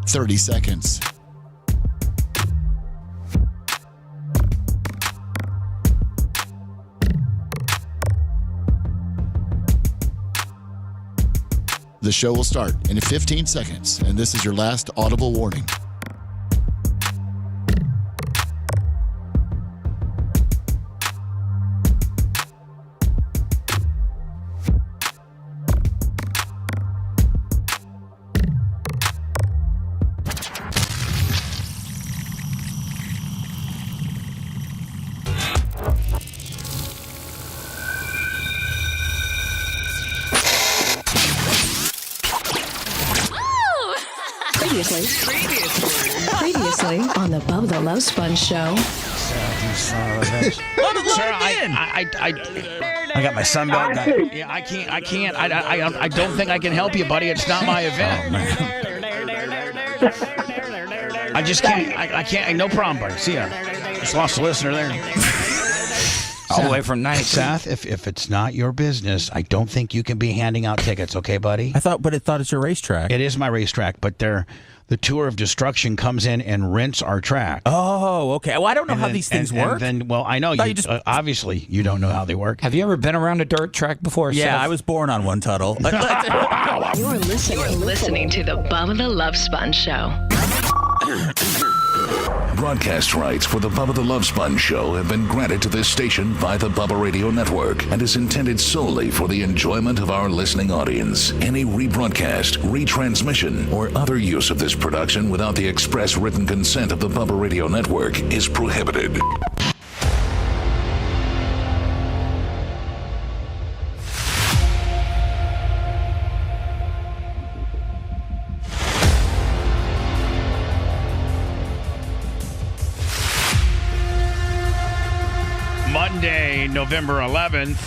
30 seconds. The show will start in 15 seconds, and this is your last audible warning. Previously on the Bubba the Love Sponge show. Sir, I got my sunbelt. Yeah, I can't. I don't think I can help you, buddy. It's not my event. I just can't. I can't. No problem, buddy. See ya. Just lost a listener there. All the way from Seth, if it's not your business, I don't think you can be handing out tickets, okay, buddy? I thought it's your racetrack. It is my racetrack, but the Tour of Destruction comes in and rents our track. Oh, okay. Well, I don't know how these things work. Well, I know you just obviously you don't know how they work. Have you ever been around a dirt track before? Yeah, Seth? I was born on one, Tuttle. You're listening to the Bubba the Love Sponge show. Broadcast rights for the Bubba the Love Sponge show have been granted to this station by the Bubba Radio Network and is intended solely for the enjoyment of our listening audience. Any rebroadcast, retransmission, or other use of this production without the express written consent of the Bubba Radio Network is prohibited. Monday, November 11th.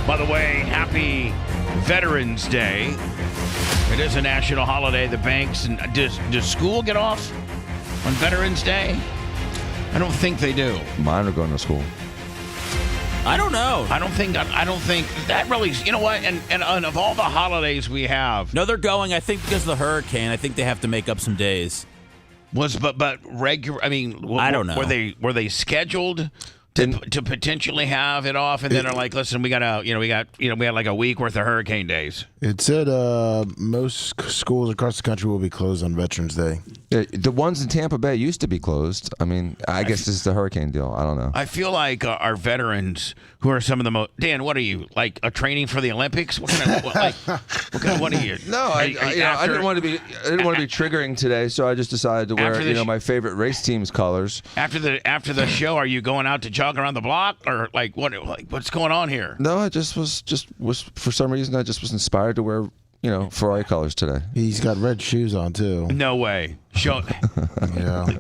By the way, happy Veterans Day. It is a national holiday. The banks and does school get off on Veterans Day? I don't think they do. Mine are going to school. I don't know. I don't think that really. You know what? And of all the holidays we have, No, they're going. I think because of the hurricane. I think they have to make up some days. but regular. I mean, I don't know. Were they scheduled to potentially have it off, and then are like, listen, we had like a week worth of hurricane days. It said most schools across the country will be closed on Veterans Day. The ones in Tampa Bay used to be closed. I mean, I guess this is the hurricane deal. I don't know. I feel like our veterans, who are some of the most. Dan, what are you, like a training for the Olympics? What are you? No, I didn't want to be triggering today, so I just decided to wear my favorite race team's colors. After the show, are you going out to jog around the block, or what's going on here? No, I just was for some reason I just was inspired to wear Ferrari colors today. He's got red shoes on too. No way. Show. Yeah.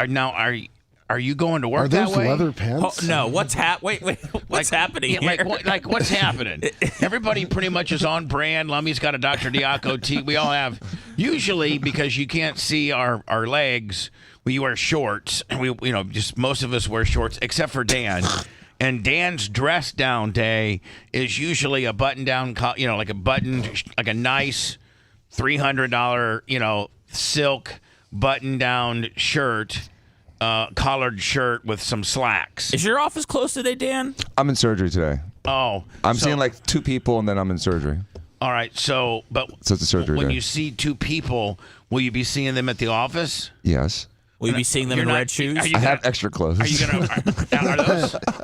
Now are you going to work Are those that way? leather pants? Oh, no, what's Wait, what's happening here? What's happening? Everybody pretty much is on brand. Lummy's got a Dr. Diaco tee. We all have. Usually, because you can't see our legs, we wear shorts. And we just most of us wear shorts, except for Dan. And Dan's dress down day is usually a button down, like a nice $300, silk button down shirt. Collared shirt with some slacks. Is your office closed today, Dan? I'm in surgery today. Oh. I'm seeing like 2 people, and then I'm in surgery. All right. So it's a surgery when day. you see 2 people, will you be seeing them at the office? Yes. Will you be seeing them in red shoes? I have extra clothes. Are you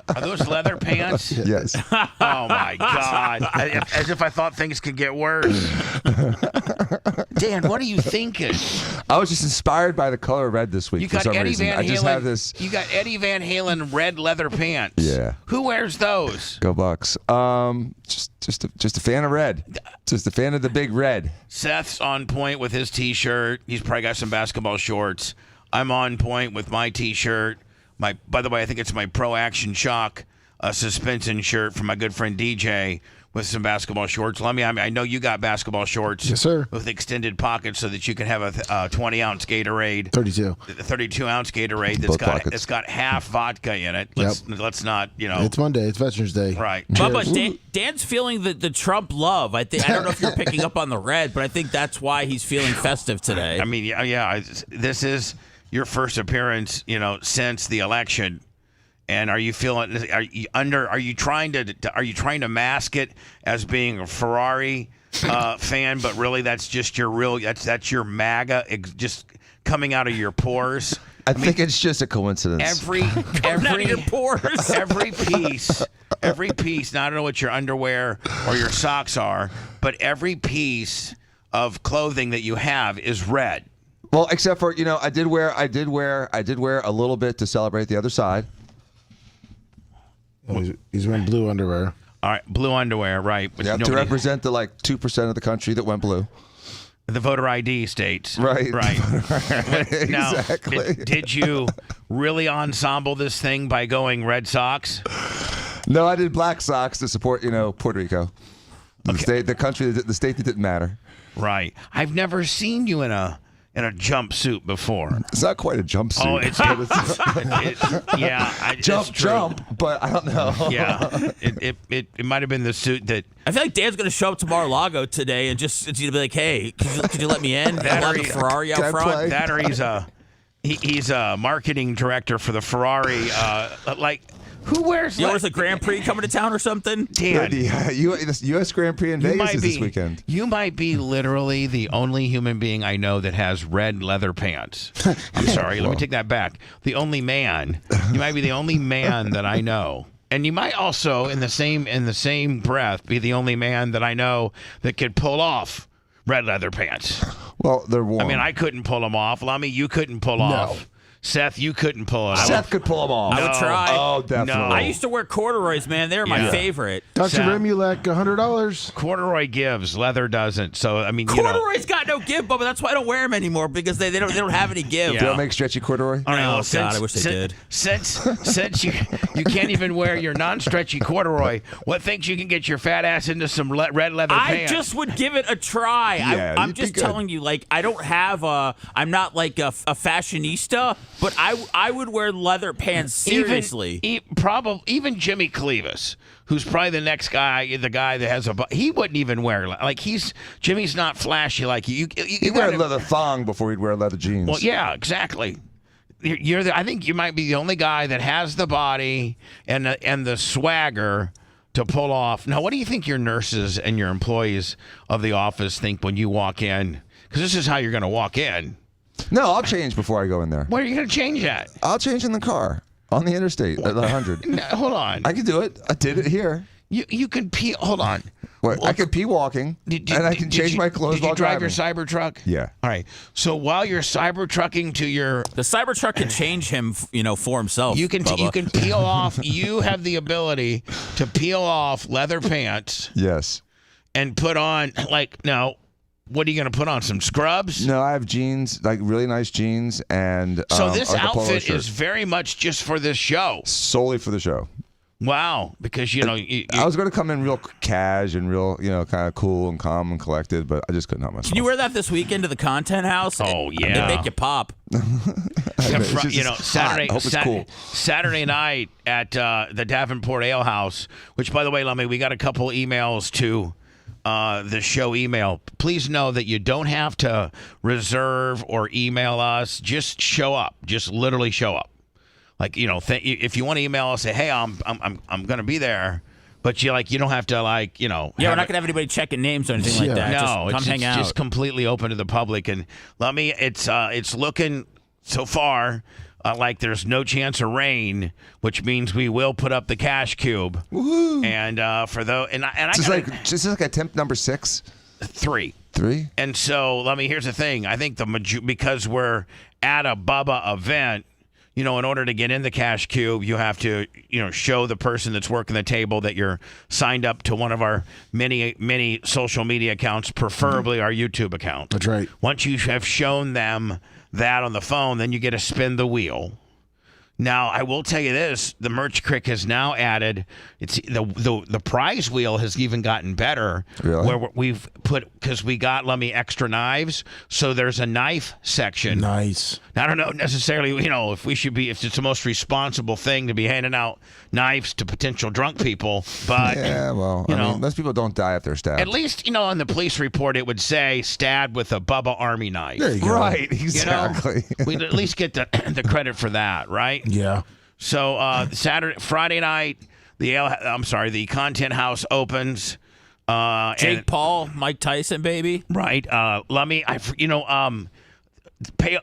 are those leather pants? Yes. Oh my God! As if I thought things could get worse. Dan, what are you thinking? I was just inspired by the color red this week for some reason. I just have this. You got Eddie Van Halen red leather pants. Yeah. Who wears those? Go Bucks. Just a fan of red. Just a fan of the big red. Seth's on point with his T-shirt. He's probably got some basketball shorts. I'm on point with my T-shirt. By the way, I think it's my Pro Action Shock a suspension shirt from my good friend DJ with some basketball shorts. I know you got basketball shorts. Yes, sir. With extended pockets so that you can have a 20-ounce Gatorade. 32. A 32-ounce Gatorade that's got half vodka in it. Let's not, It's Monday. It's Veterans Day. Right. Bubba, Dan's feeling the Trump love. I don't know if you're picking up on the red, but I think that's why he's feeling festive today. I mean, yeah. This is your first appearance, since the election. And are you feeling? Are you trying to mask it as being a Ferrari fan, but really that's just your that's your MAGA just coming out of your pores? I think it's just a coincidence. Every out of your pores. every piece. Now I don't know what your underwear or your socks are, but every piece of clothing that you have is red. Well, except for I did wear a little bit to celebrate the other side. He's wearing blue underwear. All right, blue underwear, right? Yeah, to represent the 2% of the country that went blue. The voter ID states. Right. Now, exactly. Did you really ensemble this thing by going Red Sox? No, I did black socks to support, Puerto Rico. Okay. The state that didn't matter. Right. I've never seen you in a jumpsuit before. It's not quite a jumpsuit. Oh, it's jump, but I don't know. Yeah, it might have been the suit that. I feel like Dan's going to show up to Mar-a-Lago today and just be like, "Hey, could you let me in? That I'll have the Ferrari out front." That or he's a marketing director for the Ferrari. Who wears? There's a Grand Prix coming to town or something. Dan, the U.S. Grand Prix in Vegas is this weekend. You might be literally the only human being I know that has red leather pants. I'm sorry, let me take that back. The only man. You might be the only man that I know. And you might also, in the same breath, be the only man that I know that could pull off red leather pants. Well, they're warm. I mean, I couldn't pull them off. Lummy, you couldn't pull off. Seth, you couldn't pull it off. Seth could pull them off. I would try. Oh, definitely. No. I used to wear corduroys, man. They're my favorite. Dr. Remulak, $100. Corduroy gives, leather doesn't. So I mean, corduroys got no give, Bubba. That's why I don't wear them anymore because they don't have any give. Yeah. They don't make stretchy corduroy. All right, Oh, God, I wish they did. Since you can't even wear your non-stretchy corduroy, what thinks you can get your fat ass into some red leather pants? I just would give it a try. Yeah, I'm just telling you, I don't have I'm not like a fashionista, but I would wear leather pants seriously. Even Jimmy Clevis, who's probably the next guy, the guy that has he wouldn't even wear Jimmy's not flashy like you. He'd wear a leather thong before he'd wear leather jeans. Well, yeah, exactly. I think you might be the only guy that has the body and the swagger to pull off. Now, what do you think your nurses and your employees of the office think when you walk in? Because this is how you're going to walk in. No, I'll change before I go in there. Where are you going to change at? I'll change in the car on the interstate at 100. No, hold on. I can do it. I did it here. You can pee. Hold on. I can pee walking, and I can change my clothes while driving. Did you drive your Cybertruck? Yeah. All right. So while you're Cybertrucking to the Cybertruck can change him, for himself. You can peel off. You have the ability to peel off leather pants. Yes. And put on now. What are you going to put on? Some scrubs? No, I have jeans, really nice jeans, and so this outfit is very much just for this show. Solely for the show. Wow, because I was going to come in real cash and real, kind of cool and calm and collected, but I just couldn't help myself. Can you wear that this weekend to the content house? Oh yeah, it'd make you pop. Saturday night at the Davenport Ale House, which by the way, Lummy, we got a couple emails to the show email. Please know that you don't have to reserve or email us. Just show up. Just literally show up. If you want to email us, say, hey, I'm going to be there, but you don't have to Yeah, we're not going to have anybody checking names or anything like that. No, just hang out. It's just completely open to the public. And Lummy, it's looking so far like there's no chance of rain, which means we will put up the cash cube. Woohoo! And just like a temp number 6. 3. 3. And so, here's the thing. I think because we're at a Bubba event, in order to get in the cash cube, you have to, show the person that's working the table that you're signed up to one of our many social media accounts, preferably our YouTube account. That's right. Once you have shown them that on the phone, then you get to spin the wheel. Now, I will tell you this: the Merch Crick has now added. It's the prize wheel has even gotten better. Really? Where we've put because we got extra knives, so there's a knife section. Nice. Now, I don't know necessarily, if it's the most responsible thing to be handing out knives to potential drunk people, but yeah, well, I mean, most people don't die if they're stabbed. at least on the police report it would say stabbed with a Bubba Army knife. There you go. Right, exactly. We'd at least get the credit for that, right? Yeah. So Friday night, the Content House opens. Jake Paul, Mike Tyson, baby. Right.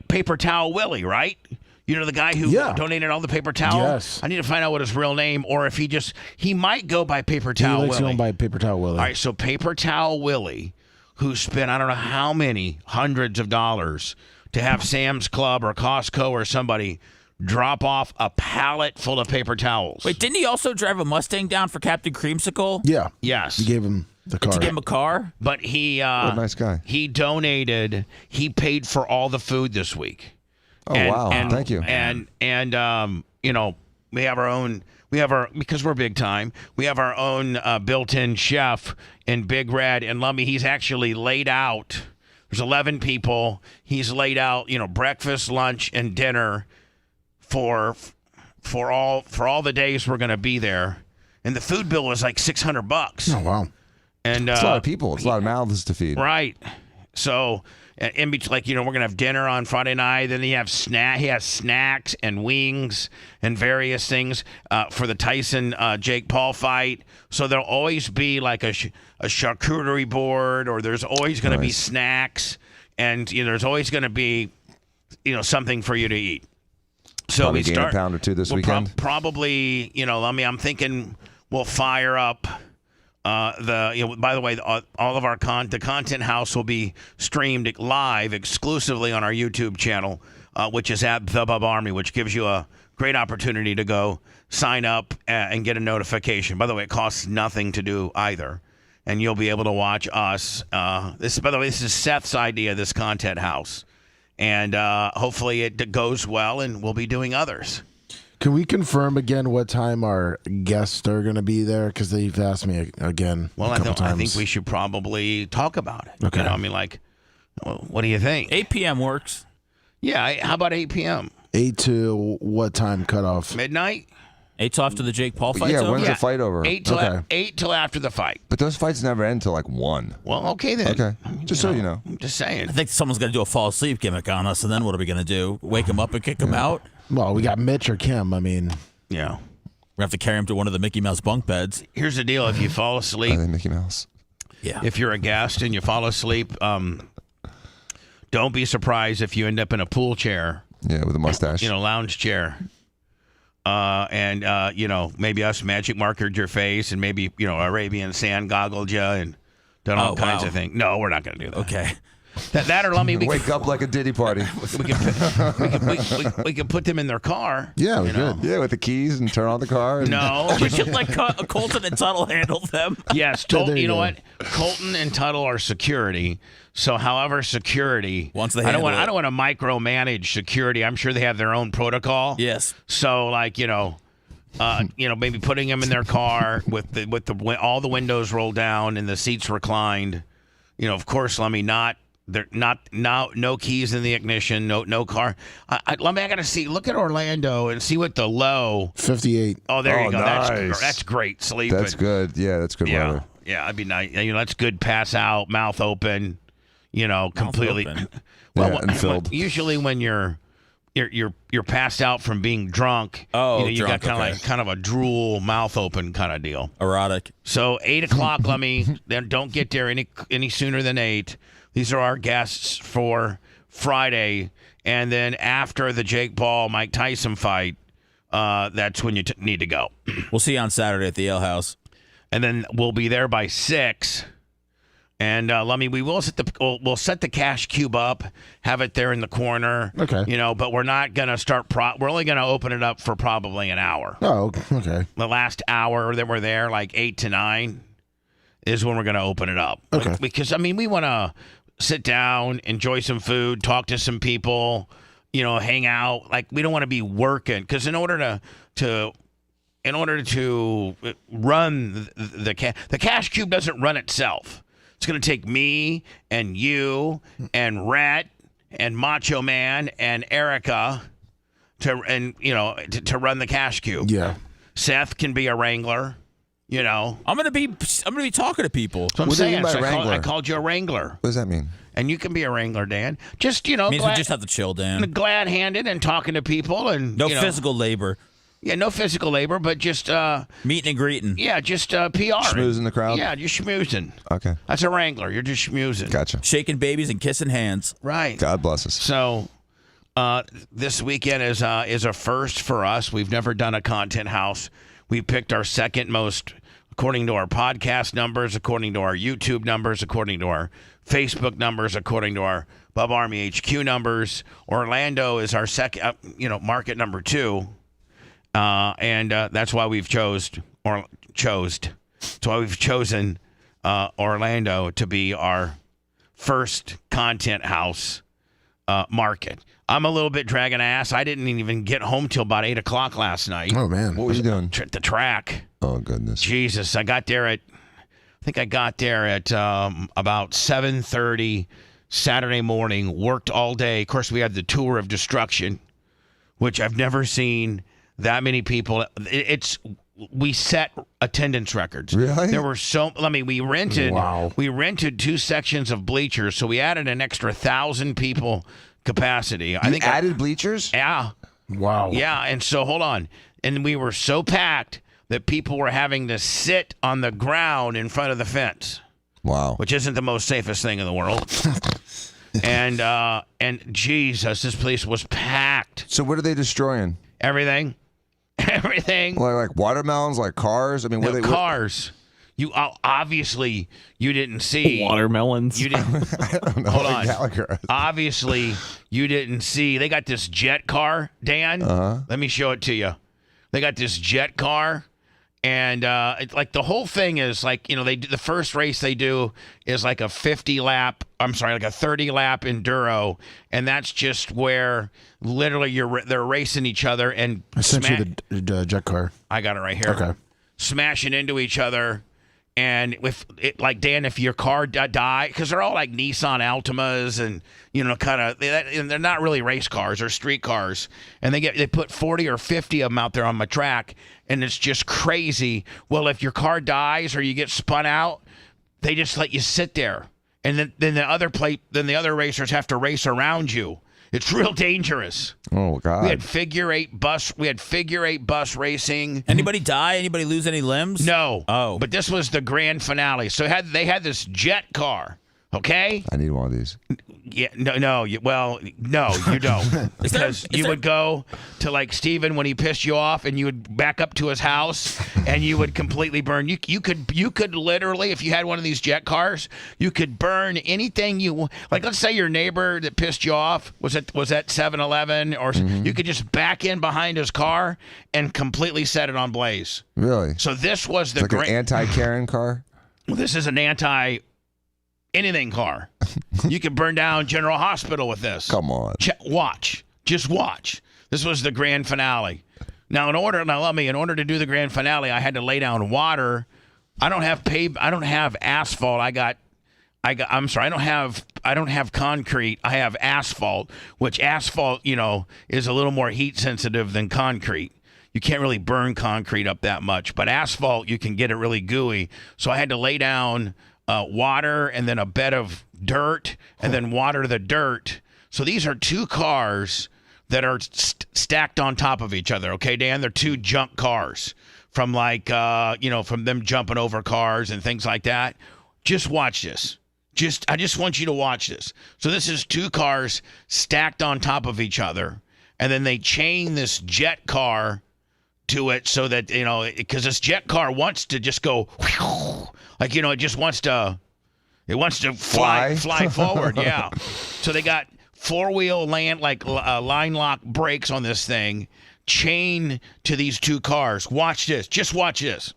Paper Towel Willie, right? You know the guy who donated all the paper towel? Yes. I need to find out what his real name, or if he might go by Paper Towel He likes Willie. going by Paper Towel Willie. All right, so Paper Towel Willie, who spent I don't know how many hundreds of dollars to have Sam's Club or Costco or somebody drop off a pallet full of paper towels. Wait, didn't he also drive a Mustang down for Captain Creamsicle? Yeah. Yes. You gave him the car. To give him a car? But he what a nice guy. He donated. He paid for all the food this week. Oh, wow. Thank you. And we have our own. Because we're big time. We have our own built-in chef in Big Red and Lummy. He's actually laid out. There's 11 people. He's laid out, breakfast, lunch, and dinner for all the days we're going to be there. And the food bill was like $600. Oh, wow. And it's a lot of people. It's a lot of mouths to feed. Right. So in between, we're gonna have dinner on Friday night. Then he has snacks and wings and various things for the Tyson Jake Paul fight. So there'll always be like a charcuterie board, or there's always gonna be snacks, and there's always gonna be something for you to eat. So Probably we gain start a pound or two this weekend. Probably, I'm thinking we'll fire up. By the way, all of the Content House will be streamed live exclusively on our YouTube channel, which is at The Bubba Army, which gives you a great opportunity to go sign up and get a notification. By the way, it costs nothing to do either, and you'll be able to watch us. By the way, this is Seth's idea, this Content House, and hopefully it goes well, and we'll be doing others. Can we confirm again what time our guests are going to be there? Because they've asked me again a couple times. I think we should probably talk about it. Okay. What do you think? 8 p.m. works. Yeah, how about 8 p.m.? 8 to what time cutoff? Midnight? 8 till after the Jake Paul fight. Yeah, when's the fight over? 8 till after the fight. But those fights never end till like 1. Well, okay then. Okay, just so you know. I'm just saying. I think someone's going to do a fall asleep gimmick on us, and then what are we going to do? Wake him up and kick him out? Well, we got Mitch or Kim. Yeah. We're going to have to carry him to one of the Mickey Mouse bunk beds. Here's the deal. If you fall asleep, Mickey Mouse. Yeah. If you're a guest and you fall asleep, don't be surprised if you end up in a pool chair. Yeah, with a mustache. Lounge chair. Maybe us magic markered your face, and maybe, Arabian sand goggled you and done all kinds of things. No, we're not going to do that. Okay. That or let me wake up like a Diddy party. we can put them in their car. Yeah, we could. Yeah, with the keys and turn on the car. And No. We should let Colton and Tuttle handle them. Yes, there you know go. what? Colton and Tuttle are security. So, however, security. Once they I don't handle want to micromanage security. I'm sure they have their own protocol. Yes. So, maybe putting them in their car with all the windows rolled down and the seats reclined. Of course, let me not. They're no keys in the ignition, no car. I got to see. Look at Orlando and see what the low 58. Oh, there you go. Nice. That's great sleep. That's good. Yeah, that's good weather. Yeah, that'd be nice. That's good. Pass out, mouth open. Completely. Open. Well, and filled. Usually when you're passed out from being drunk. Oh, you got drunk, kind of a drool, mouth open kind of deal. Erotic. So 8 o'clock. Then don't get there any sooner than 8. These are our guests for Friday, and then after the Jake Paul Mike Tyson fight, that's when you need to go. We'll see you on Saturday at the Ale House, and then we'll be there by 6. And we'll set the cash cube up, have it there in the corner. Okay. But we're not gonna start. We're only gonna open it up for probably an hour. Oh, okay. The last hour that we're there, like 8 to 9, is when we're gonna open it up. Okay. Because we want to sit down, enjoy some food, talk to some people, hang out. Like, we don't want to be working, because in order to run the cash cube doesn't run itself. It's going to take me and you and Rhett and Macho Man and Erica to run the cash cube. Yeah. Seth can be a wrangler. I'm gonna be talking to people. So I'm What do you saying, mean by wrangler? I called you a wrangler. What does that mean? And you can be a wrangler, Dan. Just Means we just have to chill, Dan. glad-handed and talking to people and No physical labor. Yeah, no physical labor, but just meeting and greeting. Yeah, just PR. Schmoozing the crowd? Yeah, just schmoozing. Okay. That's a wrangler. You're just schmoozing. Gotcha. Shaking babies and kissing hands. Right. God bless us. So this weekend is a first for us. We've never done a content house. We picked our second most, according to our podcast numbers, according to our YouTube numbers, according to our Facebook numbers, according to our Bub Army HQ numbers. Orlando is our second, market number 2. And that's why we've chosen Orlando to be our first content house market. I'm a little bit dragging ass. I didn't even get home till about 8 o'clock last night. Oh, man. What was you doing? The track. Oh, goodness. Jesus, I got there at about 7:30 Saturday morning, worked all day. Of course, we had the Tour of Destruction, which I've never seen that many people. We set attendance records. Really? There were we rented Wow. 2 sections of bleachers, so we added an extra 1,000 people capacity. I think added bleachers? Yeah. Wow. Yeah, and so hold on. And we were so packed that people were having to sit on the ground in front of the fence. Wow. Which isn't the most safest thing in the world. and Jesus, this place was packed. So what are they destroying? Everything. Like watermelons, like cars? I mean, No, cars. You obviously you didn't see Watermelons. You didn't. I don't know. Hold like on. Gallagher. Obviously, you didn't see. They got this jet car, Dan. Let me show it to you. They got this jet car, and it's like the whole thing is like the first race they do is like a 30 lap enduro, and that's just where literally they're racing each other and I sent you the jet car. I got it right here. Okay. Smashing into each other. And if your car die, because they're all like Nissan Altimas and they're not really race cars or street cars, and they put 40 or 50 of them out there on my track, and it's just crazy. Well, if your car dies or you get spun out, they just let you sit there, and then the other racers have to race around you. It's real dangerous. Oh, God. We had figure eight bus racing. Anybody die? Anybody lose any limbs? No. Oh. But this was the grand finale. So they had this jet car, okay? I need one of these. Yeah, no, you don't. Because you would go to like Steven when he pissed you off, and you would back up to his house and you would completely burn. You could literally, if you had one of these jet cars, you could burn anything like. Let's say your neighbor that pissed you off was at 7-Eleven, or you could just back in behind his car and completely set it on blaze. Really? So this was the It's like an anti-Karen car? Well, this is an anything car. You could burn down General Hospital with this. Come on. Just watch. This was the grand finale. Now, in order to do the grand finale, I had to lay down water. I don't have asphalt. I don't have concrete. I have asphalt, which asphalt, is a little more heat sensitive than concrete. You can't really burn concrete up that much, but asphalt, you can get it really gooey. So I had to lay down water and then a bed of dirt and then water the dirt. So these are 2 cars that are stacked on top of each other. Okay, Dan, they're 2 junk cars from from them jumping over cars and things like that. Just watch this. I just want you to watch this. So this is 2 cars stacked on top of each other, and then they chain this jet car to it so that, because this jet car wants to just go, like, it just wants to, fly forward. Yeah. So they got 4-wheel line lock brakes on this thing, chained to these 2 cars. Watch this. Just watch this.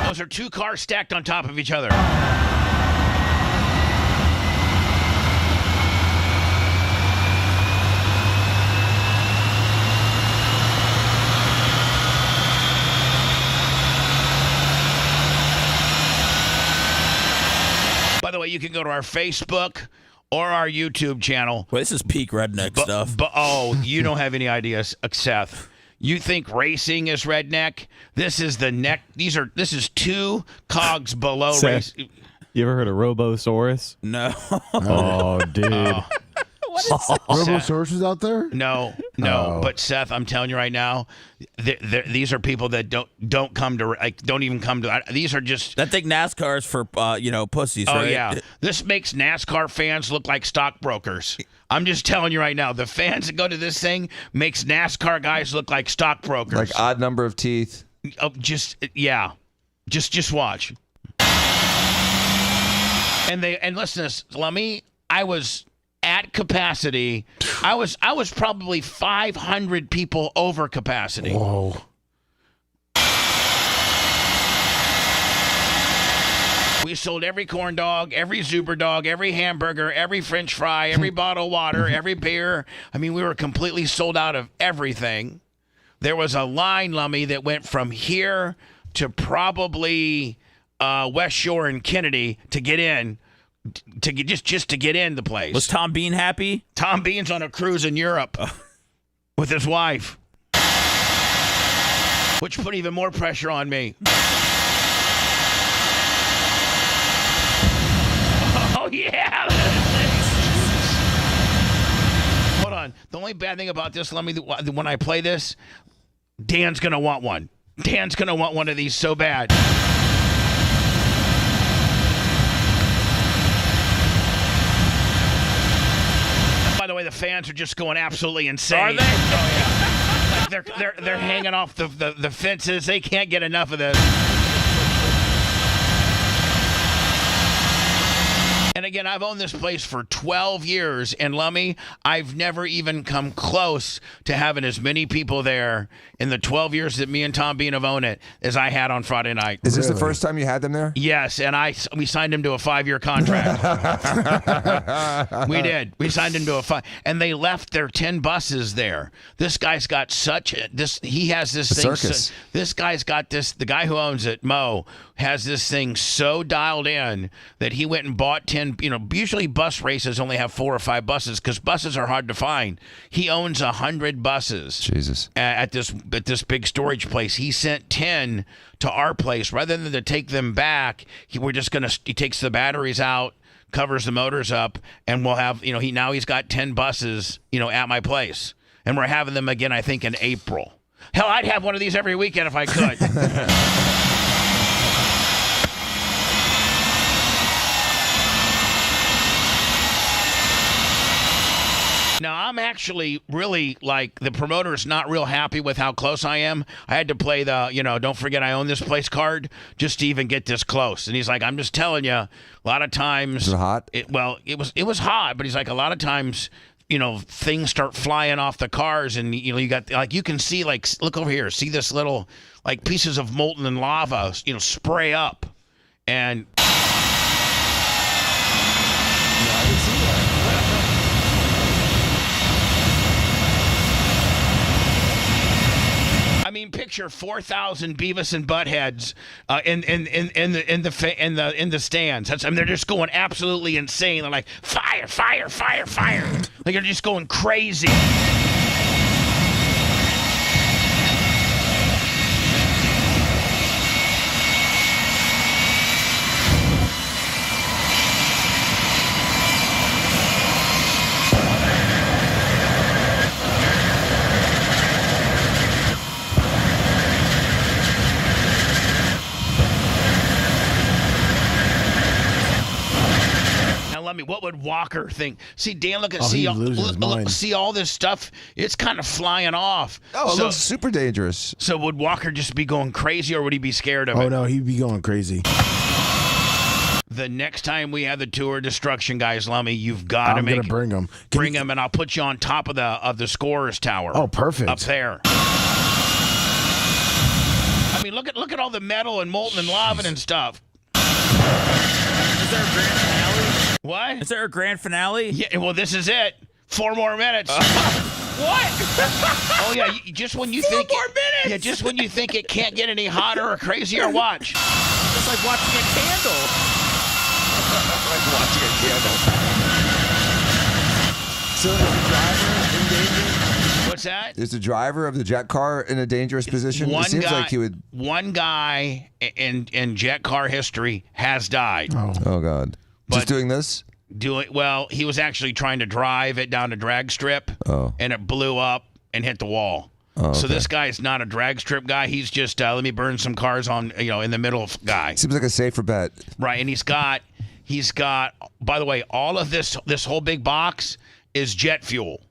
Those are 2 cars stacked on top of each other. the way, you can go to our Facebook or our YouTube channel. Well, this is peak redneck stuff. But you don't have any ideas, Seth. You think racing is redneck? This is the neck. This is 2 cogs below race. You ever heard of Robosaurus? No. Oh, dude. Robosaurus is out there? No. But Seth, I'm telling you right now, these are people that don't even come to. These are just that think NASCAR is for pussies. Oh right? yeah, this makes NASCAR fans look like stockbrokers. I'm just telling you right now, the fans that go to this thing makes NASCAR guys look like stockbrokers. Like odd number of teeth. Just watch. And listen to this, Lummy. I was at capacity. I was probably 500 people over capacity. Whoa. We sold every corn dog, every Zuber dog, every hamburger, every French fry, every bottle of water, every beer. I mean, we were completely sold out of everything. There was a line, Lummy, that went from here to probably West Shore and Kennedy to get in. Just to get in the place. Was Tom Bean happy? Tom Bean's on a cruise in Europe with his wife, which put even more pressure on me. Oh yeah. Hold on. The only bad thing about this, when I play this, Dan's gonna want one. Dan's gonna want one of these so bad. By the way, the fans are just going absolutely insane. Are they? Oh, yeah. Like they're hanging off the fences. They can't get enough of this. And again, I've owned this place for 12 years, and Lummy, I've never even come close to having as many people there in the 12 years that me and Tom Bean have owned it as I had on Friday night. Is this the first time you had them there? Yes, and we signed him to a 5-year contract. We did. We signed him to and they left their 10 buses there. This guy's got he has this thing. Circus. This guy's got this, the guy who owns it, Mo, has this thing so dialed in that he went and bought 10, usually bus races only have 4 or 5 buses because buses are hard to find. He owns 100 buses. Jesus. At this big storage place. He sent 10 to our place. Rather than to take them back, he takes the batteries out, covers the motors up, and we'll have, he's got 10 buses, at my place. And we're having them again, I think, in April. Hell, I'd have one of these every weekend if I could. Now, I'm actually really, the promoter's not real happy with how close I am. I had to play the, don't forget I own this place card just to even get this close. And he's like, I'm just telling you, a lot of times. Was it hot? It was hot, but he's like, a lot of times, things start flying off the cars and, you got, you can see, look over here, see this little, pieces of molten lava, spray up. And. I mean, picture 4,000 Beavis and Buttheads in the stands. They're just going absolutely insane. They're like fire, fire, fire, fire. Like they're just going crazy. What would Walker think? See, Dan, see all this stuff. It's kind of flying off. Oh, it looks super dangerous. So would Walker just be going crazy, or would he be scared of it? Oh no, he'd be going crazy. The next time we have the tour of destruction, guys, Lummy, you've got to bring them. Bring them, and I'll put you on top of the scorer's tower. Oh, perfect. Up there. I mean, look at all the metal and molten and lava and stuff. Is there a grand finale? What? Is there a grand finale? Yeah, well, this is it. 4 more minutes. What? Oh, yeah, just when you 4 think... more minutes? Yeah, just when you think it can't get any hotter or crazier, watch. It's like watching a candle. Like watching a candle. So is the driver in danger? What's that? Is the driver of the jet car in a dangerous position? It seems like he would. One guy in jet car history has died. Oh God! Just doing this? He was actually trying to drive it down a drag strip, and it blew up and hit the wall. Oh, okay. So this guy is not a drag strip guy. He's just let me burn some cars on in the middle of guy. Seems like a safer bet. Right, and he's got. By the way, all of this whole big box is jet fuel.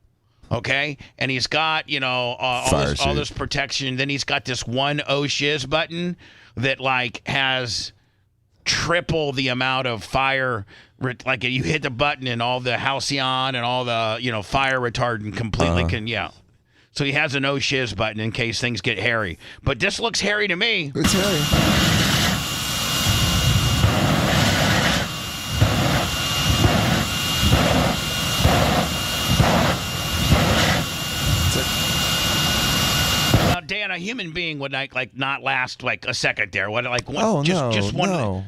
Okay, and he's got all this protection. Then he's got this one shiz button that has triple the amount of fire. Like you hit the button and all the halcyon and all the fire retardant completely So he has an shiz button in case things get hairy. But this looks hairy to me. It's hairy. Dan, a human being would not last a second there. What one? Oh, just one. No.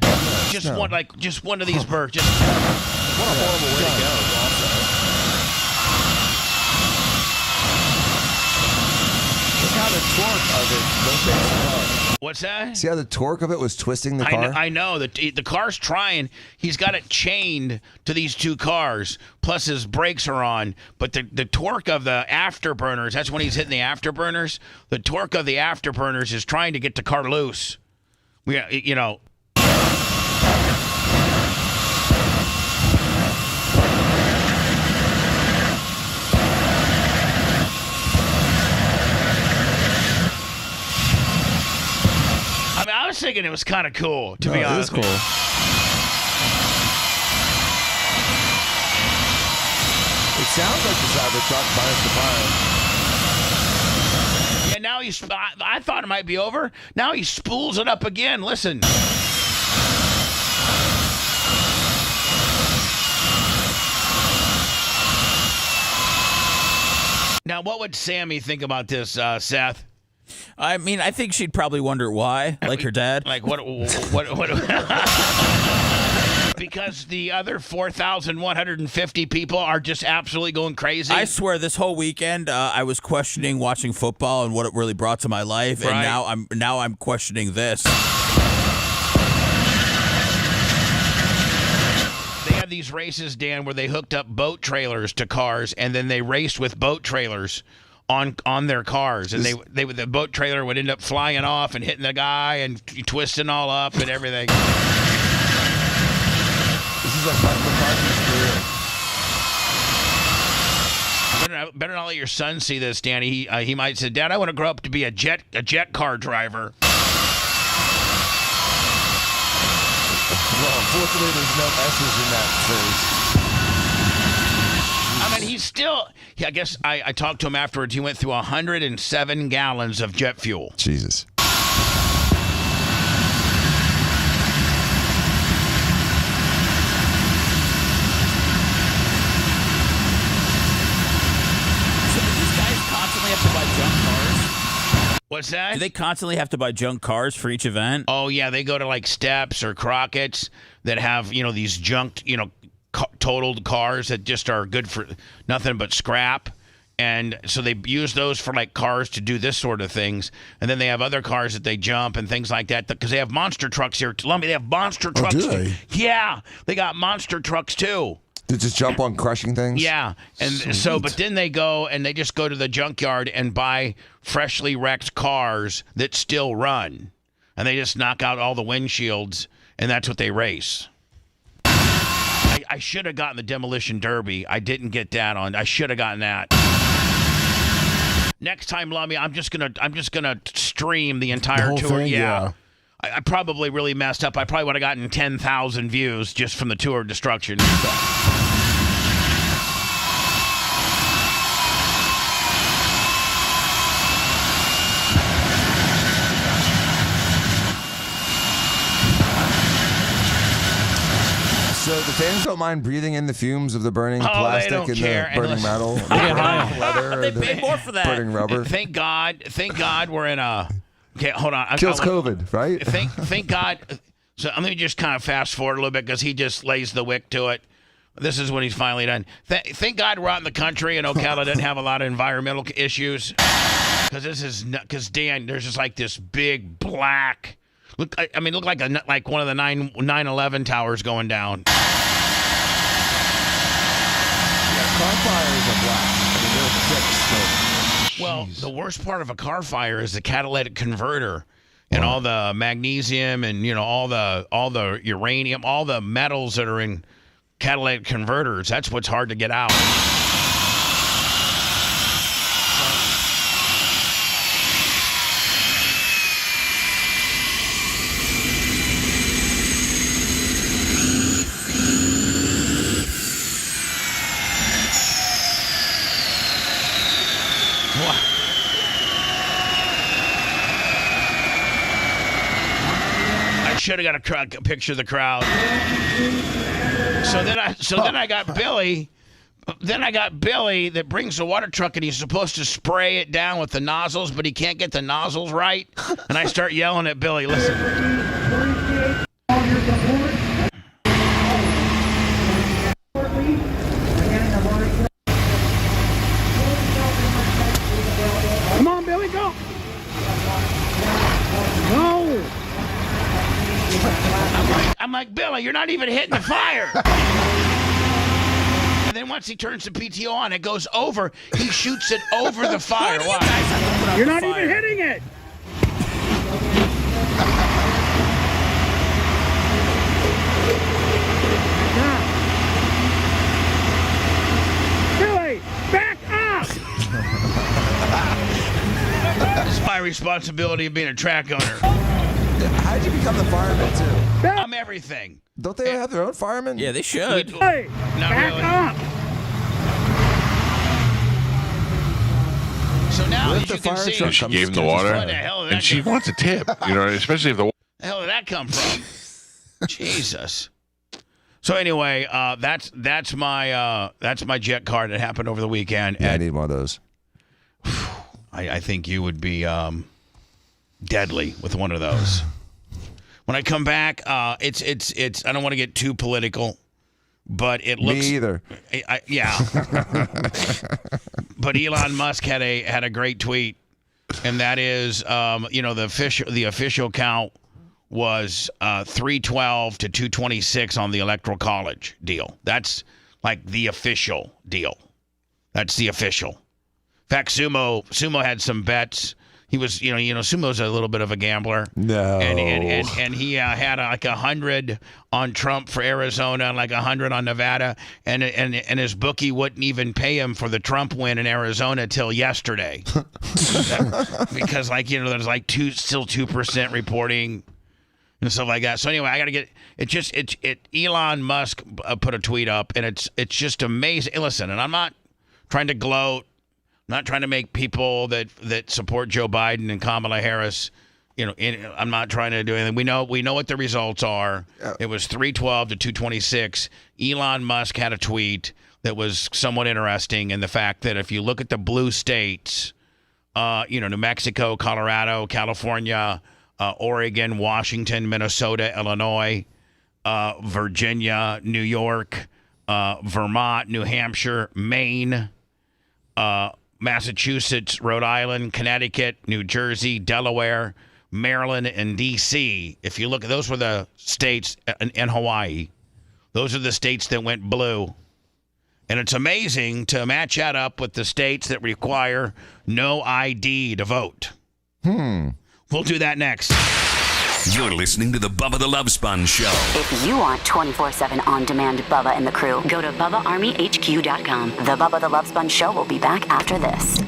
Just one of these birds. What a horrible way to go. Also, look how the torque of it rotates the car. What's that? See how the torque of it was twisting the car? I know. The car's trying. He's got it chained to these two cars, plus his brakes are on. But the torque of the afterburners, that's when he's hitting the afterburners. The torque of the afterburners is trying to get the car loose. I was thinking it was kind of cool, to be honest. It is cool. It sounds like the Cybertruck minus the fire. Yeah, now I thought it might be over. Now he spools it up again. Listen. Now, what would Sammy think about this, Seth? I mean, I think she'd probably wonder why, like her dad. Like what? Because the other 4,150 people are just absolutely going crazy. I swear, this whole weekend, I was questioning watching football and what it really brought to my life, right. And now I'm questioning this. They had these races, Dan, where they hooked up boat trailers to cars, and then they raced with boat trailers on their cars, and the boat trailer would end up flying off and hitting the guy and twisting all up and everything. This is like Mike McCarthy's career. Better not let your son see this, Danny. He might say, "Dad, I want to grow up to be a jet car driver." Well, unfortunately, there's no S's in that phrase. I mean, he's still. I guess I talked to him afterwards. He went through 107 gallons of jet fuel. Jesus. What's that? Do they constantly have to buy junk cars for each event? Oh, yeah. They go to Steps or Crockett's that have, these junked, totaled cars that just are good for nothing but scrap. And so they use those for cars to do this sort of things. And then they have other cars that they jump and things like that because they have monster trucks here. Lummy, they have monster trucks. Oh, do they? Yeah. They got monster trucks too. They just jump on crushing things? Yeah. And Sweet. but then they go and they just go to the junkyard and buy freshly wrecked cars that still run. And they just knock out all the windshields, and that's what they race. I should have gotten the Demolition Derby. I didn't get that on. I should have gotten that. Next time, Lummy, I'm just gonna stream the entire tour. Thing, yeah. I probably really messed up. I probably would have gotten 10,000 views just from the Tour of Destruction. So the fans don't mind breathing in the fumes of the burning they plastic don't and care. the burning metal, the Yeah. burning leather, They the pay more for that. burning rubber. Thank God we're in a. Okay, hold on. Kills COVID, right? Thank God. So let me just kind of fast forward a little bit because he just lays the wick to it. This is when he's finally done. Thank God we're out in the country and Ocala doesn't have a lot of environmental issues. Because Dan, there's just like this big black. Look like one of the 9/11 towers going down. Yeah, car fires are black. I mean, they're thick. Well, the worst part of a car fire is the catalytic converter and all the magnesium and all the uranium, all the metals that are in catalytic converters. That's what's hard to get out. I should have got a picture of the crowd. So then I got Billy. Then I got Billy that brings the water truck and he's supposed to spray it down with the nozzles, but he can't get the nozzles right. And I start yelling at Billy, listen. Come on, Billy, go. No. I'm like, Billy, you're not even hitting the fire. And then once he turns the PTO on, it goes over. He shoots it over the fire. Why? You're not even hitting it. Billy, back up. It's my responsibility of being a track owner. How'd you become the fireman, too? I'm everything. Don't they have their own firemen? Yeah, they should. Hey, Not back really. up. So now, What as if the you can fire see, truck She comes gave him the to water, Where the hell did and that she come- wants a tip. Especially if the the hell did that come from? Jesus. So anyway, that's my jet car that happened over the weekend. Yeah, I And need one of those. I think you would be deadly with one of those. When I come back, it's. I don't want to get too political, but it looks. Me either. Yeah. But Elon Musk had a great tweet, and that is, the official count was 312 to 226 on the Electoral College deal. That's like the official deal. That's the official. In fact, Sumo had some bets. He was, Sumo's a little bit of a gambler. No. And he had like 100 on Trump for Arizona and like 100 on Nevada. And his bookie wouldn't even pay him for the Trump win in Arizona till yesterday. Because there's like still 2% reporting and stuff like that. So anyway, I got to get Elon Musk put a tweet up and it's just amazing. Listen, and I'm not trying to gloat. Not trying to make people that support Joe Biden and Kamala Harris, I'm not trying to do anything. We know what the results are. It was 312 to 226. Elon Musk had a tweet that was somewhat interesting in the fact that if you look at the blue states, New Mexico, Colorado, California, Oregon, Washington, Minnesota, Illinois, Virginia, New York, Vermont, New Hampshire, Maine, Massachusetts, Rhode Island, Connecticut, New Jersey, Delaware, Maryland, and D.C. If you look, those were the states, and Hawaii. Those are the states that went blue. And it's amazing to match that up with the states that require no ID to vote. We'll do that next. You're listening to the Bubba the Love Sponge Show. If you want 24/7 on-demand Bubba and the crew, go to BubbaArmyHQ.com. The Bubba the Love Sponge Show will be back after this.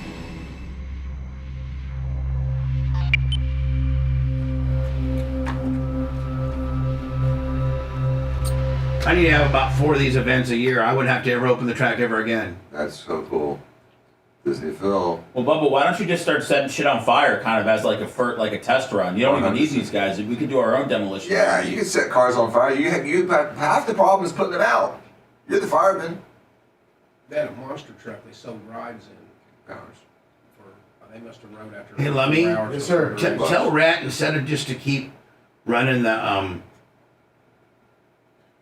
I need to have about 4 of these events a year. I wouldn't have to ever open the track ever again. That's so cool. Disney Phil. Well, Bubba, why don't you just start setting shit on fire, kind of as like a test run? You don't even need these guys. We could do our own demolition. Yeah, you can set cars on fire. You half the problem is putting them out. You're the fireman. They had a monster truck they sold rides in. They must have rode after. Hey, Lummy. Yes, sir. Tell Rat instead of just to keep running the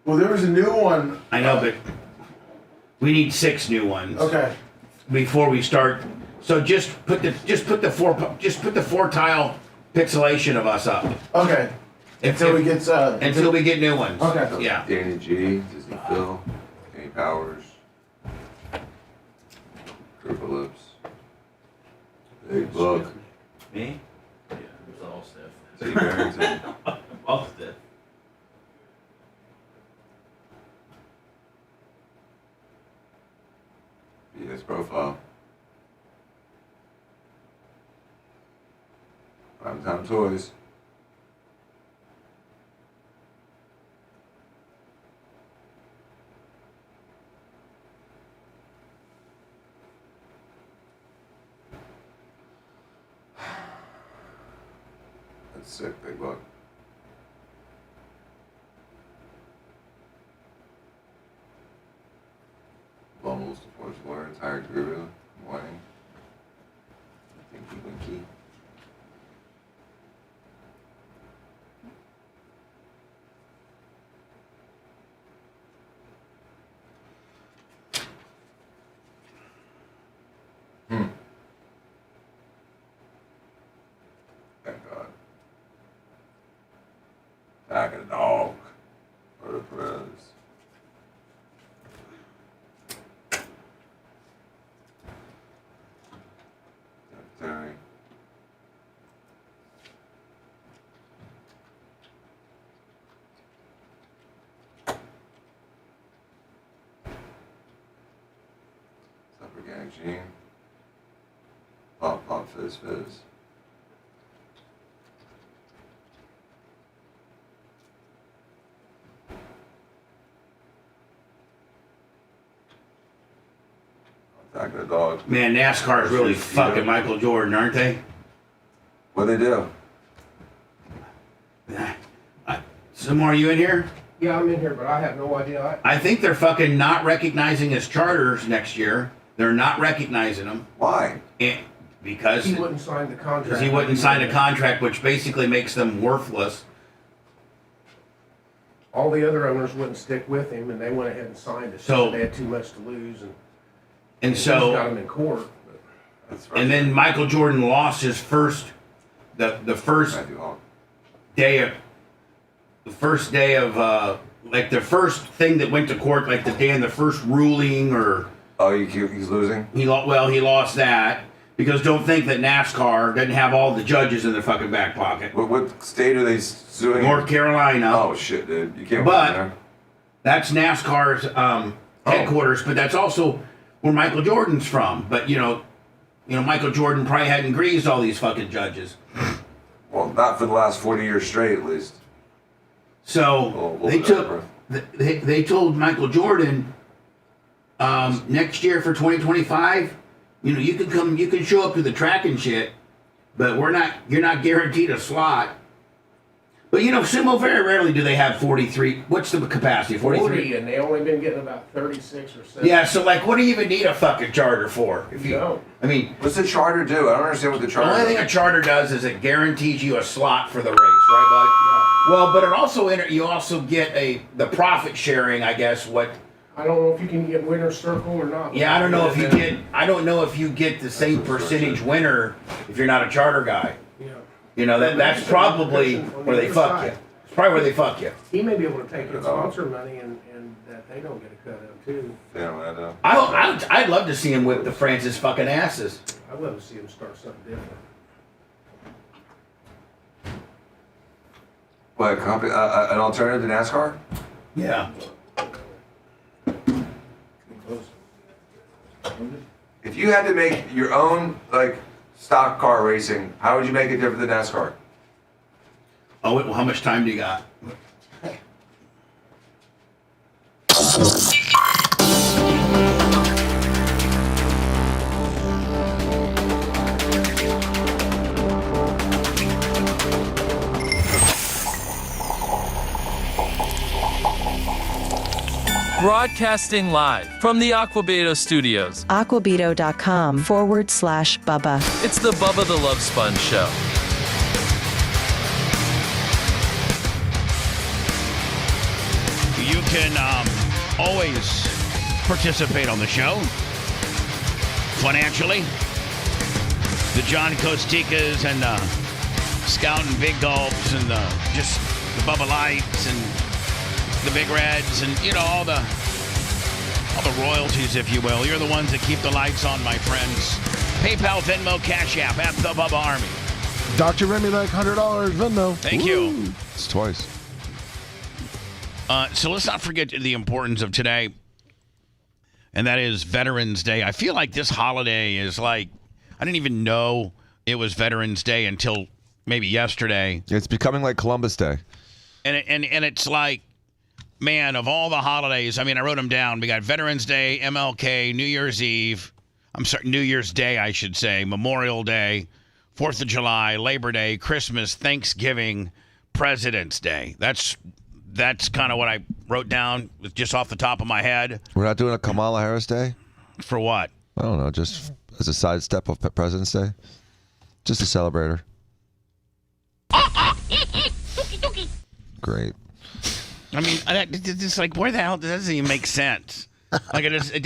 Well, there was a new one. I know, but we need 6 new ones. Okay. Before we start, so just put the 4 tile pixelation of us up. Okay. Until we get new ones. Okay. Yeah. Danny G, Disney Phil, Kenny Powers, Triple Lips, Big Buck. Me? Yeah, it's all stiff. Teddy Barrington. All stiff. BS Profile. Primetime Toys. That's sick, Big Buck. Bumbles, the Force Lawyer, Tired Guru, Wang. Tinky Winky. Thank God. Attack of the Dog. Roberto Perez. Terry. Supper Gang Gene. Pop Pop Fizz Fizz. Attack of the Dog. Man, NASCAR is really fucking Michael Jordan, aren't they? What'd they do? Some are you in here? Yeah, I'm in here, but I have no idea. I think they're fucking not recognizing his charters next year. They're not recognizing them. Why? Because He wouldn't sign the contract. Because he wouldn't sign a contract, which basically makes them worthless. All the other owners wouldn't stick with him, and they went ahead and signed it. So- they had too much to lose, And so, he's got him in court. and then Michael Jordan lost his first, the first day of, like the first thing that went to court, like the day of the first ruling, or oh, he's losing. He lost that because don't think that NASCAR doesn't have all the judges in their fucking back pocket. What state are they suing? North Carolina. Oh shit, dude, you can't. But win there. that's NASCAR's headquarters, but that's also where Michael Jordan's from. But you know, Michael Jordan probably hadn't greased all these fucking judges. Well, not for the last 40 years straight, at least. So they told Michael Jordan next year for 2025, you can show up to the track and shit, but you're not guaranteed a slot. But sumo, very rarely do they have 43. What's the capacity? 43. 40, and they only been getting about 36 or 7. Yeah, so what do you even need a fucking charter for? If you don't. I mean, what's the charter do? I don't understand what the charter. The only thing a charter does is it guarantees you a slot for the race, right, bud? Yeah. Well, but it also you also get the profit sharing, I guess. What? I don't know if you can get winner's circle or not. Yeah, I don't know if you get the same percentage winner if you're not a charter guy. Yeah. That's probably where they fuck you. It's probably where they fuck you. He may be able to take his sponsor money and that they don't get a cut of too. Yeah, I know. I'd love to see him whip the Francis fucking asses. I'd love to see him start something different. What, an alternative to NASCAR? Yeah. If you had to make your own stock car racing, how would you make it different than NASCAR? Oh, well, how much time do you got? Broadcasting live from the Aquabeto studios. Aquabeto.com/Bubba. It's the Bubba the Love Sponge Show. You can always participate on the show financially. The John Costikas and Scout and Big Gulps and just the Bubba Lights and the Big Reds and, all the royalties, if you will. You're the ones that keep the lights on, my friends. PayPal, Venmo, Cash App at the Bubba Army. Dr. Remy like $100 Venmo. Thank you. It's twice. So let's not forget the importance of today, and that is Veterans Day. I feel like this holiday is like, I didn't even know it was Veterans Day until maybe yesterday. It's becoming like Columbus Day. And it's like, man, of all the holidays, I mean, I wrote them down. We got Veterans Day, MLK, New Year's Eve. I'm sorry, New Year's Day, I should say, Memorial Day, 4th of July, Labor Day, Christmas, Thanksgiving, President's Day. That's kind of what I wrote down just off the top of my head. We're not doing a Kamala Harris Day? For what? I don't know, just as a sidestep of President's Day. Just to celebrate her. Great. I mean, it's like, where the hell does it even make sense? Like it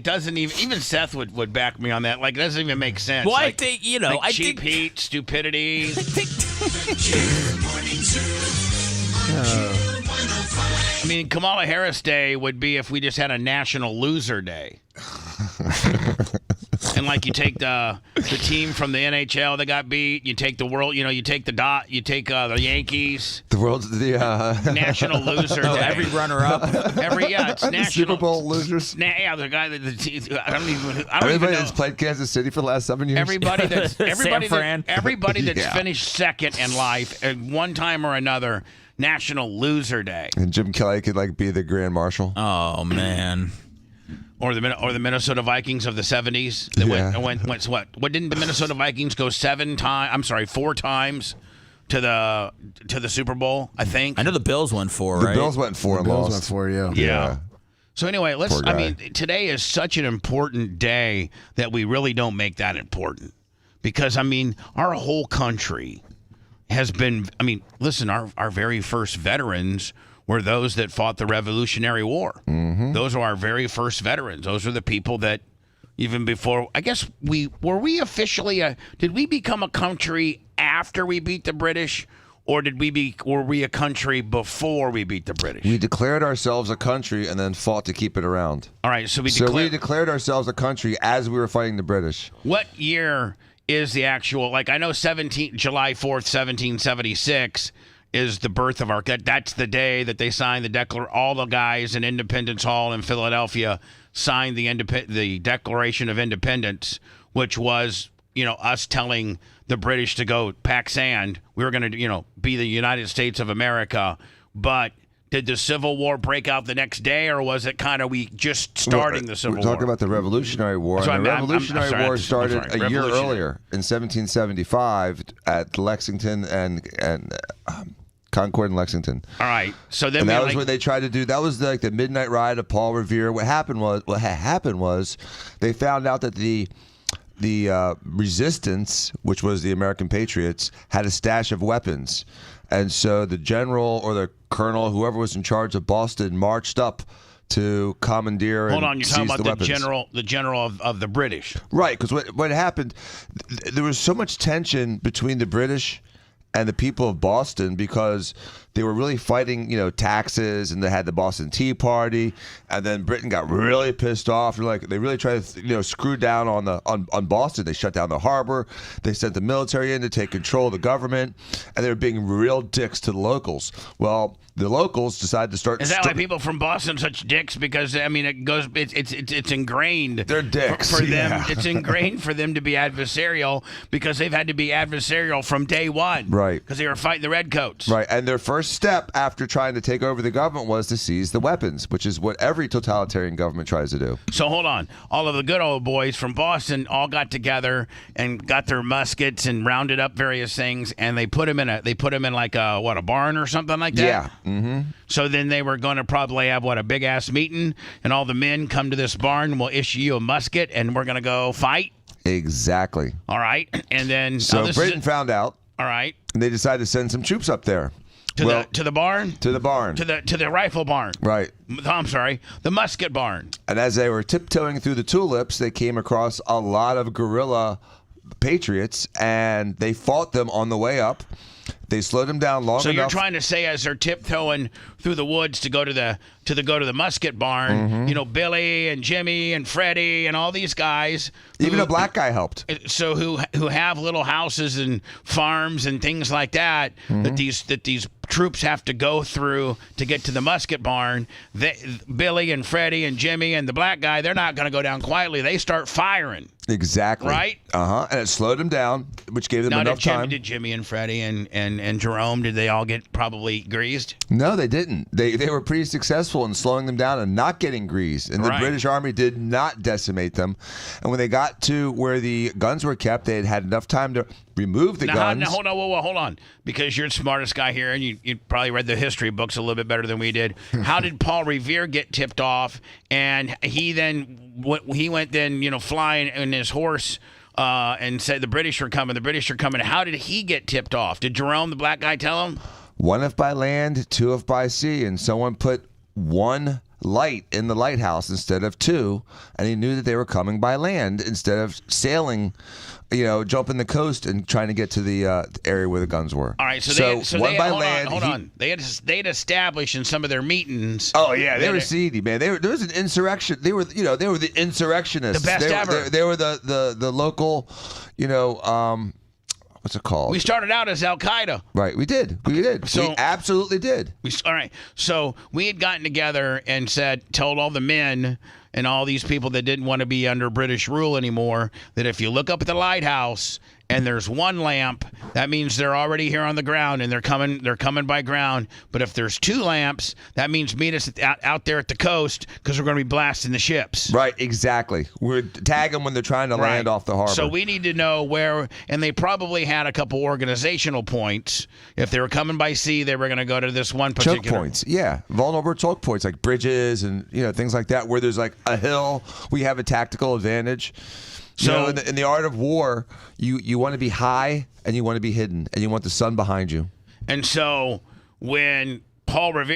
doesn't even Seth would back me on that. Like it doesn't even make sense. Well, like, I think like cheap heat, stupidity. I mean, Kamala Harris Day would be if we just had a National Loser Day. And like you take the team from the NHL that got beat, you take the world, you take the the Yankees. The world's the National Loser Day. Every runner-up. It's national Super Bowl losers. The guy that I don't even Everybody know. that's played Kansas City for the last 7 years. Everybody that's Yeah. finished second in life at one time or another. National Loser Day. And Jim Kelly could be the Grand Marshal. Oh man. Or the Minnesota Vikings of the 70s. That went what? What didn't the Minnesota Vikings go 4 times to the Super Bowl? I think. I know the Bills went 4. The right? Bills went 4 and Bills lost. went 4, yeah. Yeah. So anyway, today is such an important day that we really don't make that important, because our whole country has been. Listen, our very first veterans were those that fought the Revolutionary War. Mm-hmm. Those are our very first veterans. Those are the people that, even before, I guess did we become a country after we beat the British, or were we a country before we beat the British? We declared ourselves a country and then fought to keep it around. All right, so we declared ourselves a country as we were fighting the British. What year is the actual, I know July 4th, 1776 is the birth of that's the day that they signed all the guys in Independence Hall in Philadelphia signed the Declaration of Independence, which was, us telling the British to go pack sand. We were going to, be the United States of America. But did the Civil War break out the next day, or was it kind of we just starting the Civil War? We're talking about the Revolutionary War. So the Revolutionary War started a year earlier in 1775 at Lexington and Concord and Lexington. All right. So then that was what they tried to do. That was like the midnight ride of Paul Revere. What happened was they found out that the resistance, which was the American Patriots, had a stash of weapons. And so the general or the colonel, whoever was in charge of Boston, marched up to commandeer and Hold on, you're talking seize about the general of the British. Right, because what happened, there was so much tension between the British and the people of Boston because they were really fighting, taxes, and they had the Boston Tea Party, and then Britain got really pissed off. They really tried to, screw down on Boston. They shut down the harbor. They sent the military in to take control of the government, and they were being real dicks to the locals. Well, the locals decided to start. Is that why people from Boston are such dicks? Because it's ingrained. They're dicks for them. It's ingrained for them to be adversarial because they've had to be adversarial from day one. Right. Because they were fighting the redcoats. Right, and their first step after trying to take over the government was to seize the weapons, which is what every totalitarian government tries to do. So hold on, all of the good old boys from Boston all got together and got their muskets and rounded up various things, and they put them in a barn or something like that. Yeah. Mm-hmm. So then they were going to probably have a big ass meeting, and all the men come to this barn. We'll issue you a musket, and we're going to go fight. Exactly. All right, and then Britain found out. All right. And they decided to send some troops up there. To the barn? To the barn. To the rifle barn. Right. I'm sorry, the musket barn. And as they were tiptoeing through the tulips, they came across a lot of guerrilla patriots, and they fought them on the way up. They slowed them down long enough. So you're trying to say, as they're tiptoeing through the woods to go to the musket barn, Billy and Jimmy and Freddie and all these guys, even a black guy helped. So who have little houses and farms and things like that, that these troops have to go through to get to the musket barn. Billy and Freddie and Jimmy and the black guy, they're not going to go down quietly. They start firing. Exactly. Right? And it slowed them down, which gave them enough time. Did Jimmy and Freddie and Jerome, did they all get probably greased? No, they didn't. They were pretty successful in slowing them down and not getting greased. And the British Army did not decimate them. And when they got to where the guns were kept, they had enough time to remove the guns. Now, hold on. Because you're the smartest guy here, and you probably read the history books a little bit better than we did. How did Paul Revere get tipped off? And he went flying in his horse and said the British are coming. The British are coming. How did he get tipped off? Did Jerome, the black guy, tell him? One if by land, two if by sea, and someone put one light in the lighthouse instead of two, and he knew that they were coming by land instead of sailing, jumping the coast and trying to get to the area where the guns were. All right, hold on. They'd established in some of their meetings. Oh yeah, they were seedy, man. There was an insurrection. They were the insurrectionists. The best ever. They were the local, what's it called? We started out as Al Qaeda. Right, we did. So, we absolutely did. All right. So we had gotten together and told all the men and all these people that didn't want to be under British rule anymore that if you look up at the lighthouse and there's one lamp, that means they're already here on the ground and they're coming by ground. But if there's two lamps, that means meet us out there at the coast because we're going to be blasting the ships. Right, exactly. We're tag them when they're trying to land off the harbor. So we need to know where, and they probably had a couple organizational points. If they were coming by sea, they were going to go to this one particular. Choke points, yeah. Vulnerable choke points like bridges and things like that where there's like a hill. We have a tactical advantage. So in the art of war, you want to be high and you want to be hidden and you want the sun behind you. And so when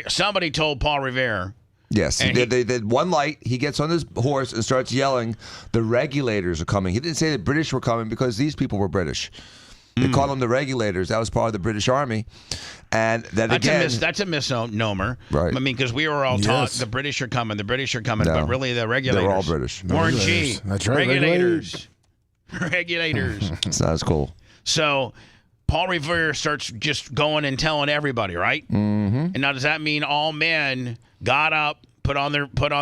somebody told Paul Revere. Yes, they did one light. He gets on his horse and starts yelling, "The regulators are coming." He didn't say the British were coming because these people were British. They called them the regulators. That was part of the British Army. And then that's a misnomer. Right. I mean, because we were all taught the British are coming, but really the regulators. They're all British. Warren G. That's right. Regulators. It's not as cool. So Paul Revere starts just going and telling everybody, right? Mm-hmm. And now does that mean all men got up, put on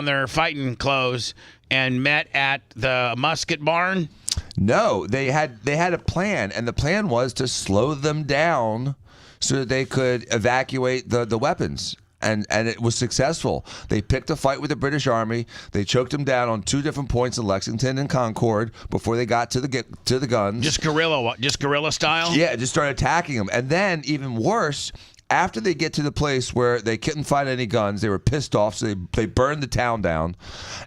their fighting clothes, and met at the musket barn? No, they had a plan, and the plan was to slow them down so that they could evacuate the weapons. And it was successful. They picked a fight with the British Army. They choked them down on two different points in Lexington and Concord before they got to the guns. Just guerrilla style? Yeah, just started attacking them. And then, even worse, after they get to the place where they couldn't find any guns, they were pissed off, so they burned the town down.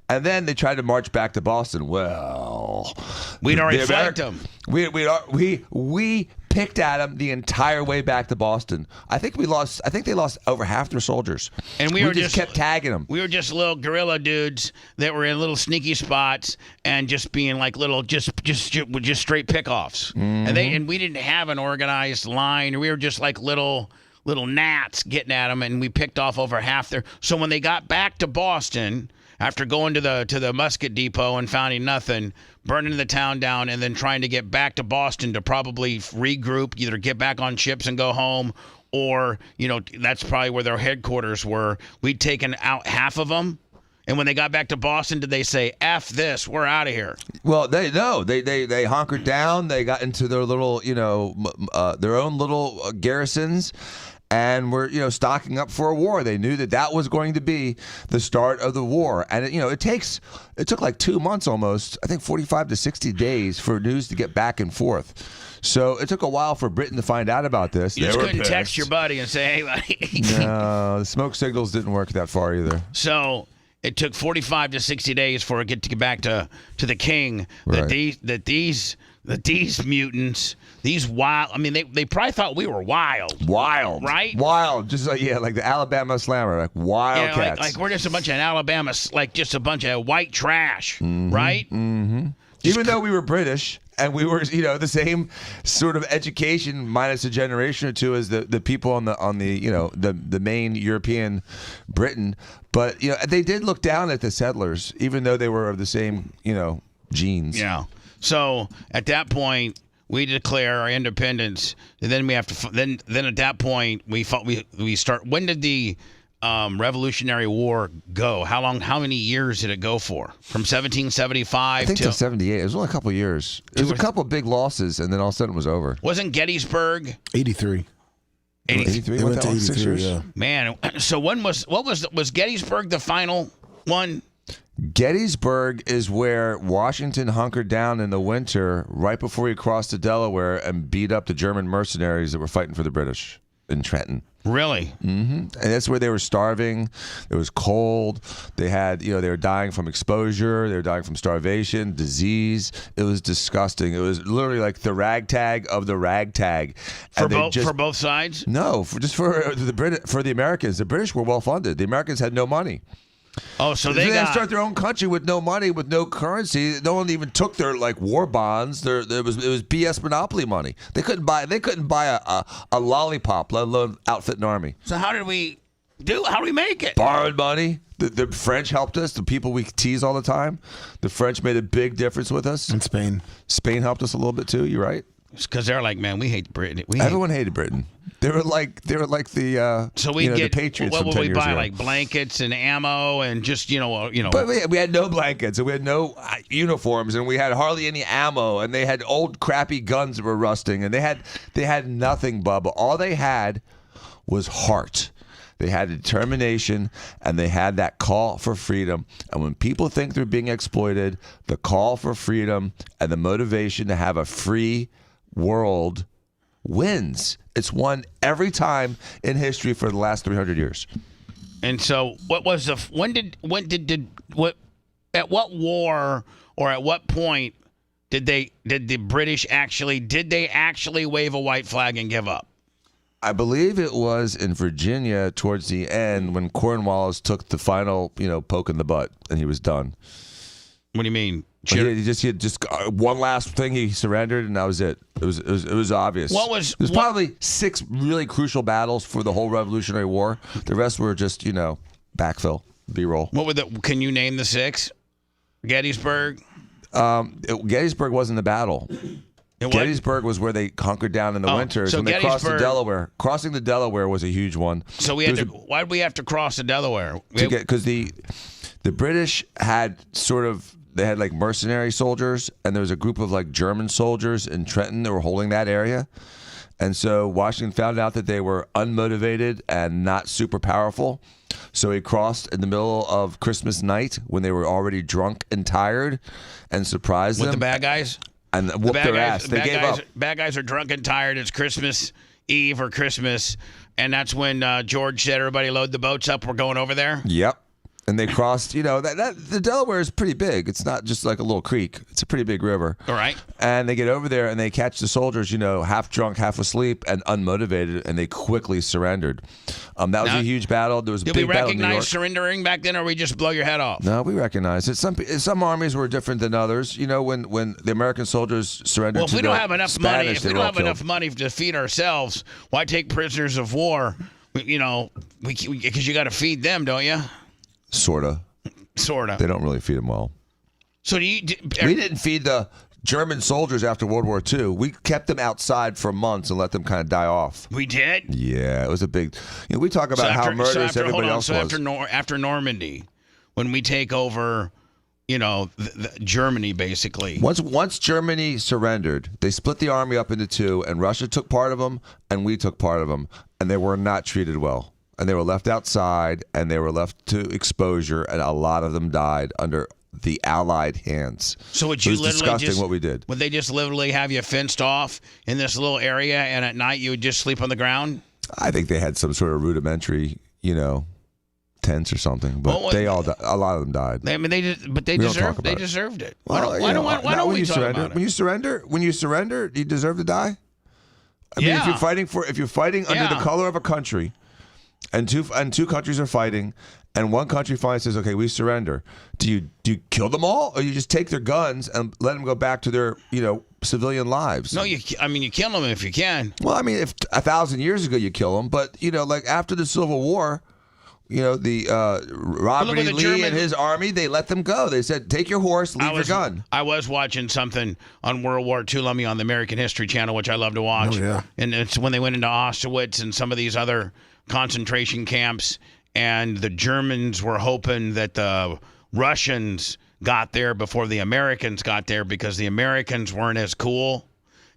And then they tried to march back to Boston. Well, we'd already flanked them. We picked at them the entire way back to Boston. I think they lost over half their soldiers. And we just kept tagging them. We were just little guerrilla dudes that were in little sneaky spots and just being like little just straight pickoffs. Mm-hmm. And we didn't have an organized line. We were just like little gnats getting at them, and we picked off over half their. So when they got back to Boston, after going to the musket depot and finding nothing, burning the town down, and then trying to get back to Boston to probably regroup, either get back on ships and go home, or that's probably where their headquarters were. We'd taken out half of them. And when they got back to Boston, did they say, "F this, we're out of here"? Well, they hunkered down. They got into their little, their own little garrisons, and were stocking up for a war. They knew that was going to be the start of the war. And it took like 2 months almost, I think 45 to 60 days for news to get back and forth. So it took a while for Britain to find out about this. You just couldn't text your buddy and say, "Hey, buddy." No, the smoke signals didn't work that far either. So it took 45 to 60 days for it to get back to the king. Right. That these mutants, these wild. I mean, they probably thought we were wild. Wild, right? Wild, just like like the Alabama Slammer, like wildcats. Like we're just a bunch of Alabama, like just a bunch of white trash, right? Mm-hmm. Even though we were British and we were, the same sort of education minus a generation or two as the people on the main European Britain, but they did look down at the settlers, even though they were of the same genes. Yeah. So at that point, we declare our independence, and then we have to. Then at that point, we start. When did the Revolutionary War go? How many years did it go for? From 1775 I think to 78. It was only a couple of years. There was a couple of big losses, and then all of a sudden it was over. Wasn't Gettysburg 83? 83. They went to 83. Yeah. Man, so was Gettysburg the final one? Gettysburg is where Washington hunkered down in the winter right before he crossed the Delaware and beat up the German mercenaries that were fighting for the British in Trenton. Really? Mm-hmm. And that's where they were starving. It was cold. They had, they were dying from exposure. They were dying from starvation, disease. It was disgusting. It was literally like the ragtag of the ragtag. For both sides? No, for the Americans. The British were well funded. The Americans had no money. Oh, so they had to start their own country with no money, with no currency. No one even took their war bonds. It was BS monopoly money. They couldn't buy a lollipop, let alone outfit an army. So how did we make it? Borrowed money. The French helped us. The people we tease all the time. The French made a big difference with us. And Spain. Spain helped us a little bit too. You're right. It's because they're like, man, we hate Britain. Everyone hated Britain. They were like the so we the Patriots. What from would 10 we years buy? ago. Like blankets and ammo and just But we had no blankets and we had no uniforms and we had hardly any ammo and they had old crappy guns that were rusting and they had nothing, Bubba. All they had was heart. They had determination and they had that call for freedom. And when people think they're being exploited, the call for freedom and the motivation to have a free world wins. It's won every time in history for the last 300 years. And so, at what war or at what point did the British actually wave a white flag and give up? I believe it was in Virginia towards the end when Cornwallis took the final, poke in the butt and he was done. What do you mean? He just one last thing. He surrendered, and that was it. It was obvious. There's probably 6 really crucial battles for the whole Revolutionary War. The rest were just backfill, B-roll. Can you name the 6? Gettysburg. Gettysburg wasn't a battle. Gettysburg was where they hunkered down in the winters when they crossed the Delaware. Crossing the Delaware was a huge one. So why did we have to cross the Delaware? Because the British had they had like mercenary soldiers, and there was a group of like German soldiers in Trenton that were holding that area. And so Washington found out that they were unmotivated and not super powerful. So he crossed in the middle of Christmas night when they were already drunk and tired and surprised them. With the bad guys? And whooped their ass. They gave up. Bad guys are drunk and tired. It's Christmas Eve or Christmas. And that's when George said, everybody load the boats up. We're going over there. Yep. And they crossed, the Delaware is pretty big. It's not just like a little creek. It's a pretty big river. All right. And they get over there and they catch the soldiers, half drunk, half asleep, and unmotivated, and they quickly surrendered. That was a huge battle. There was a big battle in New York. Did we recognize surrendering back then, or we just blow your head off? No, we recognize it. Some armies were different than others. When the American soldiers surrendered if to we don't have enough Spanish, money, if we don't have enough money to feed ourselves, why take prisoners of war? Because you got to feed them, don't you? Sorta. They don't really feed them well. So we didn't feed the German soldiers after World War II. We kept them outside for months and let them kind of die off. We did? Yeah, it was a big. We talk about how murderous everybody else was. After Normandy, when we take over, Germany basically. Once Germany surrendered, they split the army up into 2, and Russia took part of them, and we took part of them, and they were not treated well. And they were left outside, and they were left to exposure, and a lot of them died under the Allied hands. So would you it was disgusting what we did. Would they just literally have you fenced off in this little area, and at night you would just sleep on the ground? I think they had some sort of rudimentary, tents or something, but a lot of them died. They deserved it. Why don't we talk about it? When you surrender, you deserve to die. I mean, if you're fighting under the color of a country, and two countries are fighting, and one country finally says, "Okay, we surrender." Do you kill them all, or you just take their guns and let them go back to their civilian lives? No, you kill them if you can. Well, I mean, if 1,000 years ago you kill them, but like after the Civil War. Robert E. Lee and his army, they let them go. They said, take your horse, leave your gun. I was watching something on World War II, Lummy, on the American History Channel, which I love to watch. Oh, yeah. And it's when they went into Auschwitz and some of these other concentration camps, and the Germans were hoping that the Russians got there before the Americans got there because the Americans weren't as cool.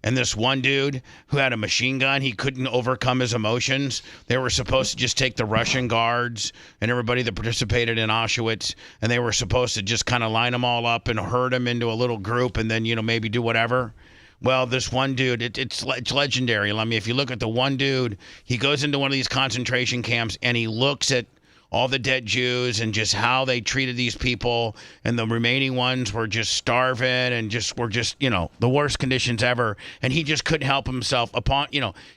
And this one dude who had a machine gun, he couldn't overcome his emotions. They were supposed to just take the Russian guards and everybody that participated in Auschwitz, and they were supposed to just kind of line them all up and herd them into a little group and then, maybe do whatever. Well, this one dude, it's legendary. I mean, if you look at the one dude, he goes into one of these concentration camps and he looks at all the dead Jews and just how they treated these people, and the remaining ones were just starving and were the worst conditions ever. And he just couldn't help himself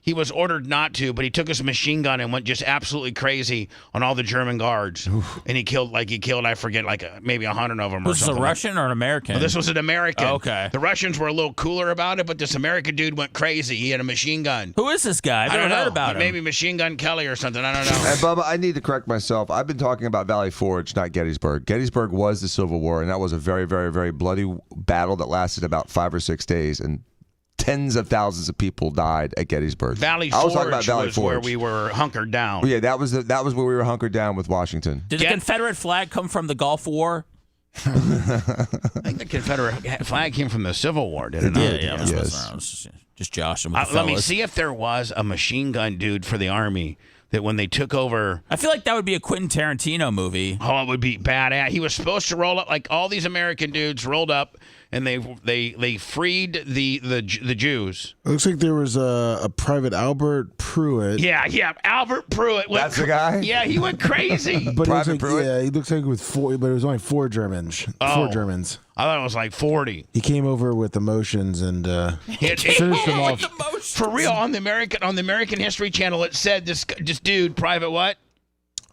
he was ordered not to, but he took his machine gun and went just absolutely crazy on all the German guards. Oof. And he killed, I forget, maybe 100 of them. Was this a Russian or an American? Well, this was an American. Oh, okay. The Russians were a little cooler about it, but this American dude went crazy. He had a machine gun. Who is this guy? I've never heard about him. Maybe Machine Gun Kelly or something. I don't know. And Bubba, I need to correct myself. I've been talking about Valley Forge, not Gettysburg. Gettysburg was the Civil War, and that was a very, very, very bloody battle that lasted about 5 or 6 days, and tens of thousands of people died at Gettysburg. Valley Forge was where we were hunkered down. Well, yeah, that was where we were hunkered down with Washington. Did the Confederate flag come from the Gulf War? I think the Confederate flag came from the Civil War, didn't it? Yeah. Yes. Just joshing with the Let me fellas. see if there was a machine gun dude for the Army that when they took over... I feel like that would be a Quentin Tarantino movie. Oh, it would be badass. He was supposed to roll up, like all these American dudes rolled up, and they freed the Jews. It looks like there was a Private Albert Pruitt. Yeah, Albert Pruitt. That's the guy? Yeah, he went crazy. But Private Pruitt? Yeah, he looks like with 4, but it was only 4 Germans. Oh. 4 Germans. I thought it was like 40. He came over with emotions and finished them off. For real, on the American History Channel, it said this dude, Private what?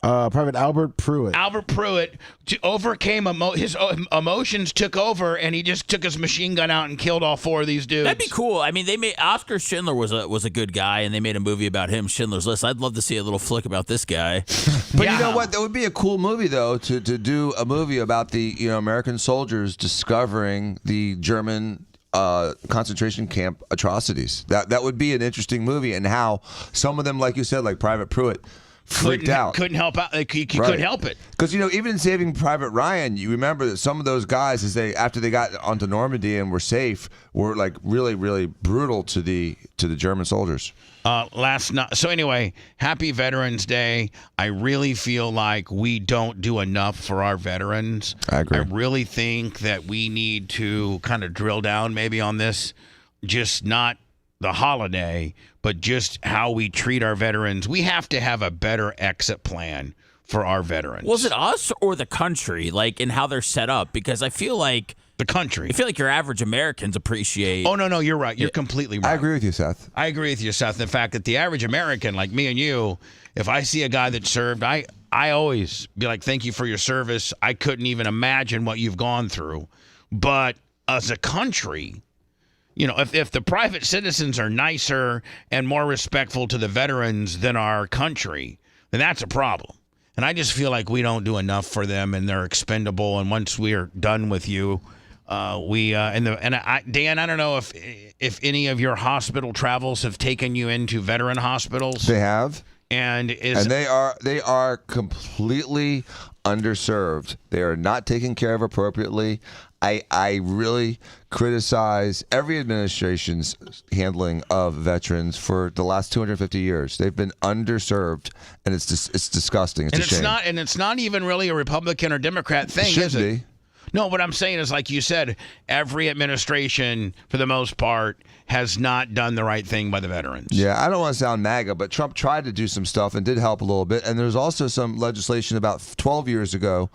Private Albert Pruitt. Albert Pruitt overcame his emotions, took over, and he just took his machine gun out and killed all 4 of these dudes. That'd be cool. I mean, they made Oscar Schindler was a good guy, and they made a movie about him, Schindler's List. I'd love to see a little flick about this guy. But you know what? That would be a cool movie, though, to do a movie about the American soldiers discovering the German concentration camp atrocities. That would be an interesting movie, and how some of them, like you said, like Private Pruitt, freaked out. Couldn't help out. He couldn't help it. Because even in Saving Private Ryan, you remember that some of those guys, after they got onto Normandy and were safe, were like really, really brutal to the German soldiers. So anyway, happy Veterans Day. I really feel like we don't do enough for our veterans. I agree. I really think that we need to kind of drill down maybe on this, just not the holiday, but just how we treat our veterans. We have to have a better exit plan for our veterans. Was it us or the country, like in how they're set up? Because I feel like the country. I feel like your average Americans appreciate. Oh, no, you're right. You're completely right. I agree with you, Seth. I agree with you, Seth. The fact that the average American, like me and you, if I see a guy that served, I always be like, thank you for your service. I couldn't even imagine what you've gone through. But as a country, if the private citizens are nicer and more respectful to the veterans than our country, then that's a problem. And I just feel like we don't do enough for them, and they're expendable. And once we're done with you, Dan, I don't know if any of your hospital travels have taken you into veteran hospitals. They have. And they are completely underserved. They are not taken care of appropriately. I really criticize every administration's handling of veterans for the last 250 years. They've been underserved, and it's disgusting. It's a shame. It's not even really a Republican or Democrat thing, is it? No, what I'm saying is, like you said, every administration, for the most part, has not done the right thing by the veterans. Yeah, I don't want to sound MAGA, but Trump tried to do some stuff and did help a little bit. And there's also some legislation about 12 years ago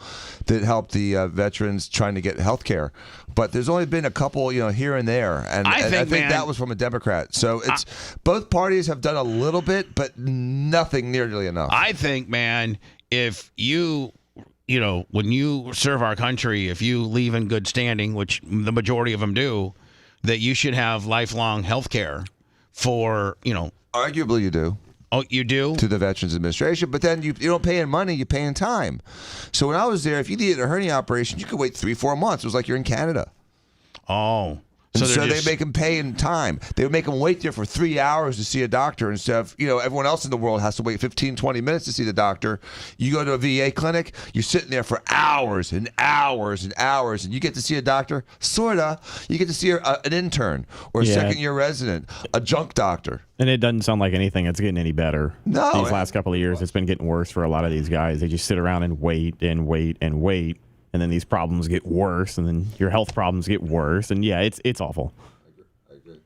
that helped the veterans trying to get health care. But there's only been a couple, here and there. And I think man, that was from a Democrat. So it's both parties have done a little bit, but nothing nearly enough. I think, man, if you when you serve our country, if you leave in good standing, which the majority of them do, that you should have lifelong health care for, Arguably you do. Oh, you do? To the Veterans Administration, but then you don't pay in money, you pay in time. So when I was there, if you needed a hernia operation, you could wait 3-4 months. It was like you're in Canada. Oh. So they make them pay in time. They would make them wait there for 3 hours to see a doctor instead of, everyone else in the world has to wait 15, 20 minutes to see the doctor. You go to a VA clinic, you're sitting there for hours and hours and hours, and you get to see a doctor, sort of. You get to see an intern or a second-year resident, a junk doctor. And it doesn't sound like anything that's getting any better. No. These last couple of years, it's been getting worse for a lot of these guys. They just sit around and wait and wait and wait. And then these problems get worse, and then your health problems get worse, and it's awful. I agree.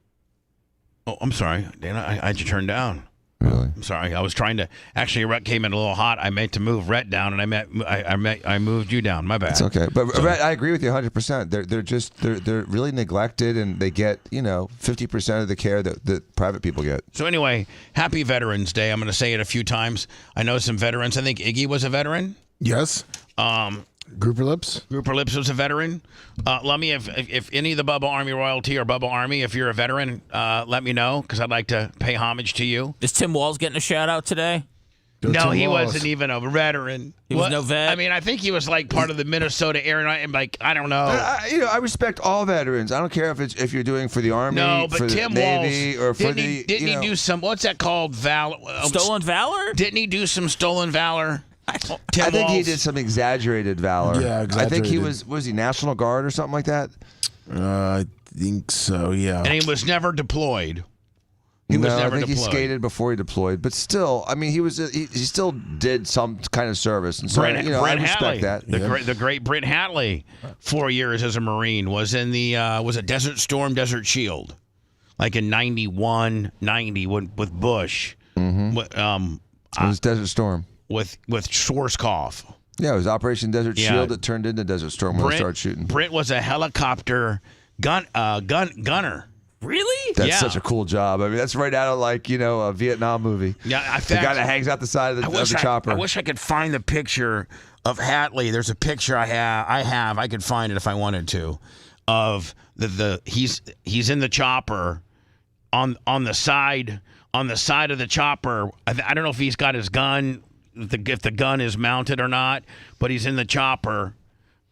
Oh, I'm sorry, Dana. I had you turned down. Really? I'm sorry. I was trying to. Actually, Rhett came in a little hot. I meant to move Rhett down, and I moved you down. My bad. It's okay, but Rhett, I agree with you 100%. They're really neglected, and they get 50% of the care that private people get. So anyway, happy Veterans Day. I'm going to say it a few times. I know some veterans. I think Iggy was a veteran. Yes. Grouper Lips was a veteran. Let me, if any of the Bubba Army royalty or Bubba Army, if you're a veteran, let me know, because I'd like to pay homage to you. Is Tim Walz getting a shout out today? No, he wasn't even a veteran. He was no vet? I mean, I think he was like part of the Minnesota Air, like, I don't know. I respect all veterans. I don't care if you're doing for the Army, but for Tim the Navy, Walz, or for didn't he do some, what's that called? Stolen valor? Didn't he do some stolen valor? I think he did some exaggerated valor. Yeah, exaggerated. I think he was he National Guard or something like that? I think so, yeah. And he was never deployed. I think he skated before he deployed, but still, I mean, he still did some kind of service, and so Brent I respect Hatley, that. The great Brent Hatley, 4 years as a Marine, was in the was it Desert Storm, Desert Shield, like in 91, 90 with Bush. Mm-hmm. It was Desert Storm with Schwarzkopf. Yeah, it was Operation Desert Shield that turned into Desert Storm when we started shooting. Brent was a helicopter gunner. Really? That's such a cool job. I mean, that's right out of a Vietnam movie. Yeah, the guy that hangs out the side of the chopper. I wish I could find the picture of Hatley. There's a picture I have. I could find it if I wanted to. Of he's in the chopper on the side of the chopper. I don't know if he's got his gun, if the gun is mounted or not, but he's in the chopper.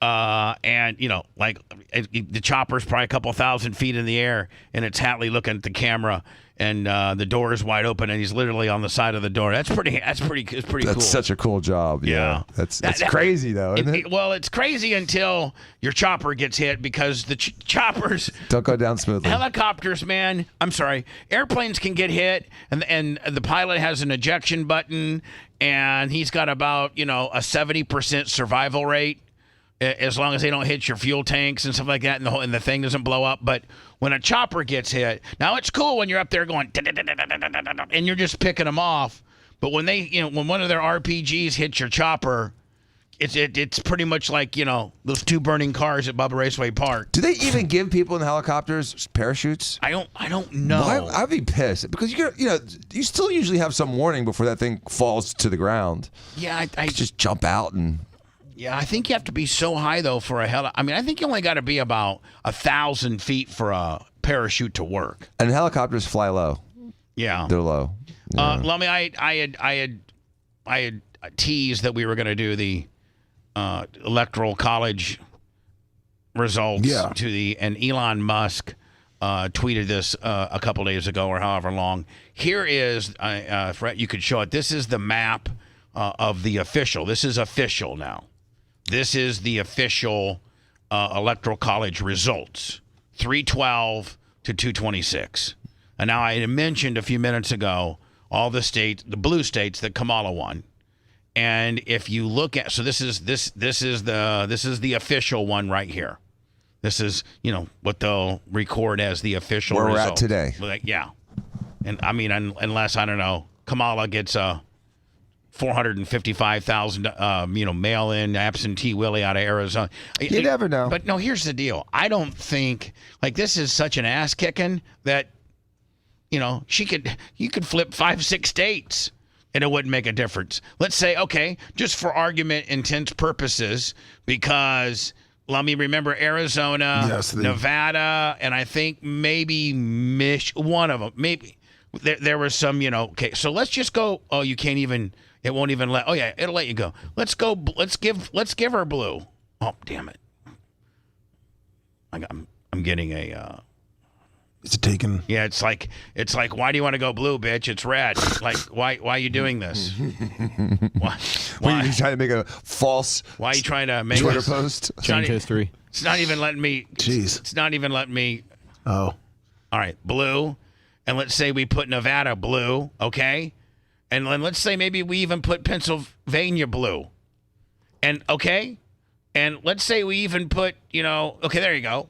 And the chopper's probably a couple 1,000 feet in the air, and it's Hatley looking at the camera, and the door is wide open, and he's literally on the side of the door. That's pretty cool. That's such a cool job. Yeah. That's crazy though, isn't it? Well, it's crazy until your chopper gets hit, because the choppers don't go down smoothly. Helicopters, man. I'm sorry. Airplanes can get hit, and the pilot has an ejection button, and he's got about a 70% survival rate, as long as they don't hit your fuel tanks and stuff like that, and the thing doesn't blow up. But when a chopper gets hit, now it's cool when you're up there going and you're just picking them off. But when when one of their RPGs hits your chopper, it's pretty much like those two burning cars at Bubba Raceway Park. Do they even give people in helicopters parachutes? I don't know. I'd be pissed, because you still usually have some warning before that thing falls to the ground. Yeah, I just jump out and. Yeah, I think you have to be so high, though, for a heli. I mean, I think you only got to be about 1,000 feet for a parachute to work. And helicopters fly low. Yeah, they're low. Yeah. Lummy, I had teased that we were going to do the electoral college results and Elon Musk tweeted this a couple days ago, or however long. Here is, Fred, you could show it. This is the map of the official. This is official now. This is the official electoral college results, 312 to 226. And now I had mentioned a few minutes ago all the states, the blue states that Kamala won. And if you look at, so this is the official one right here. This is, what they'll record as the official Where result. we're at today. Yeah. And I mean, unless, I don't know, Kamala gets a 455,000, mail-in absentee Willie out of Arizona. You never know. But no, here's the deal. I don't think, this is such an ass-kicking that, you could flip 5-6 states and it wouldn't make a difference. Let's say, okay, just for argument intent purposes, because let me remember Arizona, Nevada, and I think maybe one of them. Maybe there was some, okay, so let's just go. Oh, you can't even, it won't even let, oh yeah, it'll let you go. Let's go, let's give her blue. Oh, damn it. I'm getting a, Is it taken? Yeah, it's like, why do you want to go blue, bitch? It's red. Like, why are you doing this? Why are you trying to make a false? Why are you trying to make Twitter post? Change history. It's not even letting me. Jeez. It's not even letting me. Oh. All right, blue, and let's say we put Nevada blue, okay, and then let's say maybe we even put Pennsylvania blue, and okay, and let's say we even put, okay, there you go.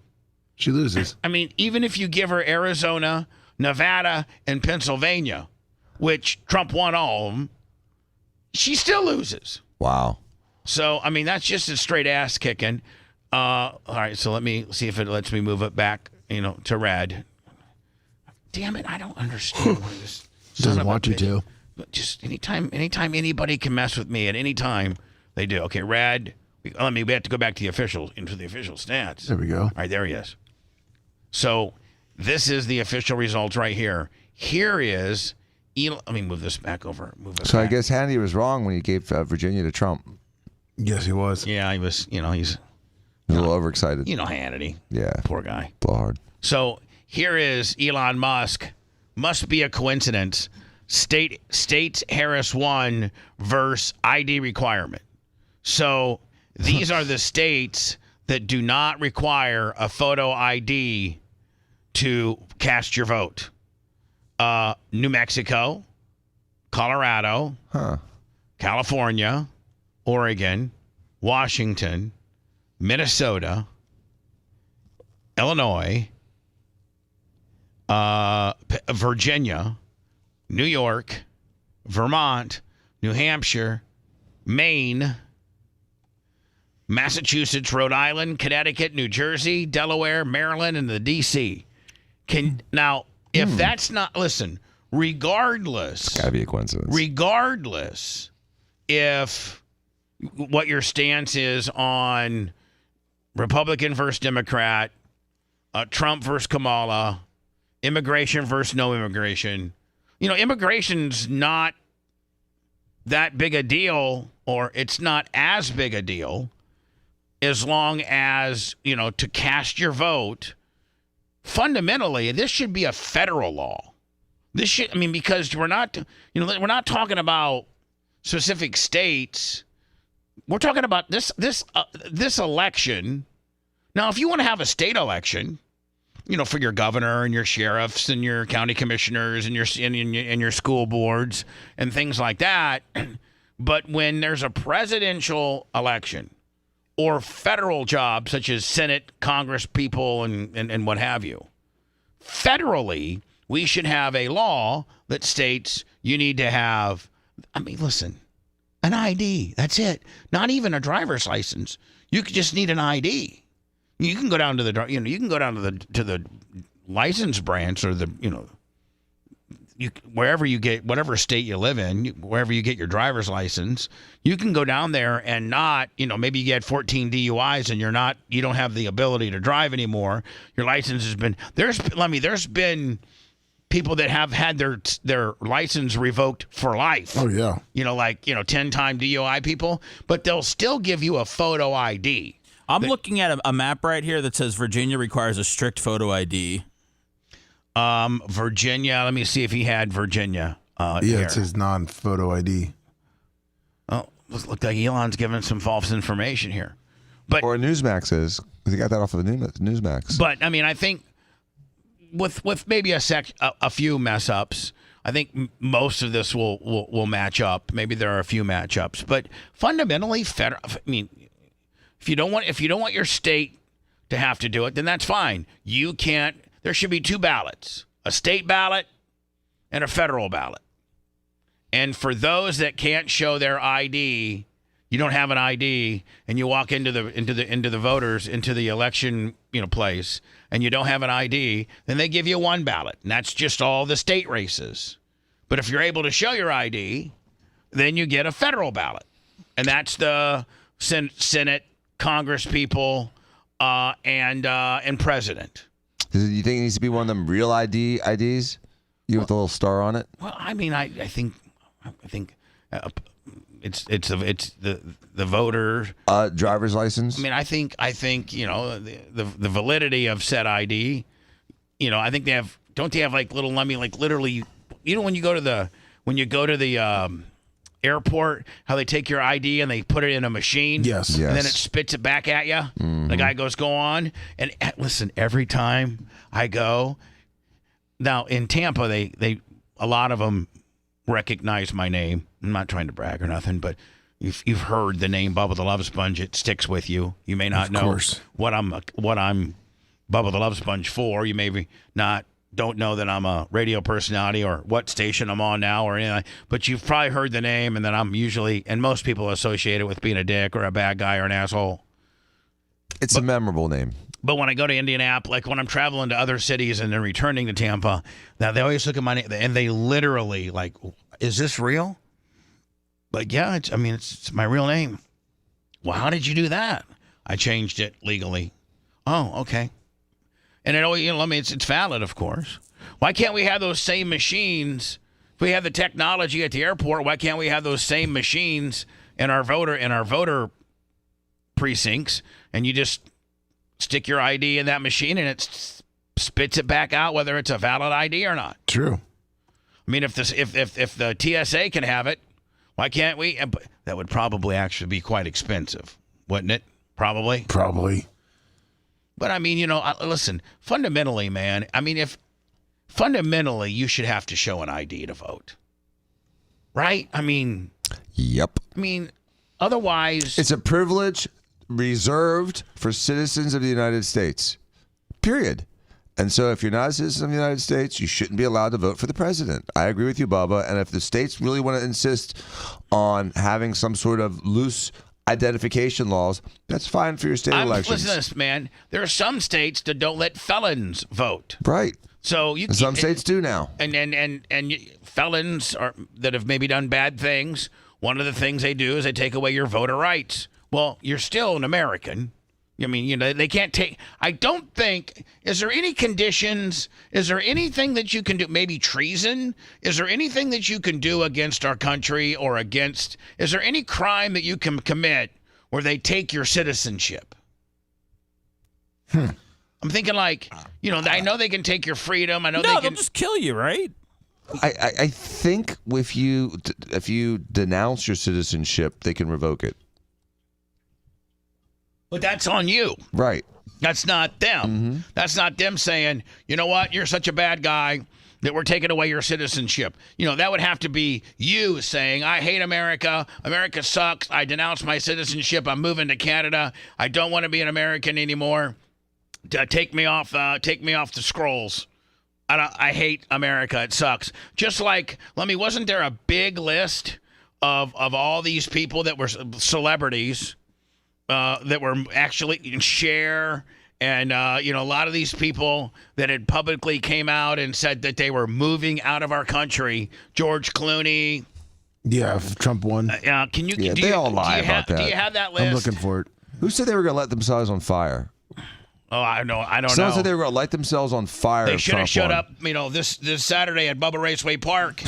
She loses. I mean, even if you give her Arizona, Nevada, and Pennsylvania, which Trump won all of them, she still loses. Wow. So, I mean, that's just a straight ass kicking. All right, so let me see if it lets me move it back, to red. Damn it, I don't understand why this doesn't want you to. Just anytime anybody can mess with me at any time, they do. Okay, red. We have to go back to the official stats. There we go. All right, there he is. So this is the official results right here. Here is, let me move this back over. I guess Hannity was wrong when he gave Virginia to Trump. Yes, he was. Yeah, he was, he's a little overexcited. Hannity. Yeah. Poor guy. Blowhard. So here is Elon Musk. Must be a coincidence. States Harris won versus ID requirement. So these are the states that do not require a photo ID to cast your vote. New Mexico, Colorado, California, Oregon, Washington, Minnesota, Illinois, Virginia, New York, Vermont, New Hampshire, Maine, Massachusetts, Rhode Island, Connecticut, New Jersey, Delaware, Maryland, and the D.C. If that's not, listen, regardless. Gotta be a coincidence. Regardless if what your stance is on Republican versus Democrat, Trump versus Kamala, immigration versus no immigration. Immigration's not that big a deal, or it's not as big a deal, as long as, to cast your vote. Fundamentally, this should be a federal law. Because we're not talking about specific states. We're talking about this election. Now, if you want to have a state election, for your governor and your sheriffs and your county commissioners and your school boards and things like that, but when there's a presidential election or federal jobs such as Senate, Congress people, and what have you, federally, we should have a law that states you need to have, an ID. That's it. Not even a driver's license. You just need an ID. You can go down to the license branch or wherever you get, whatever state you live in, wherever you get your driver's license, you can go down there and not, maybe you get 14 DUIs and you don't have the ability to drive anymore. Your license has been, there's been people that have had their license revoked for life. Oh yeah. 10-time DUI people, but they'll still give you a photo ID. I'm looking at a map right here that says Virginia requires a strict photo ID. Virginia, let me see if he had Virginia. It says non-photo ID. Oh, looks like Elon's giving some false information here. Or Newsmax is, because he got that off of Newsmax. But, I think with maybe a few mess-ups, I think most of this will match up. Maybe there are a few matchups, but fundamentally, if you don't want your state to have to do it, then that's fine. You can't. There should be 2 ballots: a state ballot and a federal ballot. And for those that can't show their ID, you don't have an ID, and you walk into the election place, and you don't have an ID, then they give you 1 ballot, and that's just all the state races. But if you're able to show your ID, then you get a federal ballot, and that's the Senate, Congress people, and president. Do you think it needs to be one of them real IDs? You with a little star on it? Well, I mean, I think it's the voter driver's license. I mean, I think the validity of said ID. I think don't they have like little literally when you go to the airport, how they take your ID and they put it in a machine. Yes. And then it spits it back at you. Mm-hmm. The guy goes, go on. And listen, every time I go, now in Tampa, they a lot of them recognize my name. I'm not trying to brag or nothing, but you've heard the name Bubba the Love Sponge. It sticks with you. You may not know what I'm Bubba the Love Sponge for. You maybe don't know that I'm a radio personality or what station I'm on now or anything. But you've probably heard the name, and then I'm usually, and most people associate it with being a dick or a bad guy or an asshole. It's a memorable name. But when I go to Indianapolis, like when I'm traveling to other cities and then returning to Tampa, now they always look at my name and they literally like, is this real? Like, yeah, it's my real name. Well, how did you do that? I changed it legally. Oh, okay. And it always, it's valid, of course. Why can't we have those same machines? If we have the technology at the airport, why can't we have those same machines in our voter precincts? And you just stick your ID in that machine, and it spits it back out, whether it's a valid ID or not. True. I mean, if the TSA can have it, why can't we? That would probably actually be quite expensive, wouldn't it? Probably. But I mean, listen, fundamentally, man, fundamentally, you should have to show an ID to vote. Right? Yep. Otherwise. It's a privilege reserved for citizens of the United States. Period. And so if you're not a citizen of the United States, you shouldn't be allowed to vote for the president. I agree with you, Bubba. And if the states really want to insist on having some sort of loose identification laws, that's fine for your state elections. Listen to this, man. There are some states that don't let felons vote. Right. So some states do now. And felons that have maybe done bad things, one of the things they do is they take away your voter rights. Well, you're still an American. They can't take. I don't think. Is there any conditions? Is there anything that you can do? Maybe treason? Is there anything that you can do against our country or against? Is there any crime that you can commit where they take your citizenship? I'm thinking I know they can take your freedom. I know they can. They'll just kill you, right? I think if you denounce your citizenship, they can revoke it. But that's on you. Right. That's not them. Mm-hmm. That's not them saying, you know what, you're such a bad guy that we're taking away your citizenship. That would have to be you saying, I hate America. America sucks. I denounce my citizenship. I'm moving to Canada. I don't want to be an American anymore. Take me off the scrolls. I hate America. It sucks. Just like, wasn't there a big list of all these people that were celebrities that were actually Cher and a lot of these people that had publicly came out and said that they were moving out of our country. George Clooney. Yeah, if Trump won. Can you? Yeah, they all lie about that. Do you have that list? I'm looking for it. Who said they were going to let themselves on fire? Oh, I don't know. Someone said they were going to light themselves on fire. They should have showed up, this Saturday at Bubba Raceway Park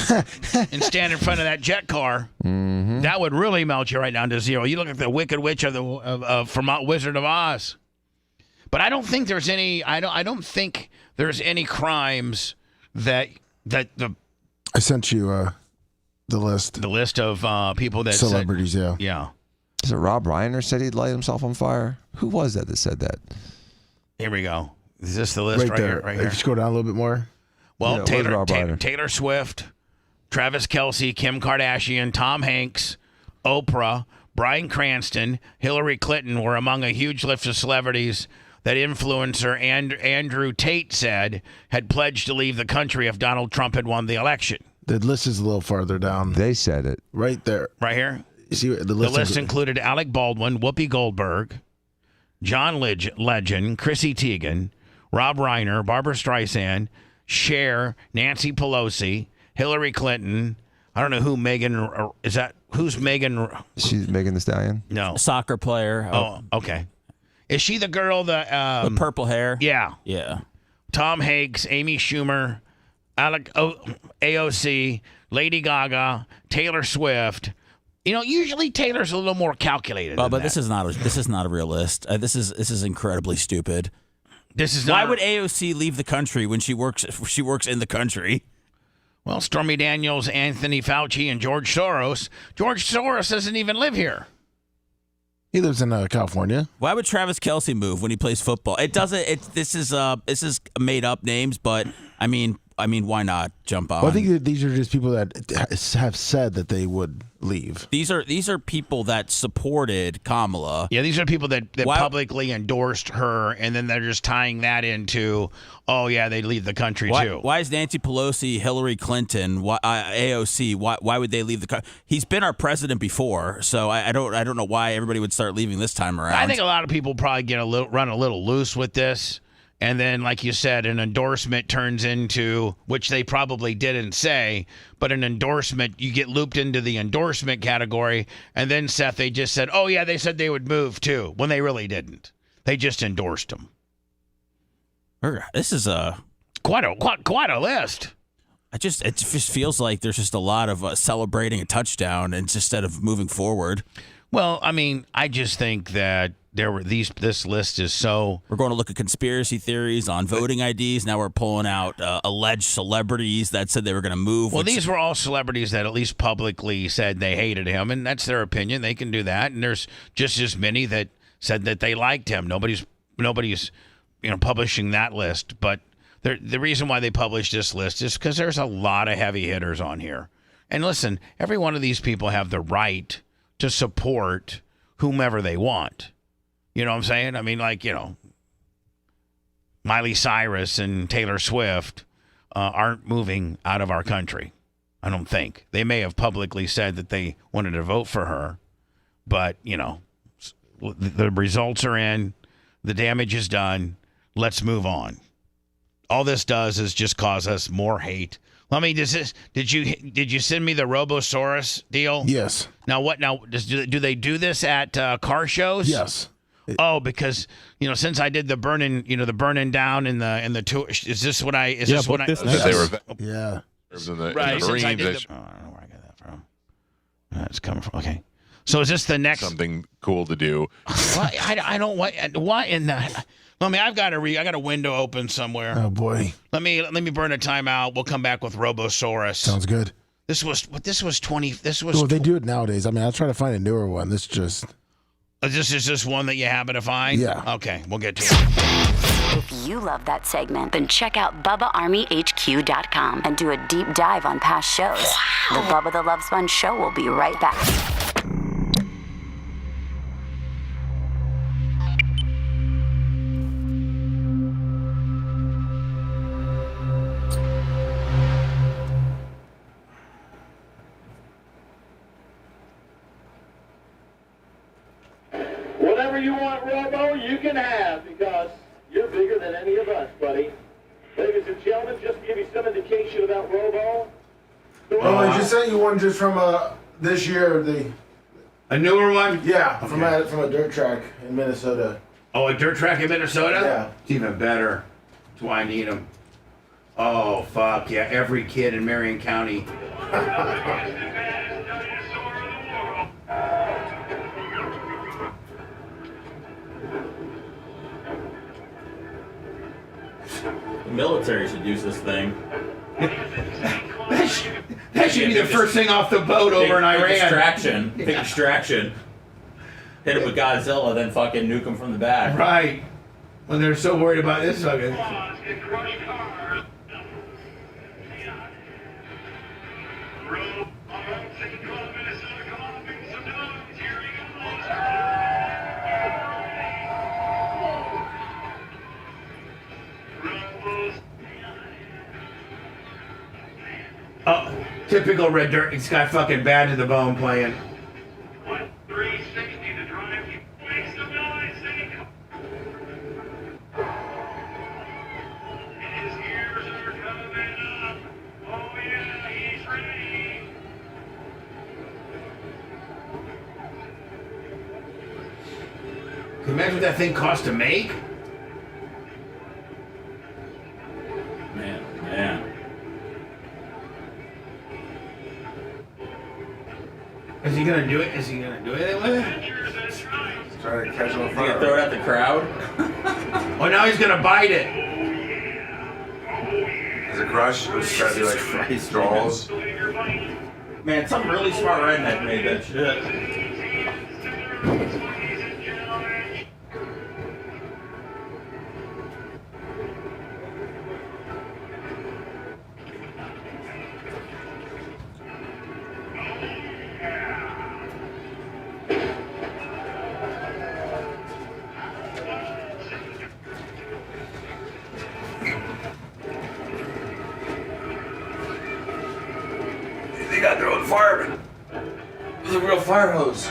and stand in front of that jet car. Mm-hmm. That would really melt you right down to zero. You look like the Wicked Witch from Wizard of Oz. But I don't think there's any. I don't think there's any crimes that the. I sent you the list. The list of people that celebrities. Yeah. Is it Rob Reiner said he'd light himself on fire? Who was that said that? Here we go. Is this the list right there? Here, right here. Just go down a little bit more. Well, Taylor Swift, Travis Kelce, Kim Kardashian, Tom Hanks, Oprah, Bryan Cranston, Hillary Clinton were among a huge list of celebrities that influencer Andrew Tate said had pledged to leave the country if Donald Trump had won the election. The list is a little farther down. They said it. Right there. Right here? You see, the list included Alec Baldwin, Whoopi Goldberg, John Legend, Chrissy Teigen, Rob Reiner, Barbara Streisand, Cher, Nancy Pelosi, Hillary Clinton. I don't know who Megan is. That who's Megan? She's Megan Thee Stallion. No, soccer player. Oh, okay. Is she the girl that with purple hair? Yeah, yeah. Tom Hanks, Amy Schumer, AOC, Lady Gaga, Taylor Swift. You know, usually Taylor's a little more calculated. But this is not a real list. This is incredibly stupid. This is why would AOC leave the country when she works in the country? Well, Stormy Daniels, Anthony Fauci, and George Soros. George Soros doesn't even live here. He lives in California. Why would Travis Kelce move when he plays football? It doesn't. This is made up names, but I mean, why not jump on? Well, I think that these are just people that have said that they would leave. These are people that supported Kamala. Yeah, these are people that publicly endorsed her, and then they're just tying that into, oh yeah, they leave the country too. Why is Nancy Pelosi, Hillary Clinton, AOC? Why would they leave the country? He's been our president before, so I don't know why everybody would start leaving this time around. I think a lot of people probably run a little loose with this. And then, like you said, an endorsement turns into, which they probably didn't say, but an endorsement, you get looped into the endorsement category. And then, Seth, they just said, oh, yeah, they said they would move too, when they really didn't. They just endorsed them. This is quite a list. It just feels like there's just a lot of celebrating a touchdown instead of moving forward. Well, I mean, I just think that this list is so. We're going to look at conspiracy theories on voting IDs. Now we're pulling out alleged celebrities that said they were going to move. Well, these were all celebrities that at least publicly said they hated him, and that's their opinion. They can do that. And there's just as many that said that they liked him. Nobody's publishing that list. But the reason why they published this list is because there's a lot of heavy hitters on here. And listen, every one of these people have the right to support whomever they want. You know what I'm saying? I mean, like, Miley Cyrus and Taylor Swift aren't moving out of our country. I don't think. They may have publicly said that they wanted to vote for her, but, the results are in, the damage is done, let's move on. All this does is just cause us more hate. Did you send me the Robosaurus deal? Yes. Now what? Now do they do this at car shows? Yes. Oh, because since I did the burning down in the tour, is this what I? Is this what I? Yeah. Right. Since I did I don't know where I got that from. It's coming from. Okay. So is this the next something cool to do? What? I don't what in the. I've got a window open somewhere. Oh boy. Let me burn a timeout. We'll come back with Robosaurus. Sounds good. This was 20. This was. Well, they do it nowadays. I mean, I'll try to find a newer one. This just. This is just one that you happen to find? Yeah. Okay, we'll get to it. If you love that segment, then check out BubbaArmyHQ.com and do a deep dive on past shows. Wow. The Bubba the Love Sponge Show will be right back. Whatever you want, Robo, you can have, because you're bigger than any of us, buddy. Ladies and gentlemen, just to give you some indication about Robo. I just sent you one just from this year. A newer one? Yeah, from a dirt track in Minnesota. Oh, a dirt track in Minnesota? Yeah. It's even better. That's why I need them. Oh, fuck yeah. Every kid in Marion County. The military should use this thing. That should be the first thing off the boat over in Iran. Big extraction. Hit it with Godzilla, then fucking nuke him from the back. Right. When they're so worried about this fucking. Oh, typical Red Dirt. It's got fucking Bad to the Bone playing. Can you imagine what that thing cost to make? Man. Is he gonna do it? Is he gonna do anything with it? Trying to catch him on You fire. gonna throw it at the crowd? Oh, now he's gonna bite it. Is it crush? It's gotta be like Christ, draws. Man, some really smart redneck made that shit. They got their own fireman. It's a real fire hose.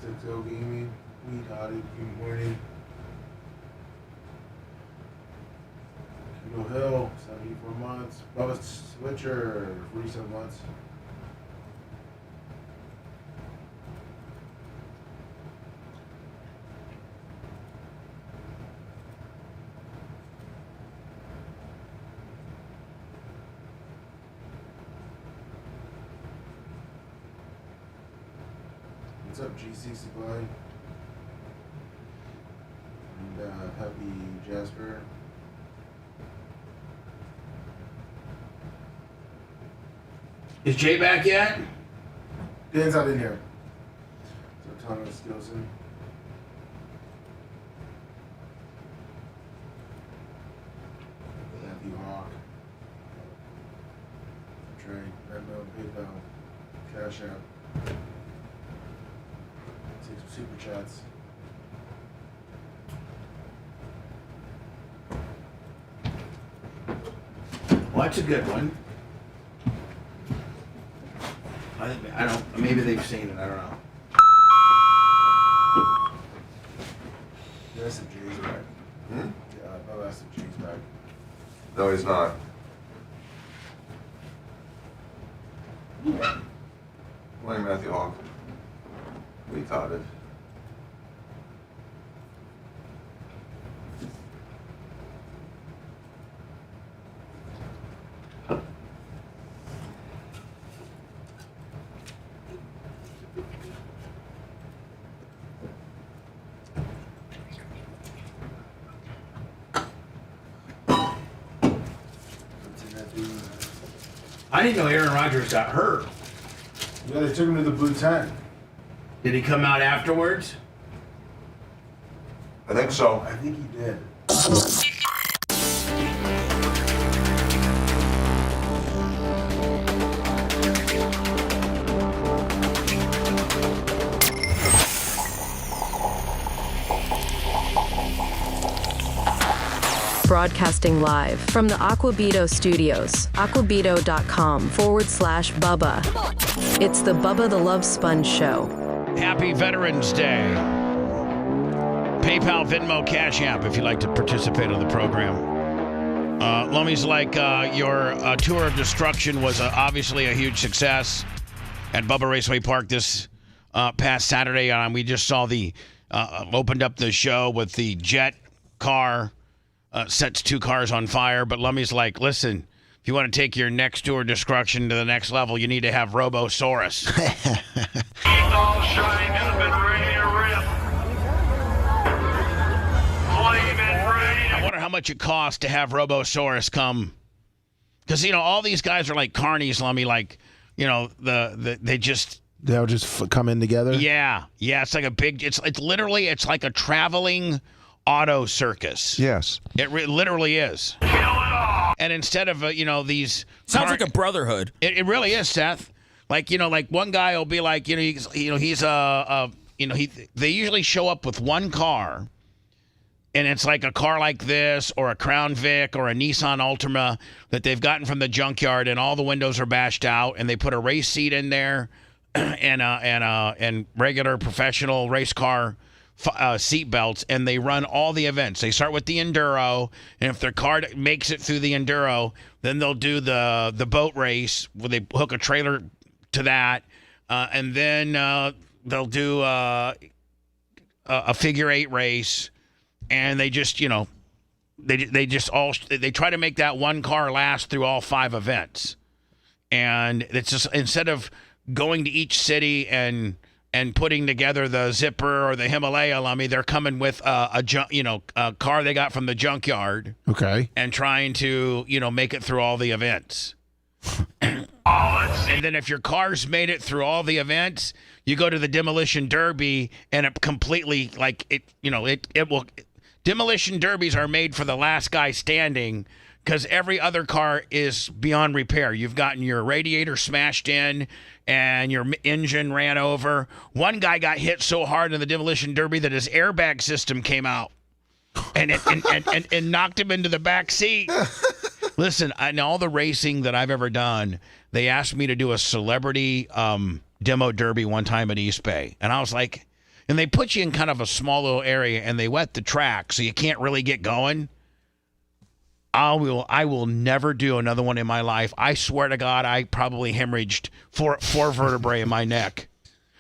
XXL gaming. Weed hottie. Good morning. Kilo Hill, 74 months. Bubba Switcher, 47 months. What's up, GC Supply? And Happy Jasper. Is Jay back yet? Dan's not in here. So Thomas Gilson. Matthew Hawk. Trey, Venmo, PayPal, Cash App. Take some super chats. Well, that's a good one. I don't. Maybe they've seen it. I don't know. There's some J's back. Hmm? Yeah, I'll ask some J's back. No, he's not. Morning, Matthew Hawk. Retarded. I didn't know Aaron Rodgers got hurt. Yeah, they took him to the blue tent. Did he come out afterwards? I think so. I think he did. Broadcasting live from the Aquabito studios, aquabito.com/Bubba. It's the Bubba the Love Sponge Show. Happy Veterans Day. PayPal, Venmo, Cash App if you'd like to participate on the program. Lummy's like, your tour of destruction was obviously a huge success at Bubba Raceway Park this past Saturday. We just saw opened up the show with the jet car. Sets two cars on fire, but Lummy's like, listen, if you want to take your next tour destruction to the next level, you need to have Robosaurus. All shined up and ready to rip. Flame and ready to I wonder how much it costs to have Robosaurus come. Because, all these guys are like carnies, Lummy. Like, they just... They'll just come in together? Yeah. Yeah, it's like a big... It's literally, it's like a traveling auto circus. Yes. It literally is. And instead of, these... Sounds like a brotherhood. It really is, Seth. Like, like one guy will be like, they usually show up with one car, and it's like a car like this or a Crown Vic or a Nissan Altima that they've gotten from the junkyard, and all the windows are bashed out, and they put a race seat in there and regular professional race car seat belts, and they run all the events. They start with the enduro, and if their car makes it through the enduro, then they'll do the boat race where they hook a trailer to that, and then they'll do a figure 8 race, and they just they try to make that one car last through all 5 events. And it's just, instead of going to each city and putting together the Zipper or the Himalaya, Lummy, they're coming with a car they got from the junkyard. Okay. And trying to, make it through all the events. And then if your car's made it through all the events, you go to the Demolition Derby, and it completely, Demolition Derbies are made for the last guy standing, because every other car is beyond repair. You've gotten your radiator smashed in, and your engine ran over. One guy got hit so hard in the Demolition Derby that his airbag system came out, and it knocked him into the back seat. Listen, in all the racing that I've ever done, they asked me to do a celebrity demo derby one time at East Bay. And I was like, and they put you in kind of a small little area, and they wet the track so you can't really get going. I will never do another one in my life. I swear to God, I probably hemorrhaged four vertebrae in my neck.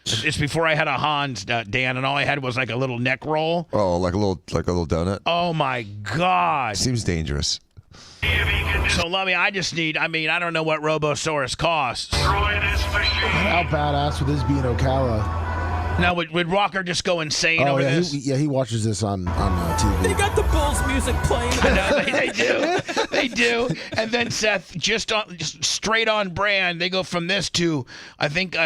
It's before I had a Hans, Dan, and all I had was like a little neck roll. Oh, like a little donut? Oh, my God. Seems dangerous. So, Lummy, I don't know what Robosaurus costs. How badass would this be in Ocala? Now, would Rocker just go insane over yeah, this? He watches this on TV. They got the Bulls music playing. I know, they do. They do. And then, Seth, just straight on brand, they go from this to, I think,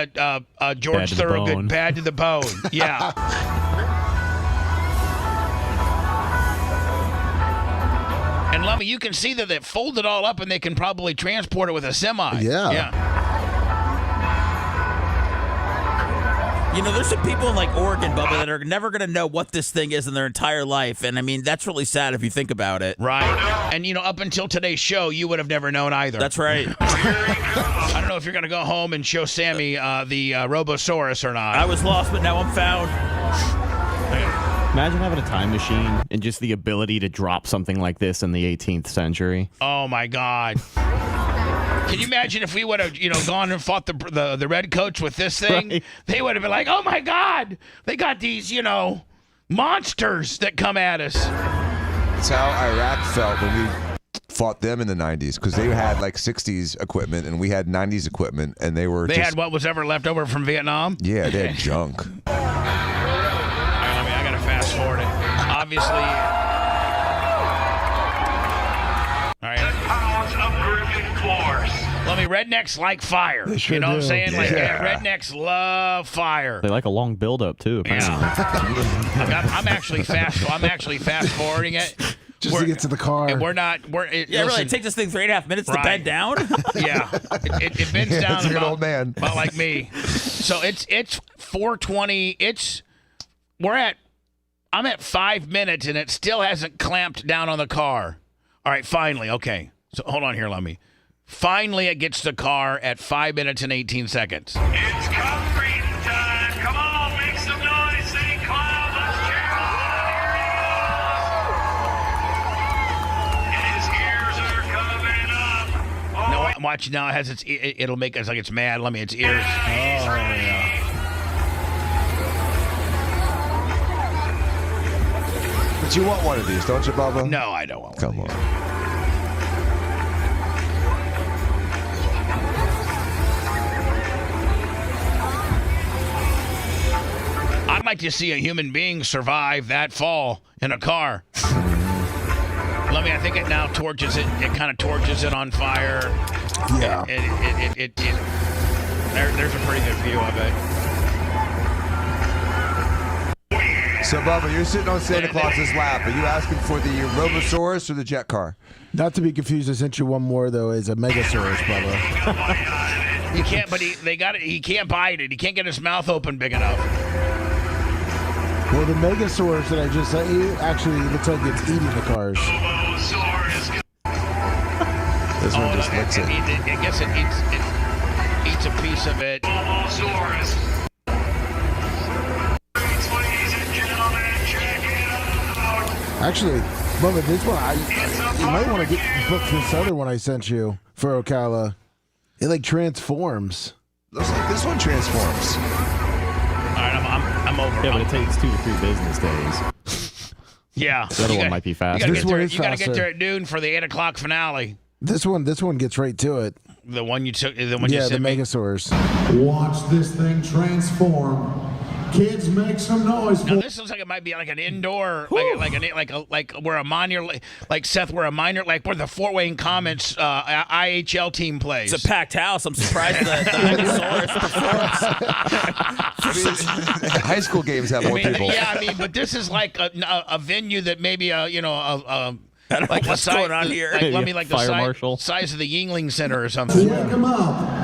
George Thorogood, Bad to the Bone. Yeah. And, Lummy, you can see that they fold it all up, and they can probably transport it with a semi. Yeah. There's some people in like Oregon, Bubba, that are never going to know what this thing is in their entire life. And I mean, that's really sad if you think about it. Right. And, up until today's show, you would have never known either. That's right. I don't know if you're going to go home and show Sammy the Robosaurus or not. I was lost, but now I'm found. Imagine having a time machine and just the ability to drop something like this in the 18th century. Oh, my God. Can you imagine if we would have, gone and fought the red coats with this thing? Right. They would have been like, oh, my God, they got these, monsters that come at us. That's how Iraq felt when we fought them in the 90s, because they had like 60s equipment and we had 90s equipment, and they had what was ever left over from Vietnam? Yeah, they had junk. I got to fast forward it. Obviously. All right. Well, rednecks like fire. They sure you know do. what I'm saying? Like, rednecks love fire. They like a long build-up too. Apparently. Yeah. I'm actually fast forwarding it. Just to get to the car. And really, it takes this thing 3.5 minutes to bend down? Yeah. It bends down like an old man. About like me. So it's 4:20. I'm at 5 minutes, and it still hasn't clamped down on the car. All right, finally. Okay. So hold on here, let me. Finally, it gets the car at 5 minutes and 18 seconds. It's concrete time. Come on, make some noise, St. Cloud. Let's cheer on. His ears are coming up. Oh, No, watch now. It has it'll make us like it's mad. Let me. Its ears. Oh yeah. But you want one of these, don't you, Bubba? No, I don't want one. Come on. I'd like to see a human being survive that fall in a car. Lummy, I think it now torches it. It kind of torches it on fire. Yeah. There's a pretty good view of it. So, Bubba, you're sitting on Santa Claus's lap. Are you asking for the Robosaurus or the jet car? Not to be confused, I sent you one more though. Is a Megasaurus, Bubba. You can't, but he can't bite it. He can't get his mouth open big enough. Well, the Megasaurus that I just sent you actually looks like it's eating the cars. This one just licks it. I guess it eats a piece of it. Actually, Bubba, this one, you might want to book this other one I sent you for Ocala. It like transforms. Looks like this one transforms. All right, I'm over. Yeah, but it takes 2 to 3 business days. Yeah. The other one might be faster. This one is You got to get faster. there at noon for the 8 o'clock finale. This one gets right to it. The one you took. The one you Yeah, the sent me. Megasaurus. Watch this thing transform. Kids, make some noise. Now this looks like it might be like an indoor, like where a minor, like Seth, where the Fort Wayne Comets IHL team plays. It's a packed house. I'm surprised the Megasaurus performs. High school games have more people. Yeah, but this is like a venue that maybe I don't know what's going on here. Like the Fire marshal. size of the Yingling Center or something. Wake 'em up.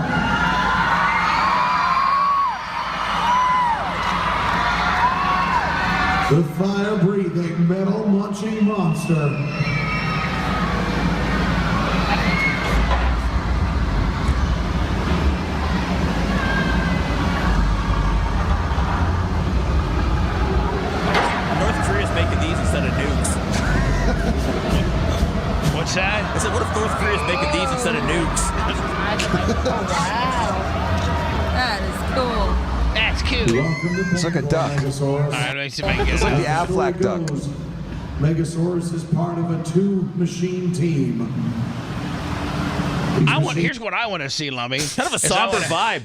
The fire-breathing, metal-munching monster. North Korea's making these instead of nukes. What's that? I said, what if North Korea's making these instead of nukes? Wow. That is cool. That's cute. It's like a duck. All right, let me see if I can get It's like the it. Aflac duck. Megasaurus is part of a 2-machine team. Here's what I want to see, Lummy. Kind of a somber vibe.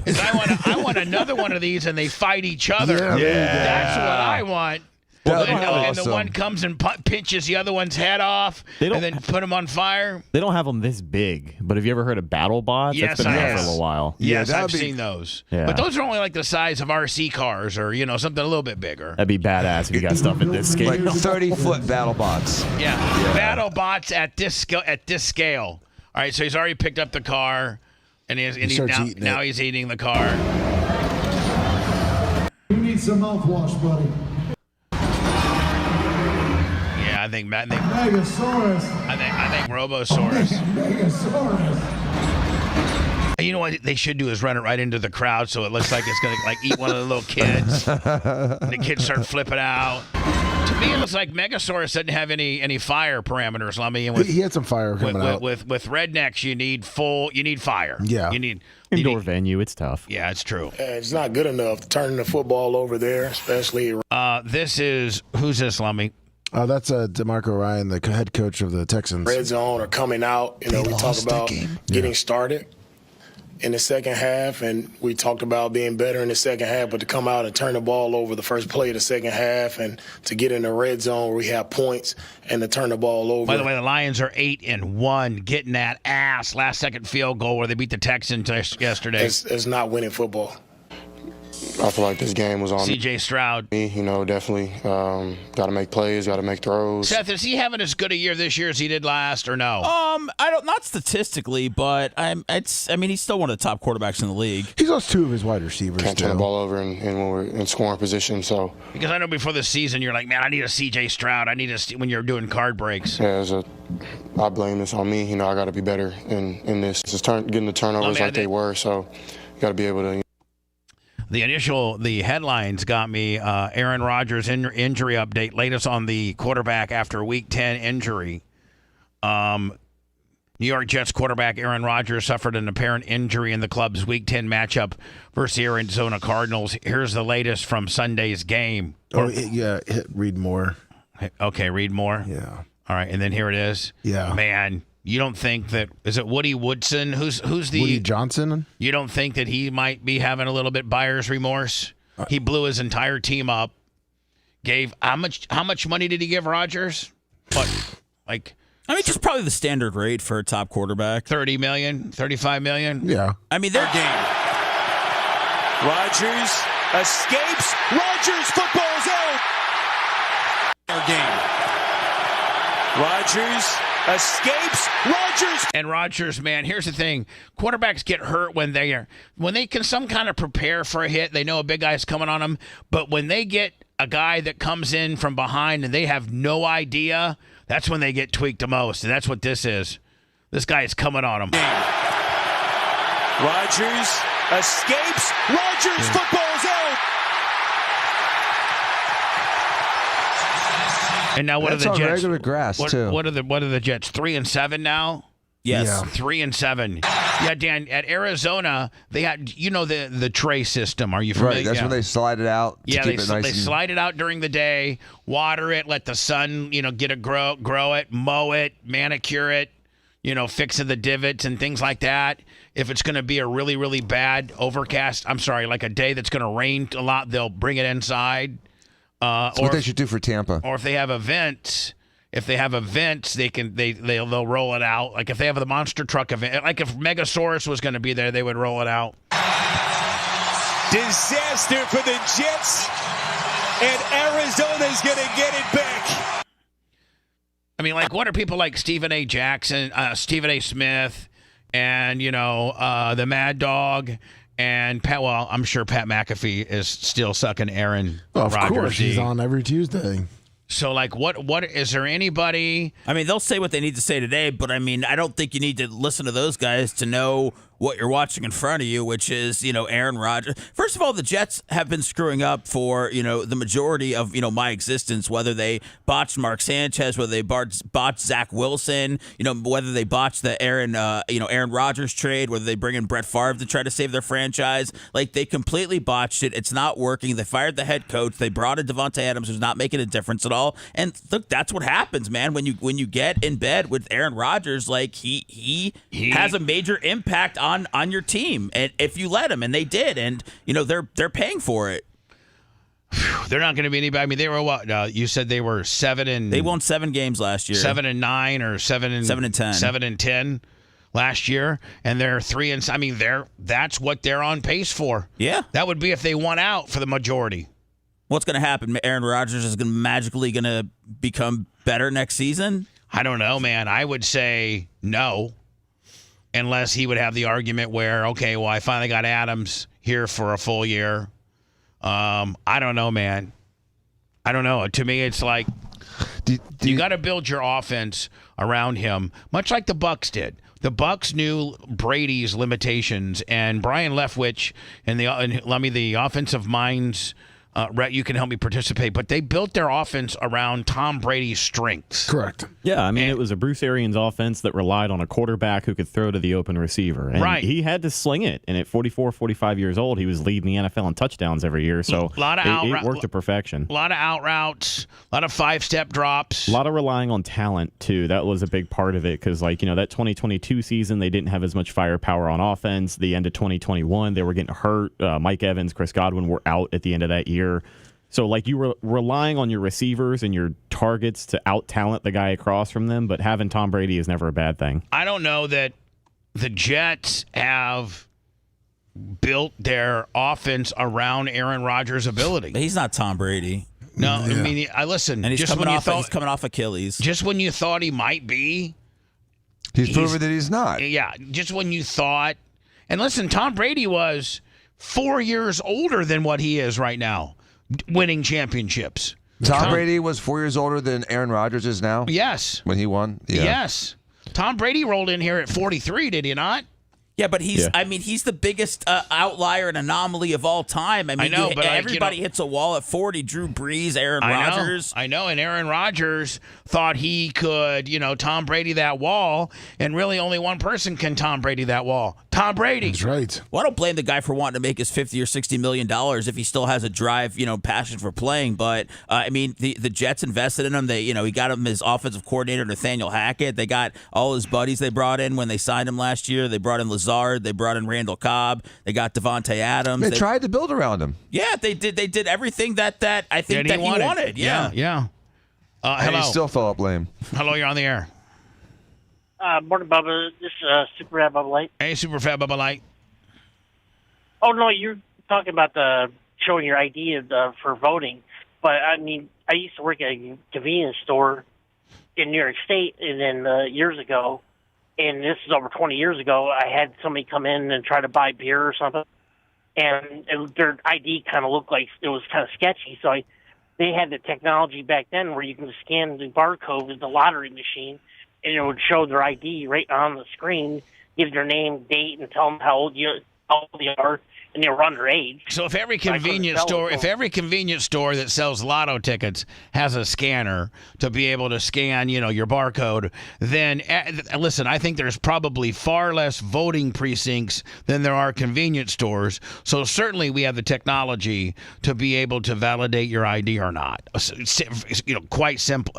I want another one of these, and they fight each other. Yeah. That's what I want. That'd be And the awesome. one comes and pinches the other one's head off, and then put him on fire. They don't have them this big, but have you ever heard of battle bots? Yes, That's been I around have. for a little while. Yes, that'd I've be- seen those. Yeah. But those are only like the size of RC cars, or something a little bit bigger. That'd be badass if you got stuff at this scale. Like 30-foot battle bots. Yeah. Battle bots at this scale. All right, so he's already picked up the car, and now he's eating the car. You need some mouthwash, buddy. Yeah, I think Megasaurus. I think Robosaurus. Megasaurus. You know what they should do is run it right into the crowd, so it looks like it's gonna eat one of the little kids. And the kids start flipping out. To me, it looks like Megasaurus doesn't have any fire parameters. Lummy, and He had some fire coming out. with rednecks, you need fire. Yeah. you need Indoor venue, it's tough. Yeah, it's true. It's not good enough turning the football over there, especially. Who's this, Lummy? That's DeMarco Ryan, the head coach of the Texans. Red zone or coming out. We talk about getting started in the second half, and we talked about being better in the second half, but to come out and turn the ball over the first play of the second half and to get in the red zone where we have points and to turn the ball over. By the way, the Lions are 8-1, getting that last-second field goal where they beat the Texans yesterday. It's not winning football. I feel like this game was on C.J. Stroud. me. Definitely got to make plays, got to make throws. Seth, is he having as good a year this year as he did last, or no? Not statistically, but he's still one of the top quarterbacks in the league. He's lost 2 of his wide receivers. Can't turn the ball over and when we're in scoring position. So Because I know before the season you're like, man, I need a C.J. Stroud. I need when you're doing card breaks. yeah, I blame this on me. I got to be better in this. Just getting the turnovers like they were. So you got to be able to. The headlines got me. Aaron Rodgers injury update. Latest on the quarterback after Week 10 injury. New York Jets quarterback Aaron Rodgers suffered an apparent injury in the club's Week 10 matchup versus the Arizona Cardinals. Here's the latest from Sunday's game. Read more. Okay, read more? Yeah. All right, and then here it is. Yeah. Man, you don't think that – is it Woody Woodson? Who's the – Woody Johnson? You don't think that he might be having a little bit buyer's remorse? He blew his entire team up. Gave – how much money did he give Rodgers? What, like I mean, just probably the standard rate for a top quarterback. 30 million, 35 million. Yeah. I mean, they're game. Rodgers escapes. Rodgers, football's out. Our game. Rodgers escapes. Rodgers. And Rodgers, man, here's the thing. Quarterbacks get hurt when they can some kind of prepare for a hit. They know a big guy's coming on them. But when they get a guy that comes in from behind and they have no idea, that's when they get tweaked the most. And that's what this is. This guy is coming on them. Rodgers escapes. Rodgers, football's out. And now what That's are the on Jets? regular grass, too. What are the Jets? 3-7 now? Yes. Yeah. 3-7. Yeah, Dan, at Arizona, they had, the tray system. Are you familiar? Right, that's when they slide it out to Yeah, keep it nice they and... slide it out during the day, water it, let the sun, get it grow it, mow it, manicure it, fix the divots and things like that. If it's going to be a really, really bad like a day that's going to rain a lot, they'll bring it inside. That's what they should do for Tampa. Or if they have events, they'll roll it out. Like if they have the monster truck event, like if Megasaurus was going to be there, they would roll it out. Disaster for the Jets, and Arizona's going to get it back. I mean, like, what are people like Stephen A. Jackson, Stephen A. Smith, and, the Mad Dog, and Pat, well, I'm sure Pat McAfee is still sucking Aaron Of Rodgers. course, he's on every Tuesday. So, like, what is there anybody? I mean, they'll say what they need to say today, but I mean, I don't think you need to listen to those guys to know what you're watching in front of you, which is, Aaron Rodgers. First of all, the Jets have been screwing up for, the majority of, my existence, whether they botched Mark Sanchez, whether they botched Zach Wilson, whether they botched the Aaron Rodgers trade, whether they bring in Brett Favre to try to save their franchise. Like, they completely botched it. It's not working. They fired the head coach. They brought in Devontae Adams, who's not making a difference at all. And look, that's what happens, man. When you get in bed with Aaron Rodgers, like he has a major impact on your team, and if you let him, and they did, and they're paying for it. They're not going to be anybody. I mean, they were what? You said they were 7 They won 7 games last year. 7-9 or 7-10. 7-10 last year, and they're 3 and. I mean, that's what they're on pace for. Yeah, that would be if they won out for the majority. What's going to happen? Aaron Rodgers is magically going to become better next season? I don't know, man. I would say no, unless he would have the argument where, okay, well, I finally got Adams here for a full year. I don't know, man. I don't know. To me, it's like you got to build your offense around him, much like the Bucs did. The Bucs knew Brady's limitations, and Brian Leftwich and the offensive minds. Rhett, you can help me participate, but they built their offense around Tom Brady's strengths. Correct. Yeah, I mean, it was a Bruce Arians offense that relied on a quarterback who could throw to the open receiver. And right. He had to sling it. And at 44, 45 years old, he was leading the NFL in touchdowns every year. So it worked to perfection. A lot of out routes, a lot of 5-step drops. A lot of relying on talent, too. That was a big part of it because, that 2022 season, they didn't have as much firepower on offense. The end of 2021, they were getting hurt. Mike Evans, Chris Godwin were out at the end of that year. So, you were relying on your receivers and your targets to out-talent the guy across from them, but having Tom Brady is never a bad thing. I don't know that the Jets have built their offense around Aaron Rodgers' ability. But he's not Tom Brady. No, yeah. I mean, listen. And he's coming off Achilles. Just when you thought he might be. He's proven that he's not. Yeah, just when you thought. And listen, Tom Brady was 4 years older than what he is right now, winning championships. Tom Brady was 4 years older than Aaron Rodgers is now? Yes. When he won? Yeah. Yes. Tom Brady rolled in here at 43, did he not? Yeah, but he's the biggest outlier and anomaly of all time. I mean, I know, but everybody hits a wall at 40. Drew Brees, Aaron Rodgers. I know, and Aaron Rodgers thought he could, Tom Brady that wall, and really only one person can Tom Brady that wall. Tom Brady. That's right. Well, I don't blame the guy for wanting to make his $50 or $60 million if he still has a drive, passion for playing. But, I mean, the Jets invested in him. They, he got him his offensive coordinator, Nathaniel Hackett. They got all his buddies they brought in when they signed him last year. They brought in Lazard. They brought in Randall Cobb. They got Devontae Adams. They tried to build around him. Yeah, they did. They did everything that I think that he wanted. Yeah. Hello. And he still fell up lame. Hello, you're on the air. Morning, Bubba. This is Super Fat Bubba Light. Hey, Super Fat Bubba Light. Oh, no, you're talking about the showing your ID for voting. But, I mean, I used to work at a convenience store in New York State and then years ago, and this is over 20 years ago, I had somebody come in and try to buy beer or something, and their ID kind of looked like it was kind of sketchy. So they had the technology back then where you can scan the barcode with the lottery machine, and it would show their ID right on the screen, give their name, date, and tell them how old they are, and they were underage. So if every convenience store, that sells lotto tickets has a scanner to be able to scan, your barcode, then listen, I think there's probably far less voting precincts than there are convenience stores. So certainly we have the technology to be able to validate your ID or not. Quite simple,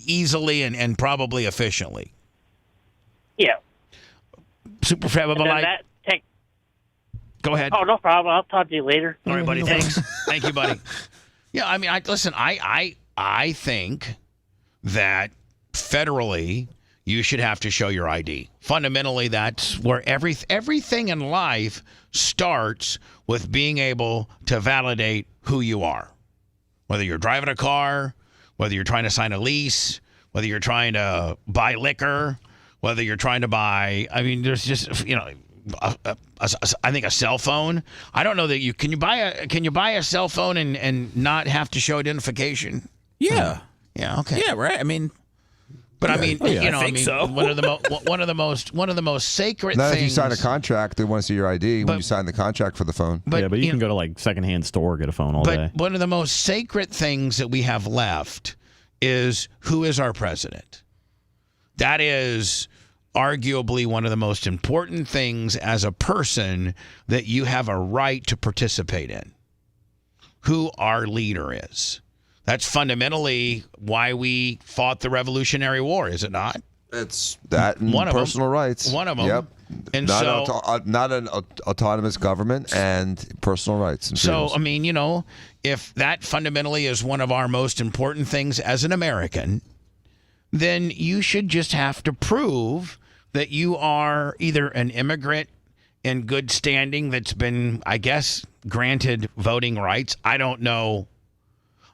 easily, and probably efficiently. Yeah. Super Fat Bubba Light. Go ahead. Oh, no problem. I'll talk to you later. All right, buddy. Thanks. Thank you, buddy. Yeah, I mean, I think that federally you should have to show your ID. Fundamentally, that's where everything in life starts with being able to validate who you are. Whether you're driving a car, whether you're trying to sign a lease, whether you're trying to buy liquor, whether you're trying to buy, I mean, there's just, I think a cell phone. I don't know that can you buy a cell phone and not have to show identification? Yeah. Yeah. Okay. Yeah. Right. I mean, but I mean, so. one of the most sacred Not things. if you sign a contract, they want to see your ID when you sign the contract for the phone. But you can go to like secondhand store, get a phone all day. But one of the most sacred things that we have left is who is our president. That is arguably one of the most important things as a person that you have a right to participate in. Who our leader is. That's fundamentally why we fought the Revolutionary War, is it not? It's that and one personal rights. One of them. Yep. And not an autonomous government and personal rights. And so, freedoms. I mean, if that fundamentally is one of our most important things as an American, then you should just have to prove that you are either an immigrant in good standing that's been, I guess, granted voting rights. I don't know.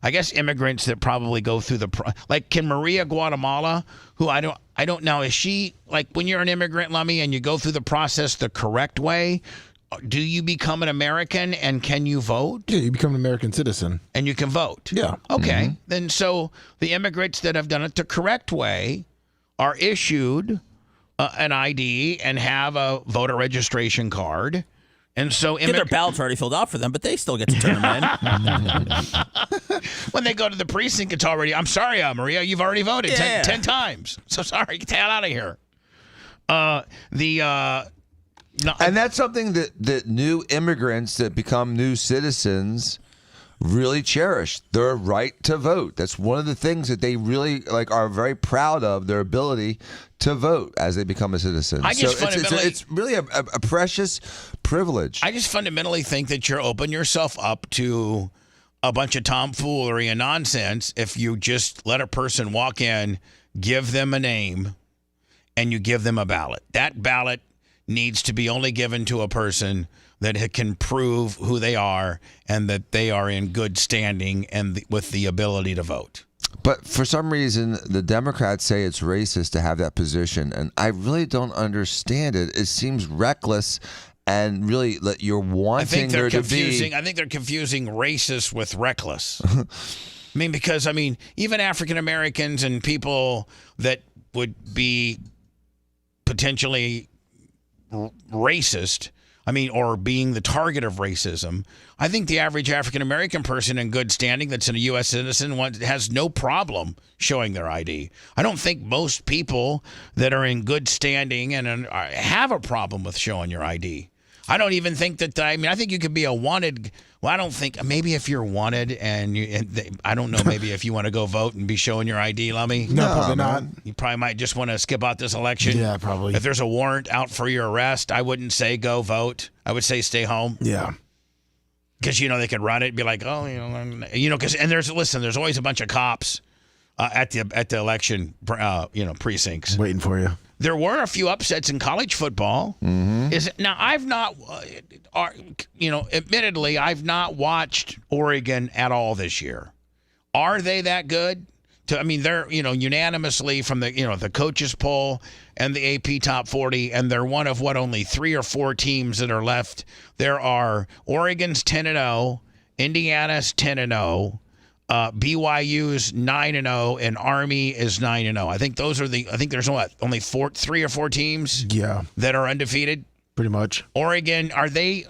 I guess immigrants that probably go through can Maria Guatemala, who I don't know, is she, like, when you're an immigrant, Lummy, and you go through the process the correct way, do you become an American and can you vote? Yeah, you become an American citizen. And you can vote? Yeah. Okay. Mm-hmm. Then so the immigrants that have done it the correct way are issued an ID and have a voter registration card. And so their ballots already filled out for them, but they still get to turn them in. When they go to the precinct, it's already, I'm sorry, Maria, you've already voted 10 times. So sorry, get the hell out of here. And that's something that new immigrants that become new citizens really cherish, their right to vote. That's one of the things that they really are very proud of, their ability to vote as they become a citizen. It's really a precious privilege. I just fundamentally think that you're opening yourself up to a bunch of tomfoolery and nonsense if you just let a person walk in, give them a name, and you give them a ballot. That ballot needs to be only given to a person that can prove who they are and that they are in good standing and with the ability to vote. But for some reason, the Democrats say it's racist to have that position, and I really don't understand it. It seems reckless, and really, you're wanting there to be. I think they're confusing racist with reckless. because even African Americans and people that would be potentially racist, or being the target of racism, I think the average African-American person in good standing that's a U.S. citizen has no problem showing their ID. I don't think most people that are in good standing and have a problem with showing your ID. I don't even think that, I think you could be a wanted, I don't think, maybe if you're wanted I don't know, maybe if you want to go vote and be showing your ID, Lummy. No, probably not. You probably might just want to skip out this election. Yeah, probably. If there's a warrant out for your arrest, I wouldn't say go vote. I would say stay home. Yeah. Because, they could run it and be like, because, and there's always a bunch of cops at the election, precincts. Waiting for you. There were a few upsets in college football. Now I've not, admittedly, I've not watched Oregon at all this year. Are they that good? They're unanimously from the coaches poll and the AP top 40, and they're one of only 3 or 4 teams that are left. There are Oregon's 10-0, Indiana's 10-0. BYU's 9-0 and Army is 9-0. I think those are I think there's only 3 or 4 teams. Yeah, that are undefeated. Pretty much. Oregon, are they?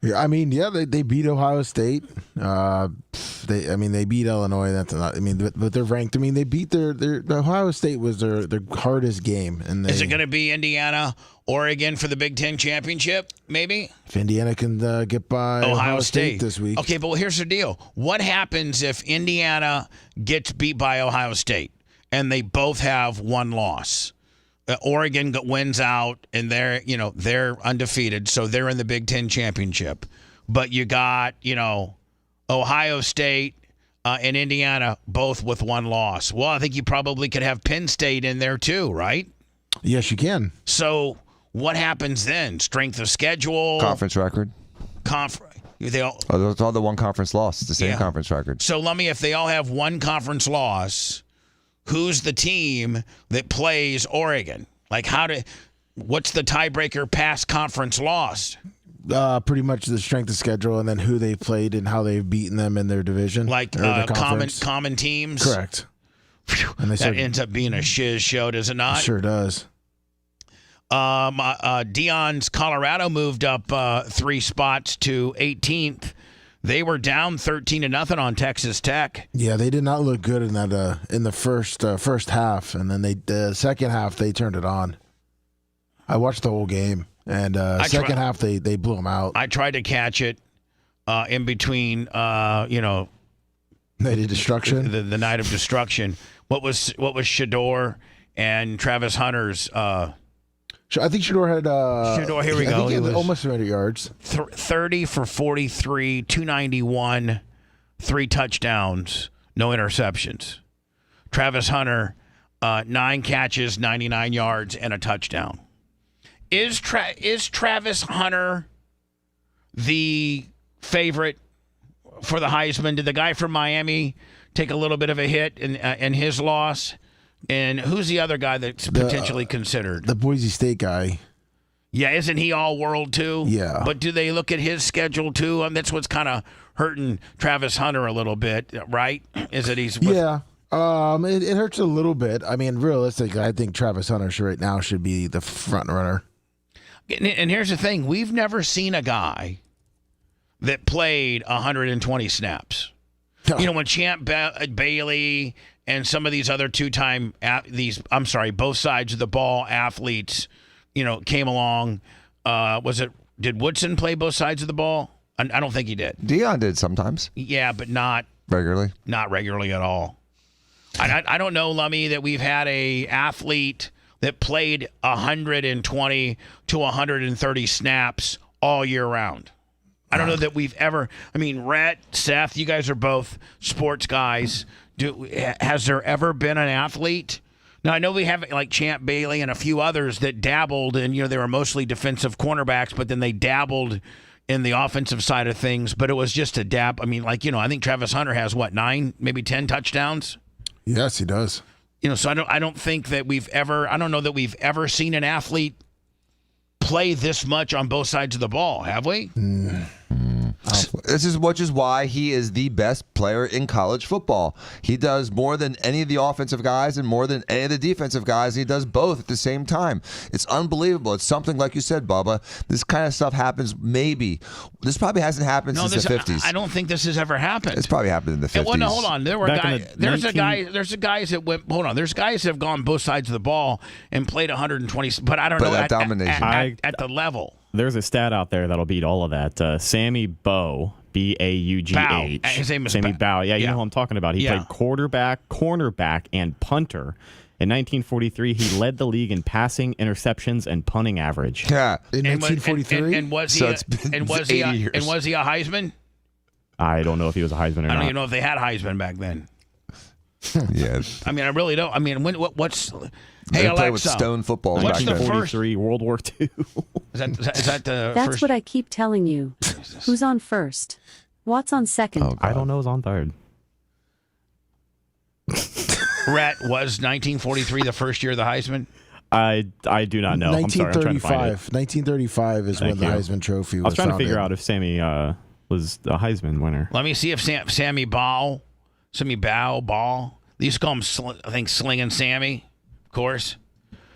Yeah, they beat Ohio State. They beat Illinois. That's not. But they're ranked. They beat the Ohio State was their hardest game. And is it going to be Indiana, Oregon for the Big Ten championship? Maybe if Indiana can get by Ohio State this week. Okay, but here's the deal: what happens if Indiana gets beat by Ohio State and they both have one loss? Oregon wins out, and they're undefeated, so they're in the Big Ten championship. But you got Ohio State and Indiana both with one loss. Well, I think you probably could have Penn State in there too, right? Yes, you can. So what happens then? Strength of schedule, conference record, They all. It's all the one conference loss. It's the same conference record. So let me, if they all have one conference loss, who's the team that plays Oregon? Like what's the tiebreaker past conference loss? Pretty much the strength of schedule and then who they've played and how they've beaten them in their division. Like common teams? Correct. And that ends up being a shiz show, does it not? It sure does. Dion's Colorado moved up 3 spots to 18th. They were down 13-0 on Texas Tech. Yeah, they did not look good in that in the first half, and then the second half they turned it on. I watched the whole game, and second half they blew them out. I tried to catch it in between, Night of Destruction. The Night of Destruction. What was Shador and Travis Hunter's? I think Shador had. Shador, here we go. I think he had almost 300 yards. 30 for 43, 291, 3 touchdowns, no interceptions. Travis Hunter, 9 catches, 99 yards, and a touchdown. Is Travis Hunter the favorite for the Heisman? Did the guy from Miami take a little bit of a hit in his loss? And who's the other guy that's potentially considered? The Boise State guy. Yeah, isn't he all world too? Yeah. But do they look at his schedule too? That's what's kind of hurting Travis Hunter a little bit, right? Is it he's Yeah. It hurts a little bit. Realistically, I think Travis Hunter right now should be the front runner. And here's the thing. We've never seen a guy that played 120 snaps. When Champ Bailey and some of these other two-time both sides of the ball athletes, came along. Did Woodson play both sides of the ball? I don't think he did. Dion did sometimes. Yeah, but not regularly. Not regularly at all. I don't know, Lummy, that we've had a athlete that played 120 to 130 snaps all year round. I don't know that we've ever. Rhett, Seth, you guys are both sports guys. Has there ever been an athlete? Now, I know we have like Champ Bailey and a few others that dabbled, and they were mostly defensive cornerbacks, but then they dabbled in the offensive side of things. But it was just a dab. I think Travis Hunter has 9, maybe 10 touchdowns. Yes, he does. So I don't think that we've ever. I don't know that we've ever seen an athlete play this much on both sides of the ball, have we? This is why he is the best player in college football. He does more than any of the offensive guys and more than any of the defensive guys. He does both at the same time. It's unbelievable. It's something, like you said, Bubba, this kind of stuff happens maybe. This probably hasn't happened since the 50s. I don't think this has ever happened. It's probably happened in the 50s. Well, no, hold on. There were guys. There's guys that went. Hold on. There's guys that have gone both sides of the ball and played 120. But I don't know that domination at the level. There's a stat out there that'll beat all of that. Sammy Bow, B-A-U-G-H. His name is Sammy Bow. Yeah, you know who I'm talking about. He played quarterback, cornerback, and punter. In 1943, he led the league in passing, interceptions, and punting average. Yeah, in 1943. And was he a Heisman? I don't know if he was a Heisman or not. I don't even know if they had Heisman back then. Yeah. I mean, I really don't. I mean, what's? Hey, They Alexa. play with stone footballs What's back the then. first? World War II. Is that the That's first? what I keep telling you. Who's on first? What's on second? I don't know who's on third. Rhett, was 1943 the first year of the Heisman? I do not know. I'm sorry. I'm trying to find it. 1935 is when the Heisman Trophy was I was trying to founded. figure out if Sammy was the Heisman winner. Let me see if Sammy Ball. They used to call him, I think, Slinging Sammy, of course.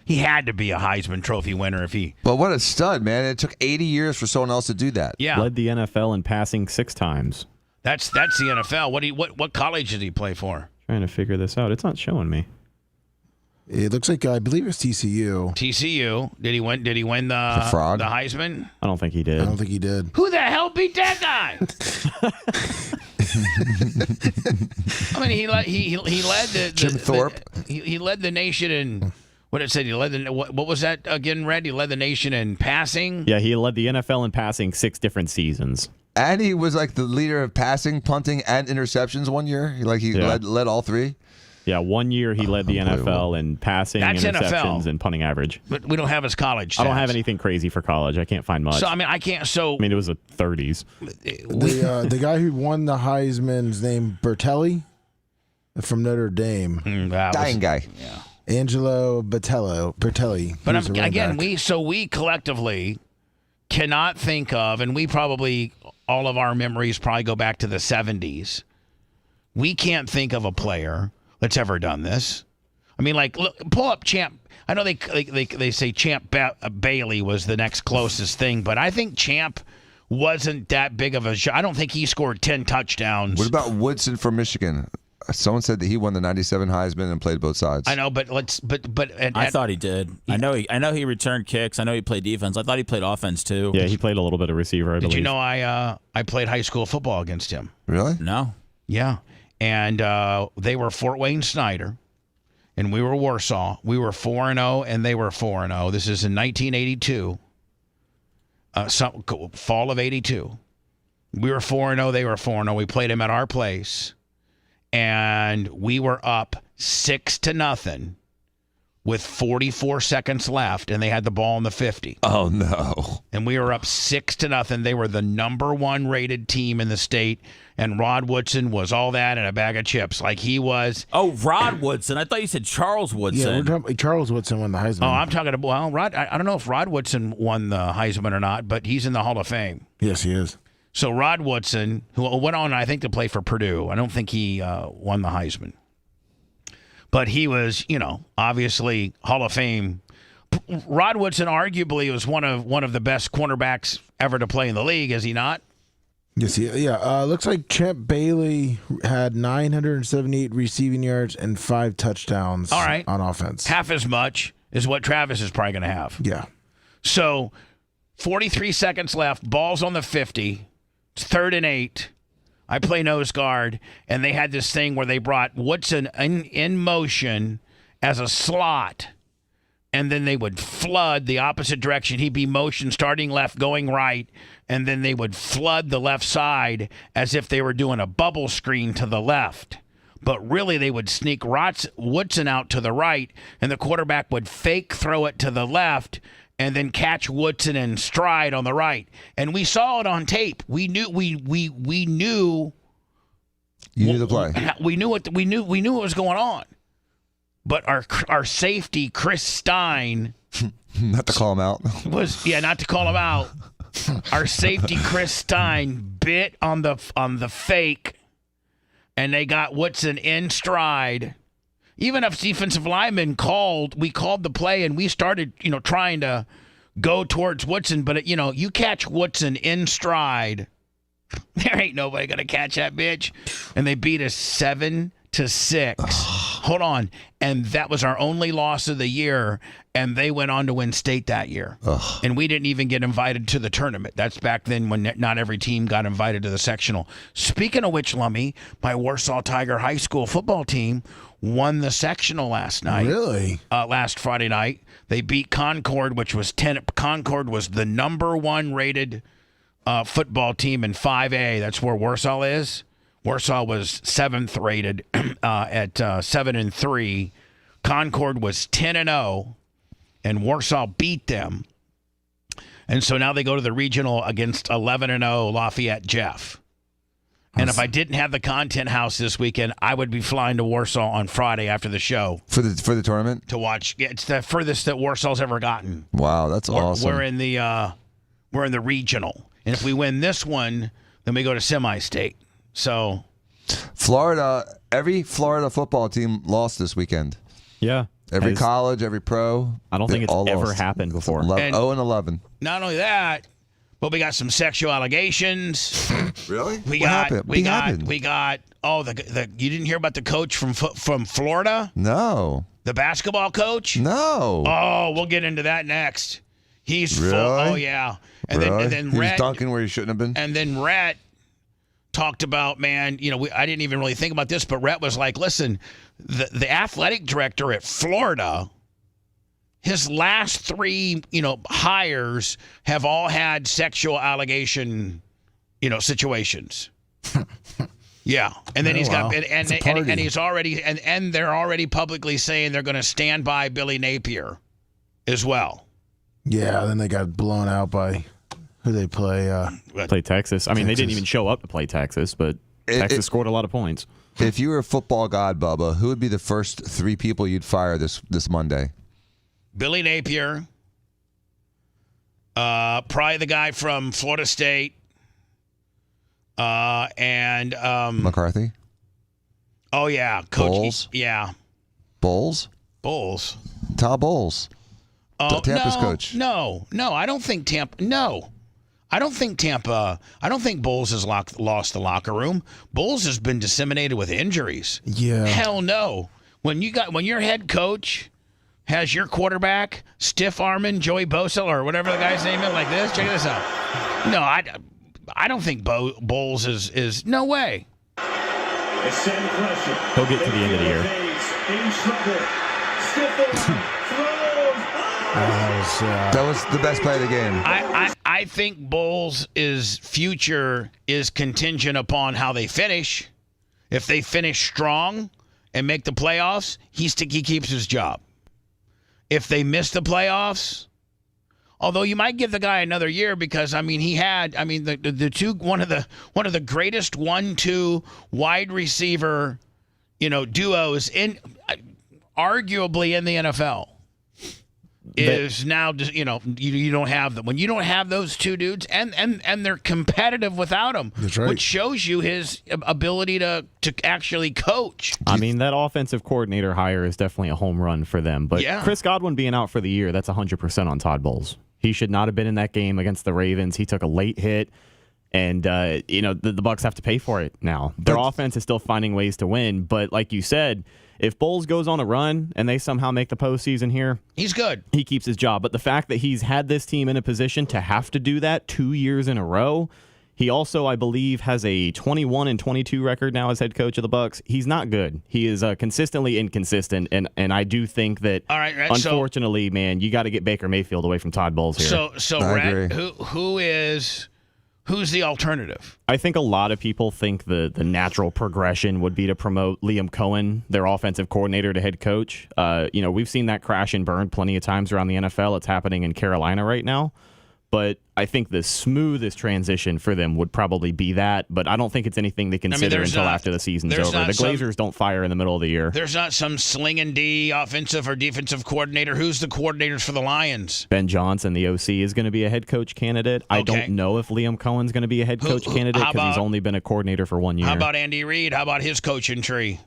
He had to be a Heisman Trophy winner if he... But what a stud, man. It took 80 years for someone else to do that. Yeah. Led the NFL in passing 6 times. That's the NFL. What college did he play for? Trying to figure this out. It's not showing me. It looks like I believe it's TCU. TCU. Did he win the fraud? The Heisman? I don't think he did. I don't think he did. Who the hell beat that guy? I mean, he led the Jim Thorpe. He led the nation in what it said. He led the what was that again? Red. He led the nation in passing. Yeah, he led the NFL in passing 6 different seasons. And he was like the leader of passing, punting, and interceptions one year. He led all 3. Yeah, 1 year he led the NFL in passing, That's interceptions, NFL. and punting average. But we don't have his college stats. I don't have anything crazy for college. I can't find much. So I mean, I can't. So I mean, it was the 30s. The guy who won the Heisman's named Bertelli from Notre Dame. Dying guy. Yeah. Angelo Bertelli. But He's a running again, back. we collectively cannot think of, and we probably all of our memories probably go back to the 70s. We can't think of a player that's ever done this. I mean, like, look, pull up Champ. I know they say Champ Bailey was the next closest thing, but I think Champ wasn't that big of a shot. I don't think he scored 10 touchdowns. What about Woodson from Michigan? Someone said that he won the '97 Heisman and played both sides. I know, but I thought he did. I know he returned kicks. I know he played defense. I thought he played offense too. Yeah, he played a little bit of receiver, I believe. Did you know I played high school football against him? Really? No. Yeah. And they were Fort Wayne Snyder, and we were Warsaw. We were 4-0, and they were 4-0. This is in 1982, fall of 82. We were 4-0, they were 4-0. We played them at our place, and we were up 6-0 with 44 seconds left, and they had the ball in the 50. Oh, no. And we were up 6-0. They were the number 1 rated team in the state, and Rod Woodson was all that and a bag of chips, like he was. Oh, Rod Woodson. I thought you said Charles Woodson. Yeah, Charles Woodson won the Heisman. Oh, I'm talking about, well, Rod. I don't know if Rod Woodson won the Heisman or not, but he's in the Hall of Fame. Yes, he is. So Rod Woodson, who went on, I think, to play for Purdue. I don't think he won the Heisman. But he was, obviously Hall of Fame. Rod Woodson arguably was one of the best cornerbacks ever to play in the league, is he not? Yes, yeah. Looks like Champ Bailey had 978 receiving yards and 5 touchdowns. All right. On offense. Half as much is what Travis is probably going to have. Yeah. So 43 seconds left. Ball's on the 50. It's 3rd and 8. I play nose guard, and they had this thing where they brought Woodson in motion as a slot, and then they would flood the opposite direction. He'd be motion starting left, going right, and then they would flood the left side as if they were doing a bubble screen to the left. But really, they would sneak Woodson out to the right, and the quarterback would fake throw it to the left, and then catch Woodson in stride on the right. And we saw it on tape. We knew we knew. You knew the play. We knew what was going on. But our safety, Chris Stein, not to call him out. Not to call him out. Our safety, Chris Stein, bit on the fake, and they got Woodson in stride. Even if defensive linemen we called the play, and we started, trying to go towards Woodson. But, you catch Woodson in stride, there ain't nobody going to catch that bitch. And they beat us 7-6. Hold on. And that was our only loss of the year, and they went on to win state that year. And we didn't even get invited to the tournament. That's back then when not every team got invited to the sectional. Speaking of which, Lummy, my Warsaw Tiger High School football team won the sectional last night. Really? Last Friday night. They beat Concord, which was 10. Concord was the number 1 rated football team in 5A. That's where Warsaw is. Warsaw was 7th rated at 7-3. Concord was 10-0, and Warsaw beat them. And so now they go to the regional against 11-0 Lafayette Jeff. And if I didn't have the Content House this weekend, I would be flying to Warsaw on Friday after the show for the tournament to watch. It's the furthest that Warsaw's ever gotten. Wow, that's awesome. We're in the regional, and if we win this one, then we go to semi-state. So, every Florida football team lost this weekend. Yeah, every college, every pro. I don't think it's ever happened before. 0-11. Not only that. But we got some sexual allegations. Really? We got. Oh, the you didn't hear about the coach from Florida? No. The basketball coach? No. Oh, we'll get into that next. He's really? full. Oh yeah. And then he Rhett, was dunking where he shouldn't have been. And then Rhett talked about, man. I didn't even really think about this, but Rhett was like, listen, the athletic director at Florida. His last 3, hires have all had sexual allegation, situations. Yeah, and then he's got and he's already and they're already publicly saying they're going to stand by Billy Napier, as well. Yeah, then they got blown out by who they play. Play Texas. I mean, they didn't even show up to play Texas, but Texas scored a lot of points. If you were a football god, Bubba, who would be the first 3 people you'd fire this Monday? Billy Napier, probably the guy from Florida State, and McCarthy. Oh yeah, Coach. Bowles. Yeah, Bowles. Todd Bowles. Oh, Tampa's coach. No, I don't think Tampa. No, I don't think Tampa. I don't think Bowles has lost the locker room. Bowles has been disseminated with injuries. Yeah. Hell no. When your head coach has your quarterback stiff-arming Joey Bosa or whatever the guy's name is like this. Check this out. No, I don't think Bowles is no way. He'll get to the end of the year. That was the best play of the game. I think Bowles' future is contingent upon how they finish. If they finish strong and make the playoffs, he keeps his job. If they miss the playoffs, although you might give the guy another year because the two one of the greatest 1-2 wide receiver, duos in arguably in the NFL is now just you don't have them. When you don't have those two dudes and they're competitive without them, that's right. Which shows you his ability to actually coach. I mean, that offensive coordinator hire is definitely a home run for them. But yeah. Chris Godwin being out for the year, that's 100% on Todd Bowles. He should not have been in that game against the Ravens. He took a late hit, and the Bucs have to pay for it now. Their offense is still finding ways to win, but like you said, if Bowles goes on a run and they somehow make the postseason here, he's good. He keeps his job. But the fact that he's had this team in a position to have to do that 2 years in a row, he also, I believe, has a 21-22 record now as head coach of the Bucs. He's not good. He is consistently inconsistent, and I do think that, all right, unfortunately, man, you got to get Baker Mayfield away from Todd Bowles here. So Rhett, who's the alternative? I think a lot of people think the natural progression would be to promote Liam Cohen, their offensive coordinator, to head coach. We've seen that crash and burn plenty of times around the NFL. It's happening in Carolina right now. But I think the smoothest transition for them would probably be that. But I don't think it's anything they consider until after the season's over. The Glazers don't fire in the middle of the year. There's not some slinging D offensive or defensive coordinator. Who's the coordinators for the Lions? Ben Johnson, the OC, is going to be a head coach candidate. Okay. I don't know if Liam Cohen's going to be a head coach candidate because he's only been a coordinator for 1 year. How about Andy Reid? How about his coaching tree?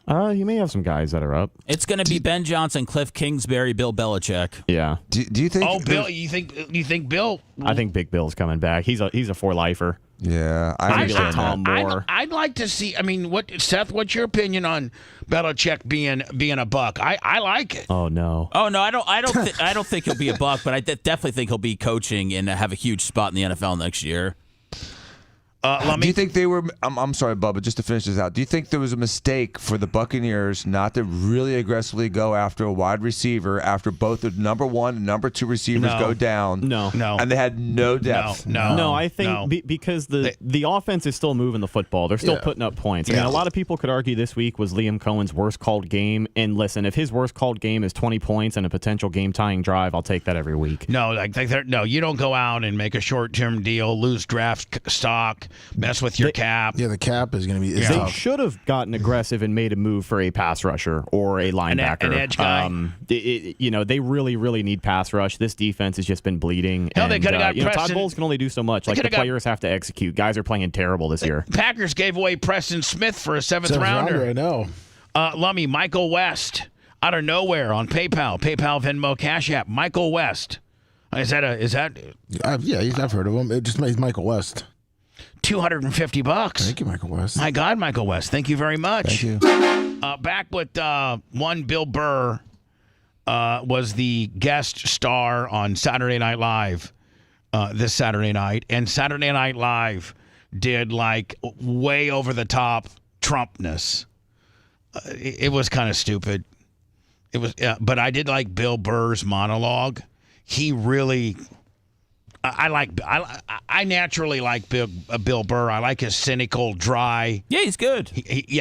You may have some guys that are up. It's going to be Ben Johnson, Cliff Kingsbury, Bill Belichick. Yeah. Do you think? Oh, Bill. You think Bill? I think Big Bill's coming back. He's a for-lifer. Yeah, maybe like Tom Moore. I'd like to see. I mean, Seth? What's your opinion on Belichick being a Buck? I like it. Oh no. Oh no, I don't think he'll be a Buck, but I definitely think he'll be coaching and have a huge spot in the NFL next year. Do you think they were? I'm sorry, Bubba. Just to finish this out, do you think there was a mistake for the Buccaneers not to really aggressively go after a wide receiver after both the number 1 and number 2 receivers go down? No, and they had no depth. No. I think because the offense is still moving the football. They're still putting up points. I mean, a lot of people could argue this week was Liam Cohen's worst called game. And listen, if his worst called game is 20 points and a potential game tying drive, I'll take that every week. No, you don't go out and make a short term deal, lose draft stock. Mess with your cap. Yeah, the cap is going to be. They should have gotten aggressive and made a move for a pass rusher or a linebacker. An edge guy. They really, really need pass rush. This defense has just been bleeding. Hell, they could have got Preston. Todd Bowles can only do so much. Like the players have to execute. Guys are playing terrible this year. Packers gave away Preston Smith for a seventh rounder. I know. Lummy, Michael West, out of nowhere on PayPal, Venmo, Cash App. Michael West. Is that? I've heard of him. It just makes Michael West. $250. Thank you, Michael West. My God, Michael West. Thank you very much. Thank you. Back with one Bill Burr was the guest star on Saturday Night Live this Saturday night. And Saturday Night Live did like way over the top Trumpness. It was kind of stupid. It was, but I did like Bill Burr's monologue. He really... I naturally like Bill Burr. I like his cynical, dry. Yeah, he's good.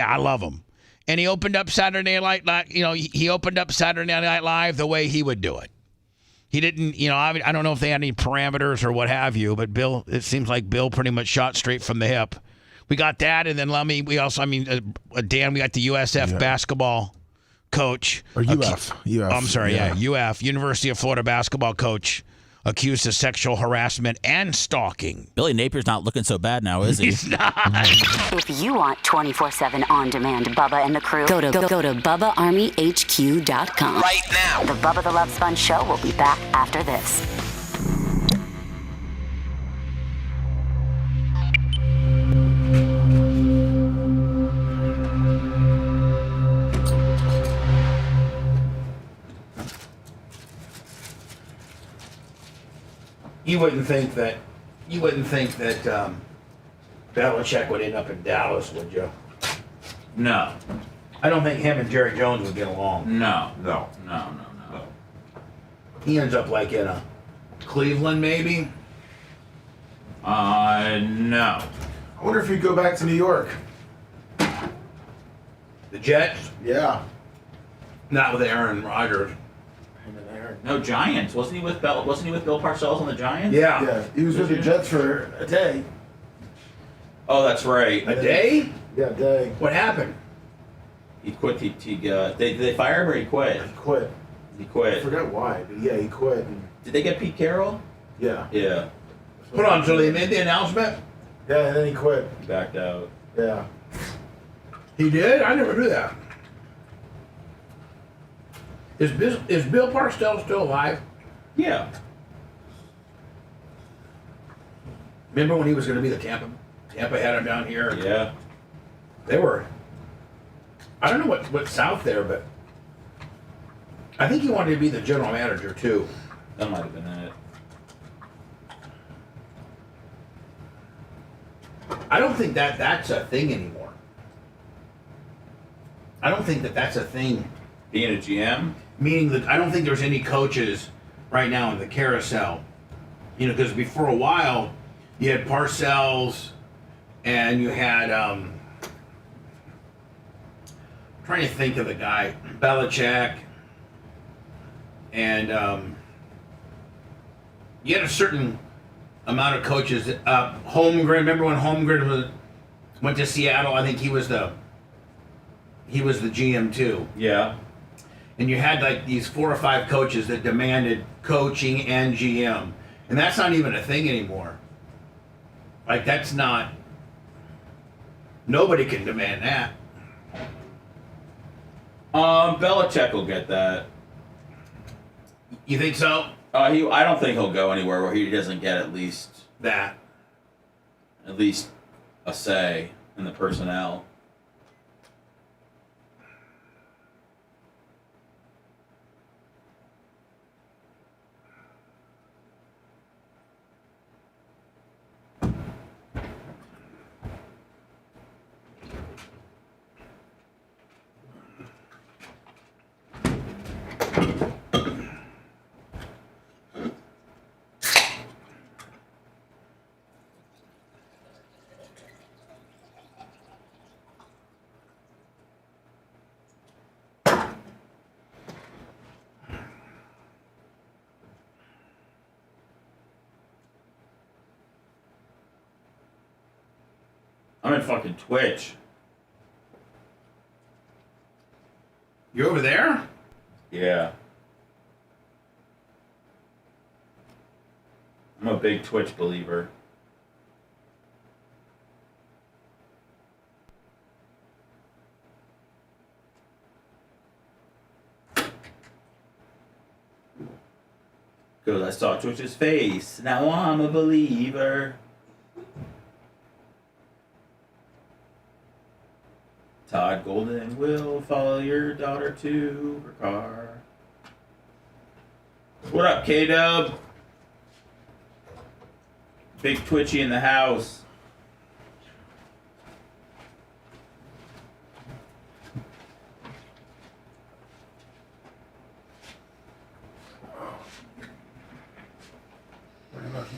I love him. And he opened up Saturday Night Live. He opened up Saturday Night Live the way he would do it. He didn't. I don't know if they had any parameters or what have you, but Bill. It seems like Bill pretty much shot straight from the hip. We got that, and then Lummy. We also, Dan. We got the USF basketball coach or UF. I'm sorry. UF, University of Florida basketball coach. Accused of sexual harassment and stalking. Billy Napier's not looking so bad now, is he? He's not. If you want 24/7 on-demand Bubba and the crew, go to BubbaArmyHQ.com. Right now. The Bubba the Love Sponge Show will be back after this. You wouldn't think that Belichick would end up in Dallas, would you? No. I don't think him and Jerry Jones would get along. No. He ends up like in a Cleveland, maybe? No. I wonder if he'd go back to New York. The Jets? Yeah. Not with Aaron Rodgers. No, Giants. Wasn't he with Bill Parcells on the Giants? Yeah. He was with the Jets for a day. Oh, that's right. A day? Yeah, a day. What happened? He quit. Did they fire him or he quit? He quit. He quit. I forgot why, but yeah, he quit. Did they get Pete Carroll? Yeah. Yeah. Hold on, so they made the announcement? Yeah, and then he quit. He backed out. Yeah. He did? I never knew that. Is Bill Parcells still alive? Yeah. Remember when he was going to be the Tampa had him down here? Yeah. They were. I don't know what's south there, but I think he wanted to be the general manager too. That might have been it. I don't think that's a thing anymore. I don't think that's a thing. Being a GM? Meaning that I don't think there's any coaches right now in the carousel. Because before a while, you had Parcells and you had, trying to think of the guy, Belichick, and you had a certain amount of coaches. Holmgren, remember when Holmgren went to Seattle? I think he was the GM too. Yeah. And you had like these 4 or 5 coaches that demanded coaching and GM. And that's not even a thing anymore. Like that's not, nobody can demand that. Belichick will get that. You think so? I don't think he'll go anywhere where he doesn't get at least that. At least a say in the personnel. I'm in fucking Twitch. You over there? Yeah. I'm a big Twitch believer. Because I saw Twitch's face. Now I'm a believer. Todd Golden will follow your daughter to her car. What up, K-Dub? Big Twitchy in the house.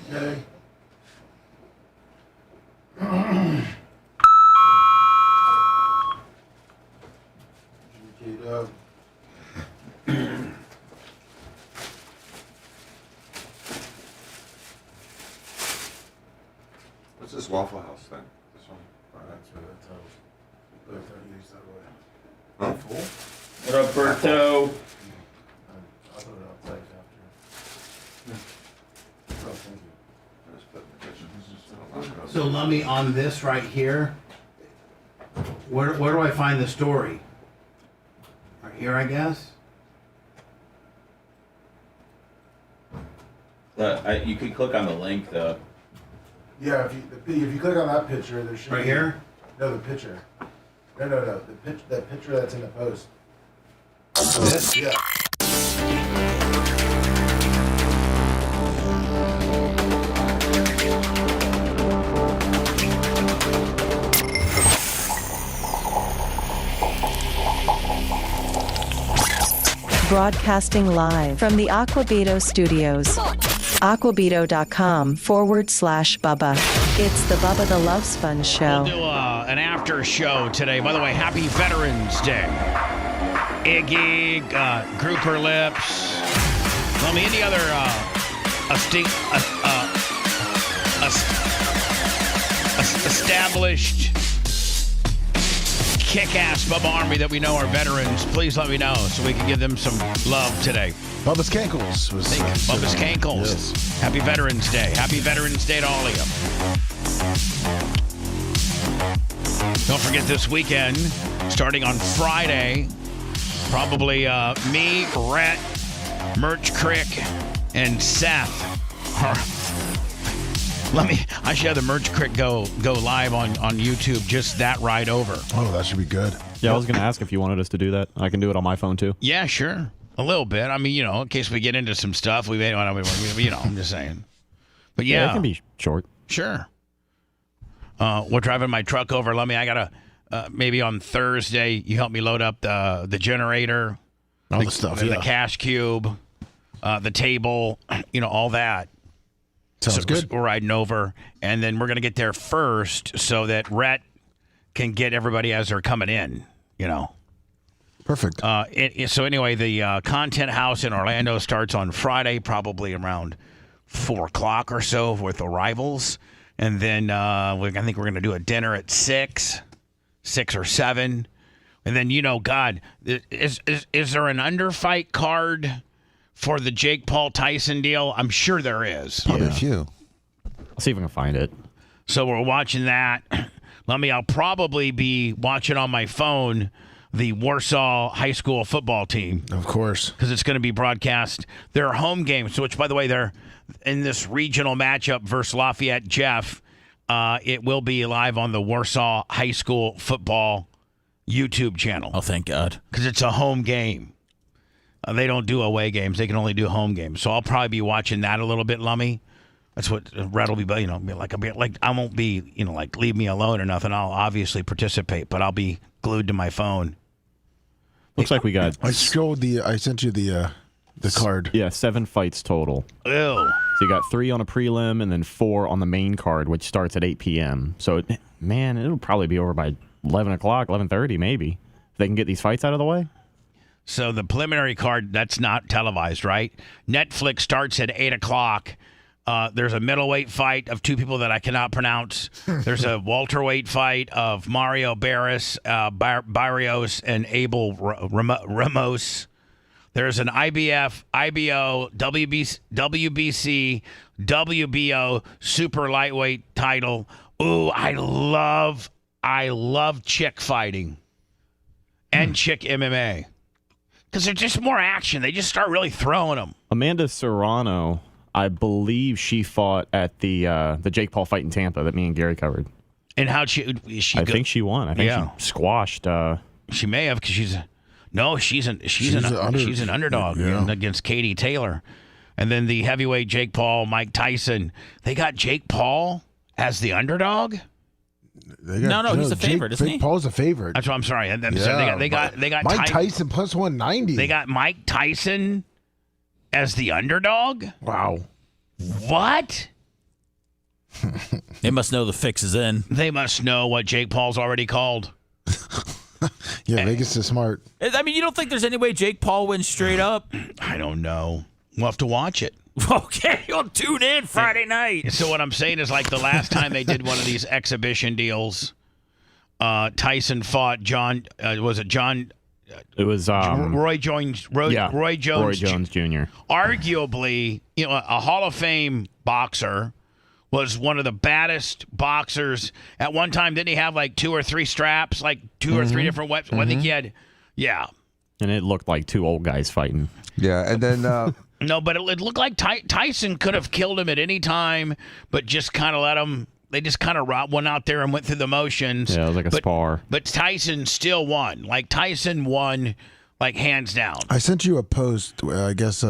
Okay. What's this Waffle House thing? This one? That's what that tells. Look, I used that way. Huh? Full? What up, Berto? I'll put it outside after. Oh, thank you. So Lummy, on this right here, where do I find the story? Right here, I guess. You can click on the link, though. Yeah, if you click on that picture, there should Right be, here? No, the picture. No. That picture that's in the post. This? Yeah. Broadcasting live from the Aquabito studios. Aquabito.com/Bubba. It's the Bubba the Love Sponge Show. We'll do an after show today. By the way, happy Veterans Day. Iggy, Grouper Lips. Tell me any other established kick-ass Bubba Army that we know are veterans. Please let me know so we can give them some love today. Bubba's Cankles was Bubba's Cankles. Yes. Happy Veterans Day. Happy Veterans Day to all of you. Don't forget this weekend, starting on Friday, probably me, Rhett, Merch Crick, and Seth. I should have the Merch Crick go live on YouTube, just that ride over. Oh, that should be good. Yeah, I was going to ask if you wanted us to do that. I can do it on my phone, too. Yeah, sure. A little bit. I mean, in case we get into some stuff, I'm just saying. But yeah. It can be short. Sure. We're driving my truck over. I got to, maybe on Thursday, you help me load up the generator. All the stuff, The cash cube, the table, all that. Sounds good. We're riding over, and then we're going to get there first so that Rhett can get everybody as they're coming in, Perfect. So anyway, the Content House in Orlando starts on Friday, probably around 4 o'clock or so with arrivals. And then I think we're going to do a dinner at 6 or 7. And then, God, is there an underfight card for the Jake Paul Tyson deal? I'm sure there is. Probably a few. I'll see if I can find it. So we're watching that. I'll probably be watching on my phone the Warsaw High School football team. Of course. Because it's going to be broadcast. Their home games, which, by the way, they're in this regional matchup versus Lafayette Jeff. It will be live on the Warsaw High School football YouTube channel. Oh, thank God. Because it's a home game. They don't do away games. They can only do home games. So I'll probably be watching that a little bit, Lummy. That's what Rhett will be, be like I won't be, leave me alone or nothing. I'll obviously participate, but I'll be glued to my phone. Looks like we got. I sent you the card. Yeah, 7 fights total. Ew. So you got 3 on a prelim and then 4 on the main card, which starts at 8 p.m. So, it'll probably be over by 11 o'clock, 11:30 maybe, if they can get these fights out of the way. So the preliminary card, that's not televised, right? Netflix starts at 8 o'clock. There's a middleweight fight of two people that I cannot pronounce. There's a welterweight fight of Mario Barrios and Abel Ramos. There's an IBF, IBO, WBC, WBO super lightweight title. Ooh, I love chick fighting and chick MMA because there's just more action. They just start really throwing them. Amanda Serrano, I believe she fought at the Jake Paul fight in Tampa that me and Gary covered. And how'd she? I think she won. I think she squashed. She may have because she's an underdog against Katie Taylor, and then the heavyweight Jake Paul, Mike Tyson. They got Jake Paul as the underdog. No, he's a favorite, isn't he? Jake Paul's a favorite. That's what I'm sorry. They got Mike Tyson plus 190. They got Mike Tyson as the underdog. Wow. What? They must know the fix is in. They must know what Jake Paul's already called. Yeah, Vegas is smart. I mean, you don't think there's any way Jake Paul wins straight up? I don't know. We'll have to watch it. Okay, you'll tune in Friday night. So what I'm saying is, like the last time they did one of these exhibition deals, Tyson fought John. Was it John? It was Roy Jones. Roy Jones Jr. Arguably, a Hall of Fame boxer. Was one of the baddest boxers. At one time, didn't he have like 2 or 3 straps, like 2 or 3 different weapons? I think he had, And it looked like 2 old guys fighting. Yeah, and then... No, but it looked like Tyson could have killed him at any time, but just kind of let him... They just kind of went out there and went through the motions. Yeah, it was like a spar. But Tyson still won. Like, Tyson won, like, hands down. I sent you a post, I guess,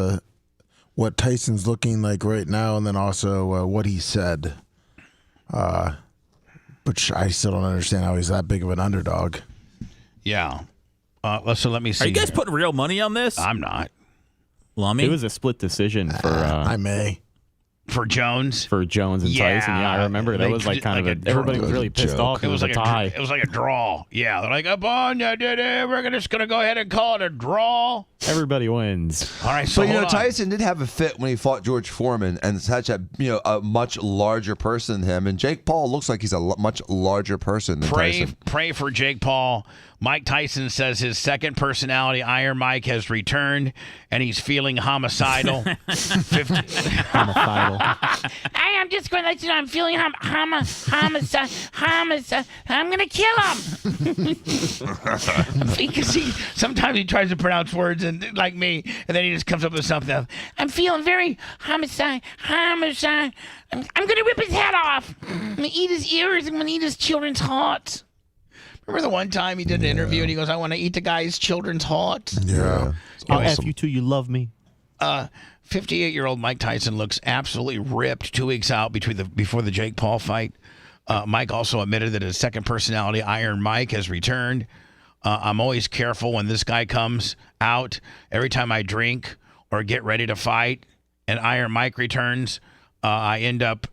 what Tyson's looking like right now, and then also what he said. Which I still don't understand how he's that big of an underdog. Yeah. So let me see. Are you guys putting real money on this? I'm not. Lummy? It was a split decision for... I may. For Jones? For Jones and Tyson. Yeah, I remember. That was like kind of everybody was really pissed off. It was like a tie. It was like a draw. Yeah, they're like, up on, we're just going to go ahead and call it a draw. Everybody wins. All right, so Tyson did have a fit when he fought George Foreman, and such a a much larger person than him. And Jake Paul looks like he's a much larger person than Tyson. Pray for Jake Paul. Mike Tyson says his second personality, Iron Mike, has returned, and he's feeling homicidal. Homicidal. I'm just going to let you know I'm feeling homicide. I'm going to kill him. Because sometimes he tries to pronounce words and like me, and then he just comes up with something else. I'm feeling very homicide. I'm going to rip his head off. I'm going to eat his ears. I'm going to eat his children's hearts. Remember the one time he did an interview and he goes, I want to eat the guy's children's hearts? Yeah. I'll F you too, you love me. 58-year-old Mike Tyson looks absolutely ripped 2 weeks out before the Jake Paul fight. Mike also admitted that his second personality, Iron Mike, has returned. I'm always careful when this guy comes out. Every time I drink or get ready to fight and Iron Mike returns, I end up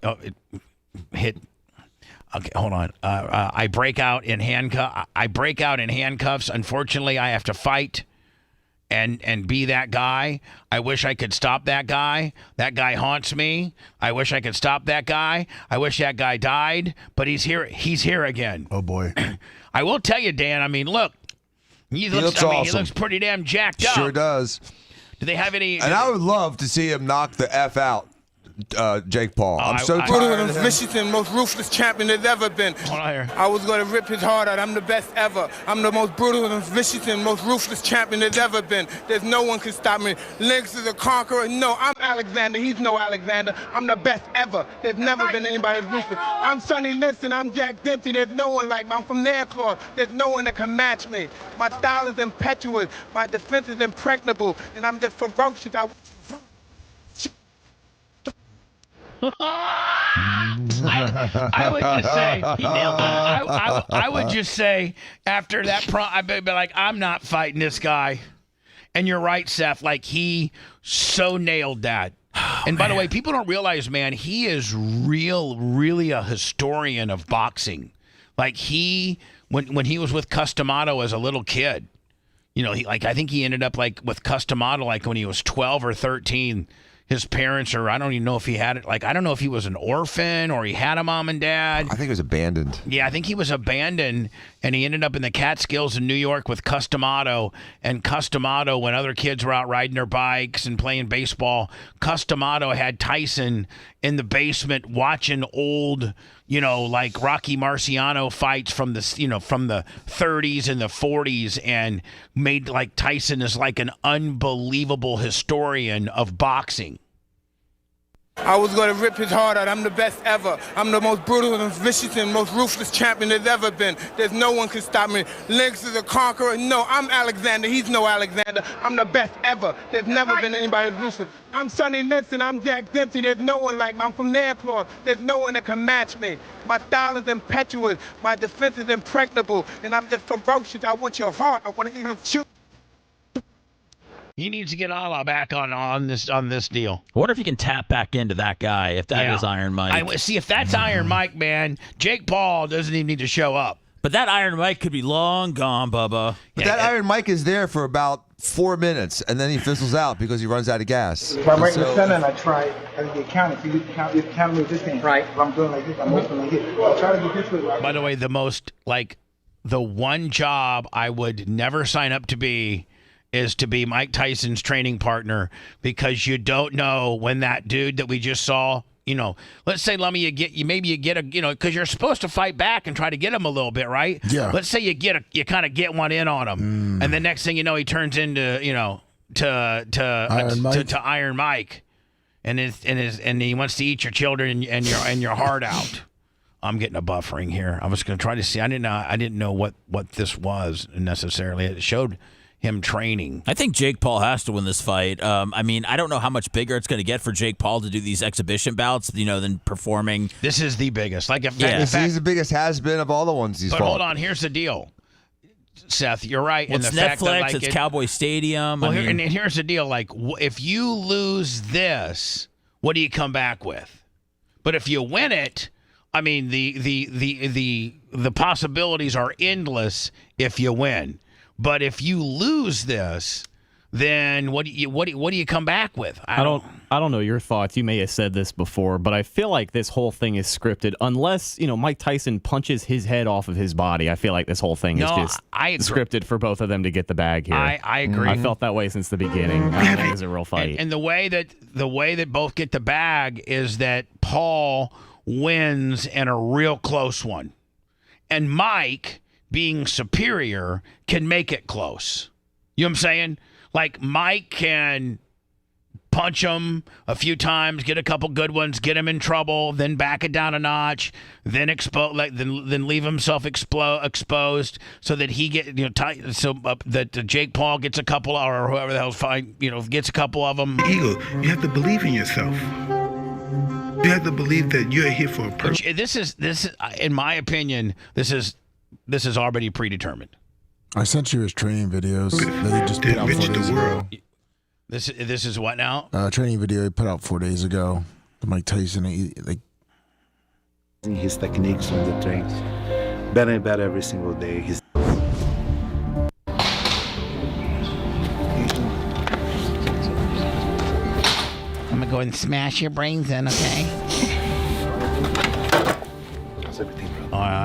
hit... Okay, hold on. I break out in handcuffs. Unfortunately, I have to fight and be that guy. I wish I could stop that guy. That guy haunts me. I wish I could stop that guy. I wish that guy died, but he's here. He's here again. Oh boy. I will tell you, Dan. I mean, look. He looks awesome. He looks pretty damn jacked up. Sure does. Do they have any? And I would love to see him knock the F out. Jake Paul. I'm so tired of him. Michigan, most ruthless champion there's ever been. I was going to rip his heart out. I'm the best ever. I'm the most brutal and Michigan, most ruthless champion there's ever been. There's no one can stop me. Lennox is a conqueror. No, I'm Alexander. He's no Alexander. I'm the best ever. There's never been anybody as ruthless. I'm Sonny Liston. I'm Jack Dempsey. There's no one like me. I'm from Nairclaw. There's no one that can match me. My style is impetuous. My defense is impregnable. And I'm just ferocious. I would just say, I would just say after that, I'd be like, I'm not fighting this guy. And you're right, Seth. Like, he so nailed that. And by the way, people don't realize, man, he is really a historian of boxing. Like, when he was with Customato as a little kid, I think he ended up like with Customato like when he was 12 or 13. his parents, or I don't even know if he had it. Like, I don't know if he was an orphan or he had a mom and dad. I think he was abandoned. Yeah, I think he was abandoned, and he ended up in the Catskills in New York with Custom Auto. And Custom Auto, when other kids were out riding their bikes and playing baseball, Custom Auto had Tyson in the basement watching old, like Rocky Marciano fights from the 30s and the 40s, and made like Tyson is like an unbelievable historian of boxing. I was going to rip his heart out. I'm the best ever. I'm the most brutal and vicious and most ruthless champion there's ever been. There's no one can stop me. Lynx is a conqueror. No, I'm Alexander. He's no Alexander. I'm the best ever. There's never been anybody ruthless. I'm Sonny Liston. I'm Jack Dempsey. There's no one like me. I'm from the airport. There's no one that can match me. My style is impetuous. My defense is impregnable. And I'm just ferocious. I want your heart. I want to even shoot. He needs to get Allah back on this deal. I wonder if he can tap back into that guy, if that is Iron Mike. See, if that's Iron Mike, man, Jake Paul doesn't even need to show up. But that Iron Mike could be long gone, Bubba. But that Iron Mike is there for about 4 minutes, and then he fizzles out because he runs out of gas. If I'm right in the center and I try to get counted, so you count me with this hand. Right. If I'm doing like this, I'm open like this. I'll try to get this way. By the way, the one job I would never sign up to be is to be Mike Tyson's training partner, because you don't know when that dude that we just saw, let's say, Lummy, you get a, because you're supposed to fight back and try to get him a little bit, right? Yeah. Let's say you kind of get one in on him, and the next thing you know, he turns into, to Iron Mike, and he wants to eat your children and your heart out. I'm getting a buffering here. I was going to try to see. I didn't know what this was necessarily. It showed him training. I think Jake Paul has to win this fight. I don't know how much bigger it's going to get for Jake Paul to do these exhibition bouts, than performing. This is the biggest. He's the biggest has-been of all the ones he's fought. But hold on, here's the deal, Seth. You're right. Well, it's Netflix. It's Cowboy Stadium. Well, and here's the deal. Like, if you lose this, what do you come back with? But if you win it, the possibilities are endless if you win. But if you lose this, then what do you come back with? I don't know your thoughts. You may have said this before, but I feel like this whole thing is scripted. Unless Mike Tyson punches his head off of his body, I feel like this whole thing is just scripted for both of them to get the bag here. I agree. I felt that way since the beginning. I don't think it's a real fight. And the way that both get the bag is that Paul wins in a real close one, and Mike, being superior, can make it close. You know what I'm saying? Like, Mike can punch him a few times, get a couple good ones, get him in trouble, then back it down a notch, then then leave himself exposed so that he get that Jake Paul gets a couple, or whoever the hell's fine, gets a couple of them. Eagle, you have to believe in yourself. You have to believe that you're here for a purpose. This is in my opinion, this is already predetermined. I sent you his training videos that he just put out 4 days ago. This is what now? Training video he put out 4 days ago. Mike Tyson, his techniques on the trains, better and better every single day. I'm gonna go and smash your brains in, okay?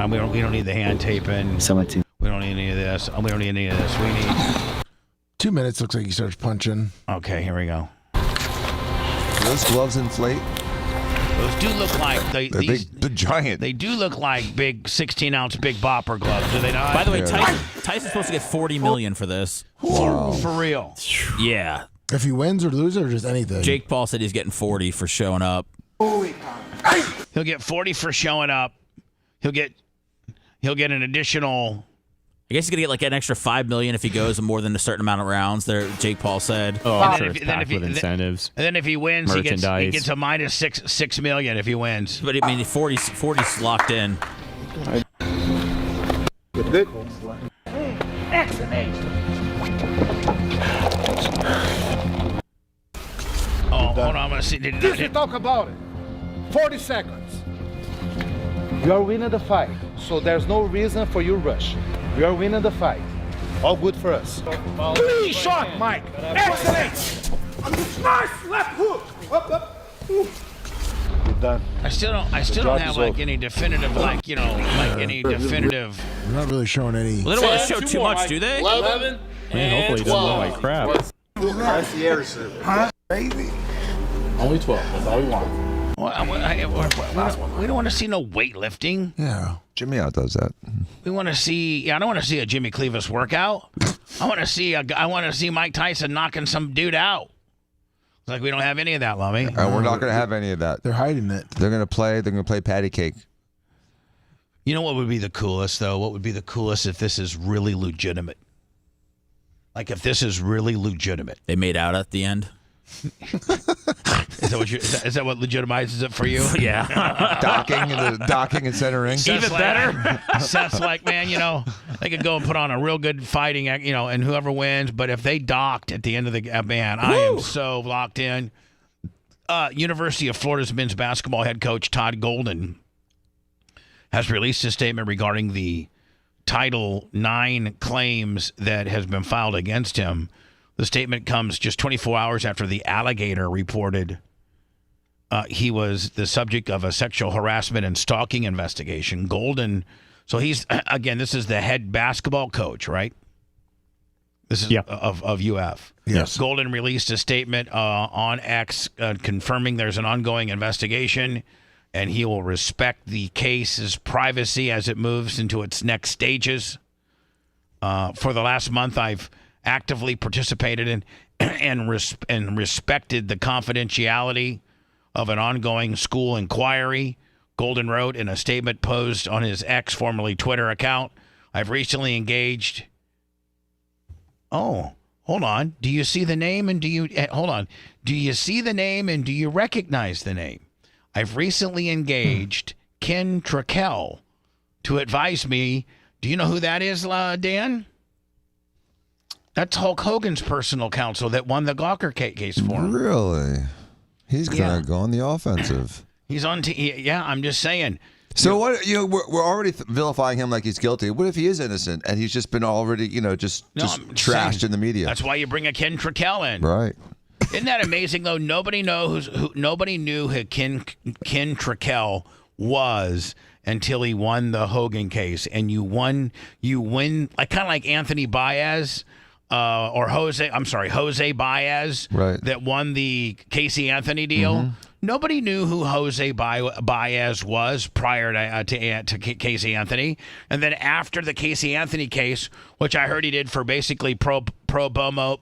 We don't need the hand taping. 17. We don't need any of this. We don't need any of this. We need 2 minutes. Looks like he starts punching. Okay, here we go. Those gloves inflate. Those do look like they're big, giant. They do look like big 16-ounce Big Bopper gloves, do they not? By the way, Tyson's supposed to get $40 million for this. Wow. For real? Yeah. If he wins or loses, or just anything. Jake Paul said he's getting 40 for showing up. He'll get 40 for showing up. He'll get an additional. I guess he's gonna get like an extra $5 million if he goes more than a certain amount of rounds. There, Jake Paul said. Oh, I'm sure it's packed with incentives. And then if he wins, he gets a minus $6 million if he wins. But 40's locked in. Oh, hold on, I'm gonna see. Just talk about it. 40 seconds. You are winning the fight, so there's no reason for you to rush. We are winning the fight. All good for us. Clean shot, Mike. Excellent. Nice left hook. You're done. I still don't have like any definitive, any definitive. They're not really showing any. Well, they don't want to show too much, do they? 11 Man, hopefully it doesn't look like crap. That's the air service. Huh? Crazy. Only 12. That's all we want. We don't want to see no weightlifting. Yeah. Jimmy out does that. We want to see. I don't want to see a Jimmy Cleavis workout. I want to see Mike Tyson knocking some dude out. It's like we don't have any of that, Lummy. We're not going to have any of that. They're hiding it. They're going to play patty cake. You know what would be the coolest though? What would be the coolest if this is really legitimate? Like if this is really legitimate. They made out at the end. Is that what legitimizes it for you? Yeah. docking and centering. Even better. Seth's like, man, they could go and put on a real good fighting, and whoever wins. But if they docked at the end of the man, I am so locked in. University of Florida's men's basketball head coach Todd Golden has released a statement regarding the Title IX claims that has been filed against him. The statement comes just 24 hours after the Alligator reported he was the subject of a sexual harassment and stalking investigation. Golden, so he's, again, this is the head basketball coach, right? This is of UF. Yes. Golden released a statement on X confirming there's an ongoing investigation, and he will respect the case's privacy as it moves into its next stages. For the last month, I've actively participated in and respected the confidentiality of an ongoing school inquiry, Golden wrote in a statement posted on his X, formerly Twitter account. I've recently engaged. Oh, hold on. Do you see the name and do you hold on? Do you see the name and do you recognize the name? I've recently engaged Ken Trackel to advise me. Do you know who that is, Dan? That's Hulk Hogan's personal counsel that won the Gawker case for him. Really? He's going to go on the offensive. He's on. I'm just saying. So what? We're already vilifying him like he's guilty. What if he is innocent and he's just been already, just trashed in the media? That's why you bring a Ken Trackel in, right? Isn't that amazing though? Nobody knew who Ken Trackel was until he won the Hogan case, and you win like kind of like Anthony Baez. Jose Baez, right, that won the Casey Anthony deal. Mm-hmm. Nobody knew who Jose Baez was prior to Casey Anthony. And then after the Casey Anthony case, which I heard he did for basically pro bono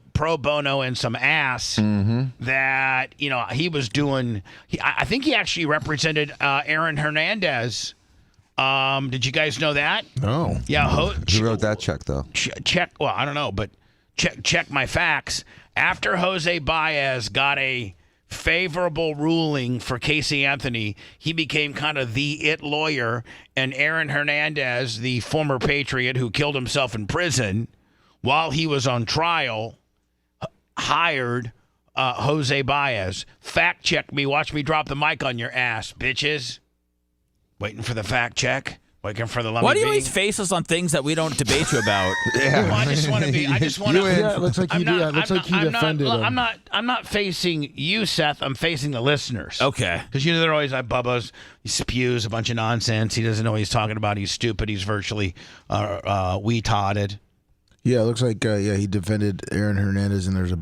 and some ass, that, he was doing, I think he actually represented Aaron Hernandez. Did you guys know that? No. Yeah. Who wrote that check, though? Well, I don't know, but check my facts. After Jose Baez got a favorable ruling for Casey Anthony, he became kind of the it lawyer, and Aaron Hernandez, the former Patriot who killed himself in prison while he was on trial, hired Jose Baez. Fact check me. Watch me drop the mic on your ass, bitches. Waiting for the fact check. Waiting for the lummy. Why do you always face us on things that we don't debate you about? Well, I just want to be. Yeah, it looks like you do. It looks like you defended him. I'm not facing you, Seth. I'm facing the listeners. Okay. Because they're always like Bubba's. He spews a bunch of nonsense. He doesn't know what he's talking about. He's stupid. He's virtually retarded. Yeah, it looks like he defended Aaron Hernandez, and there's a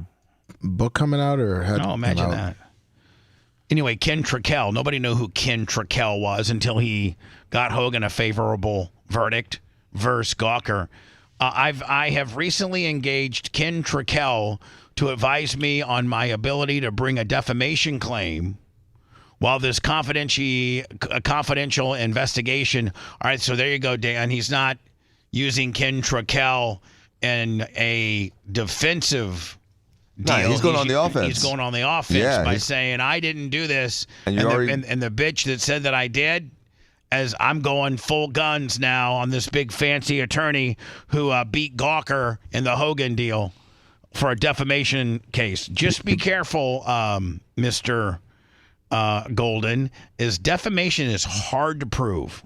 book coming out, or imagine that. Anyway, Ken Trackel. Nobody knew who Ken Trackel was until he got Hogan a favorable verdict versus Gawker. I have recently engaged Ken Trackel to advise me on my ability to bring a defamation claim while this confidential investigation. All right, so there you go, Dan. He's not using Ken Trackel in a defensive deal. No, he's going on the offense. He's going on the offense by saying, I didn't do this. And the bitch that said that I did, as I'm going full guns now on this big fancy attorney who beat Gawker in the Hogan deal for a defamation case. Just be careful, Mr. Golden, defamation is hard to prove.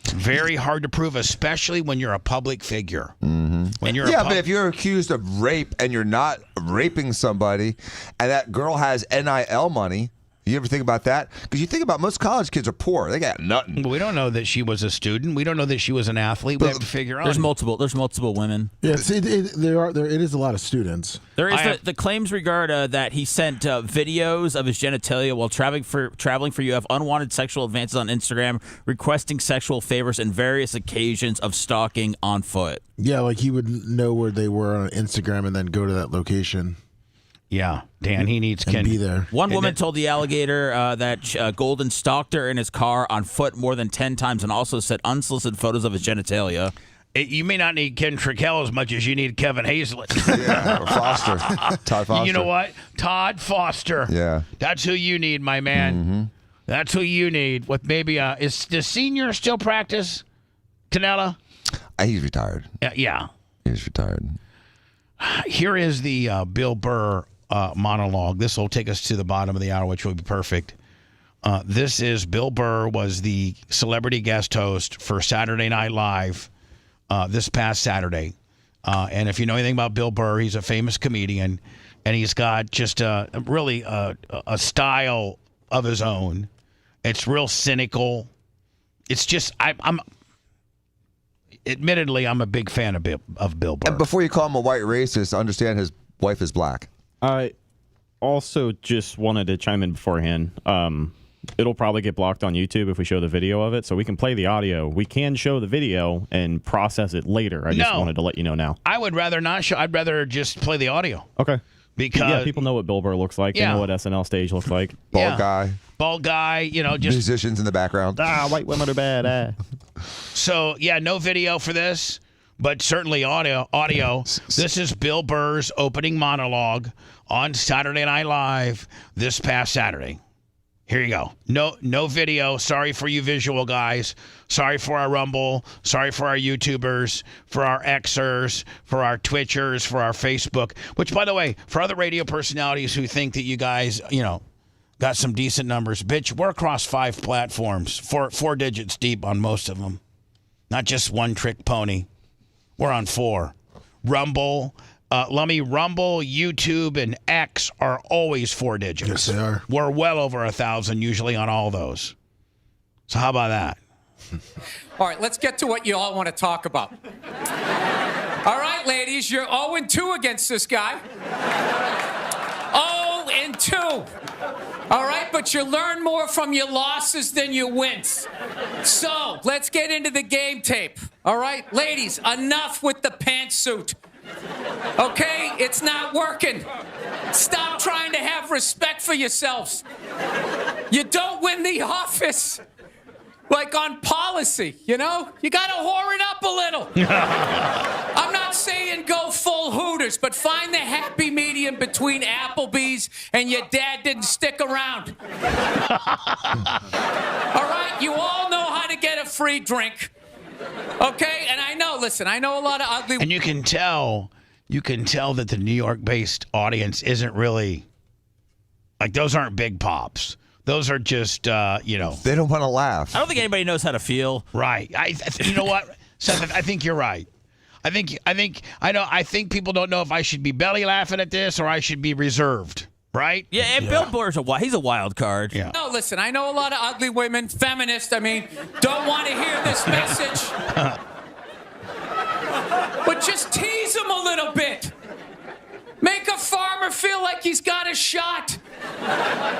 Very hard to prove, especially when you're a public figure. Mm-hmm. But if you're accused of rape and you're not raping somebody, and that girl has NIL money, You ever think about that? Because you think about most college kids are poor. They got nothing. Well, we don't know that she was a student. We don't know that she was an athlete. We have to figure out. There's multiple women. Yes, it is a lot of students. There is the claims regard that he sent videos of his genitalia while traveling for UF, unwanted sexual advances on Instagram, requesting sexual favors, and various occasions of stalking on foot. Yeah, like he would know where they were on Instagram and then go to that location. Yeah, Dan, he needs to be there. One woman told the Alligator that Golden stalked her in his car on foot more than 10 times and also sent unsolicited photos of his genitalia. You may not need Ken Trickell as much as you need Kevin Hazlett. Yeah, or Foster. Todd Foster. You know what? Todd Foster. Yeah. That's who you need, my man. Mm-hmm. That's who you need. With maybe does Senior still practice Canella? He's retired. Yeah. He's retired. Here is the Bill Burr monologue. This will take us to the bottom of the hour, which will be perfect. This is Bill Burr was the celebrity guest host for Saturday Night Live this past Saturday. And if you know anything about Bill Burr, he's a famous comedian, and he's got just really a style of his own. It's real cynical. It's just admittedly, I'm a big fan of Bill Burr. And before you call him a white racist, understand his wife is black. I also just wanted to chime in beforehand. It'll probably get blocked on YouTube if we show the video of it, so we can play the audio. We can show the video and process it later. I just wanted to let you know now. I would rather not show. I'd rather just play the audio. Okay. Because people know what Bill Burr looks like. They know what SNL stage looks like. Bald guy. Bald guy, just musicians in the background. White women are bad. So, no video for this, but certainly audio. This is Bill Burr's opening monologue on Saturday Night Live this past Saturday. Here you go. No video. Sorry for you visual guys. Sorry for our Rumble. Sorry for our YouTubers, for our Xers, for our Twitchers, for our Facebook. Which, by the way, for other radio personalities who think that you guys, got some decent numbers, bitch, we're across 5 platforms, four digits deep on most of them. Not just one trick pony. We're on 4. Rumble. Rumble, YouTube, and X are always 4 digits. Yes, they are. We're well over 1,000 usually on all those. So how about that? All right, let's get to what you all want to talk about. All right, ladies, you're 0-2 against this guy. 0-2. All right, but you learn more from your losses than your wins. So let's get into the game tape. All right, ladies, enough with the pantsuit. Okay, it's not working. Stop trying to have respect for yourselves. You don't win the office like on policy, You gotta whore it up a little. I'm not saying go full Hooters, but find the happy medium between Applebee's and your dad didn't stick around. All right, you all know how to get a free drink. Okay, and I know a lot of ugly. And you can tell that the New York-based audience isn't really, those aren't big pops. Those are just, They don't want to laugh. I don't think anybody knows how to feel. Right. You know what, Seth? I think you're right. I think people don't know if I should be belly laughing at this or I should be reserved. Right? Yeah, and Bill Burr's he's a wild card. Yeah. No, listen, I know a lot of ugly women, feminists, don't want to hear this message. But just tease them a little bit. Make a farmer feel like he's got a shot.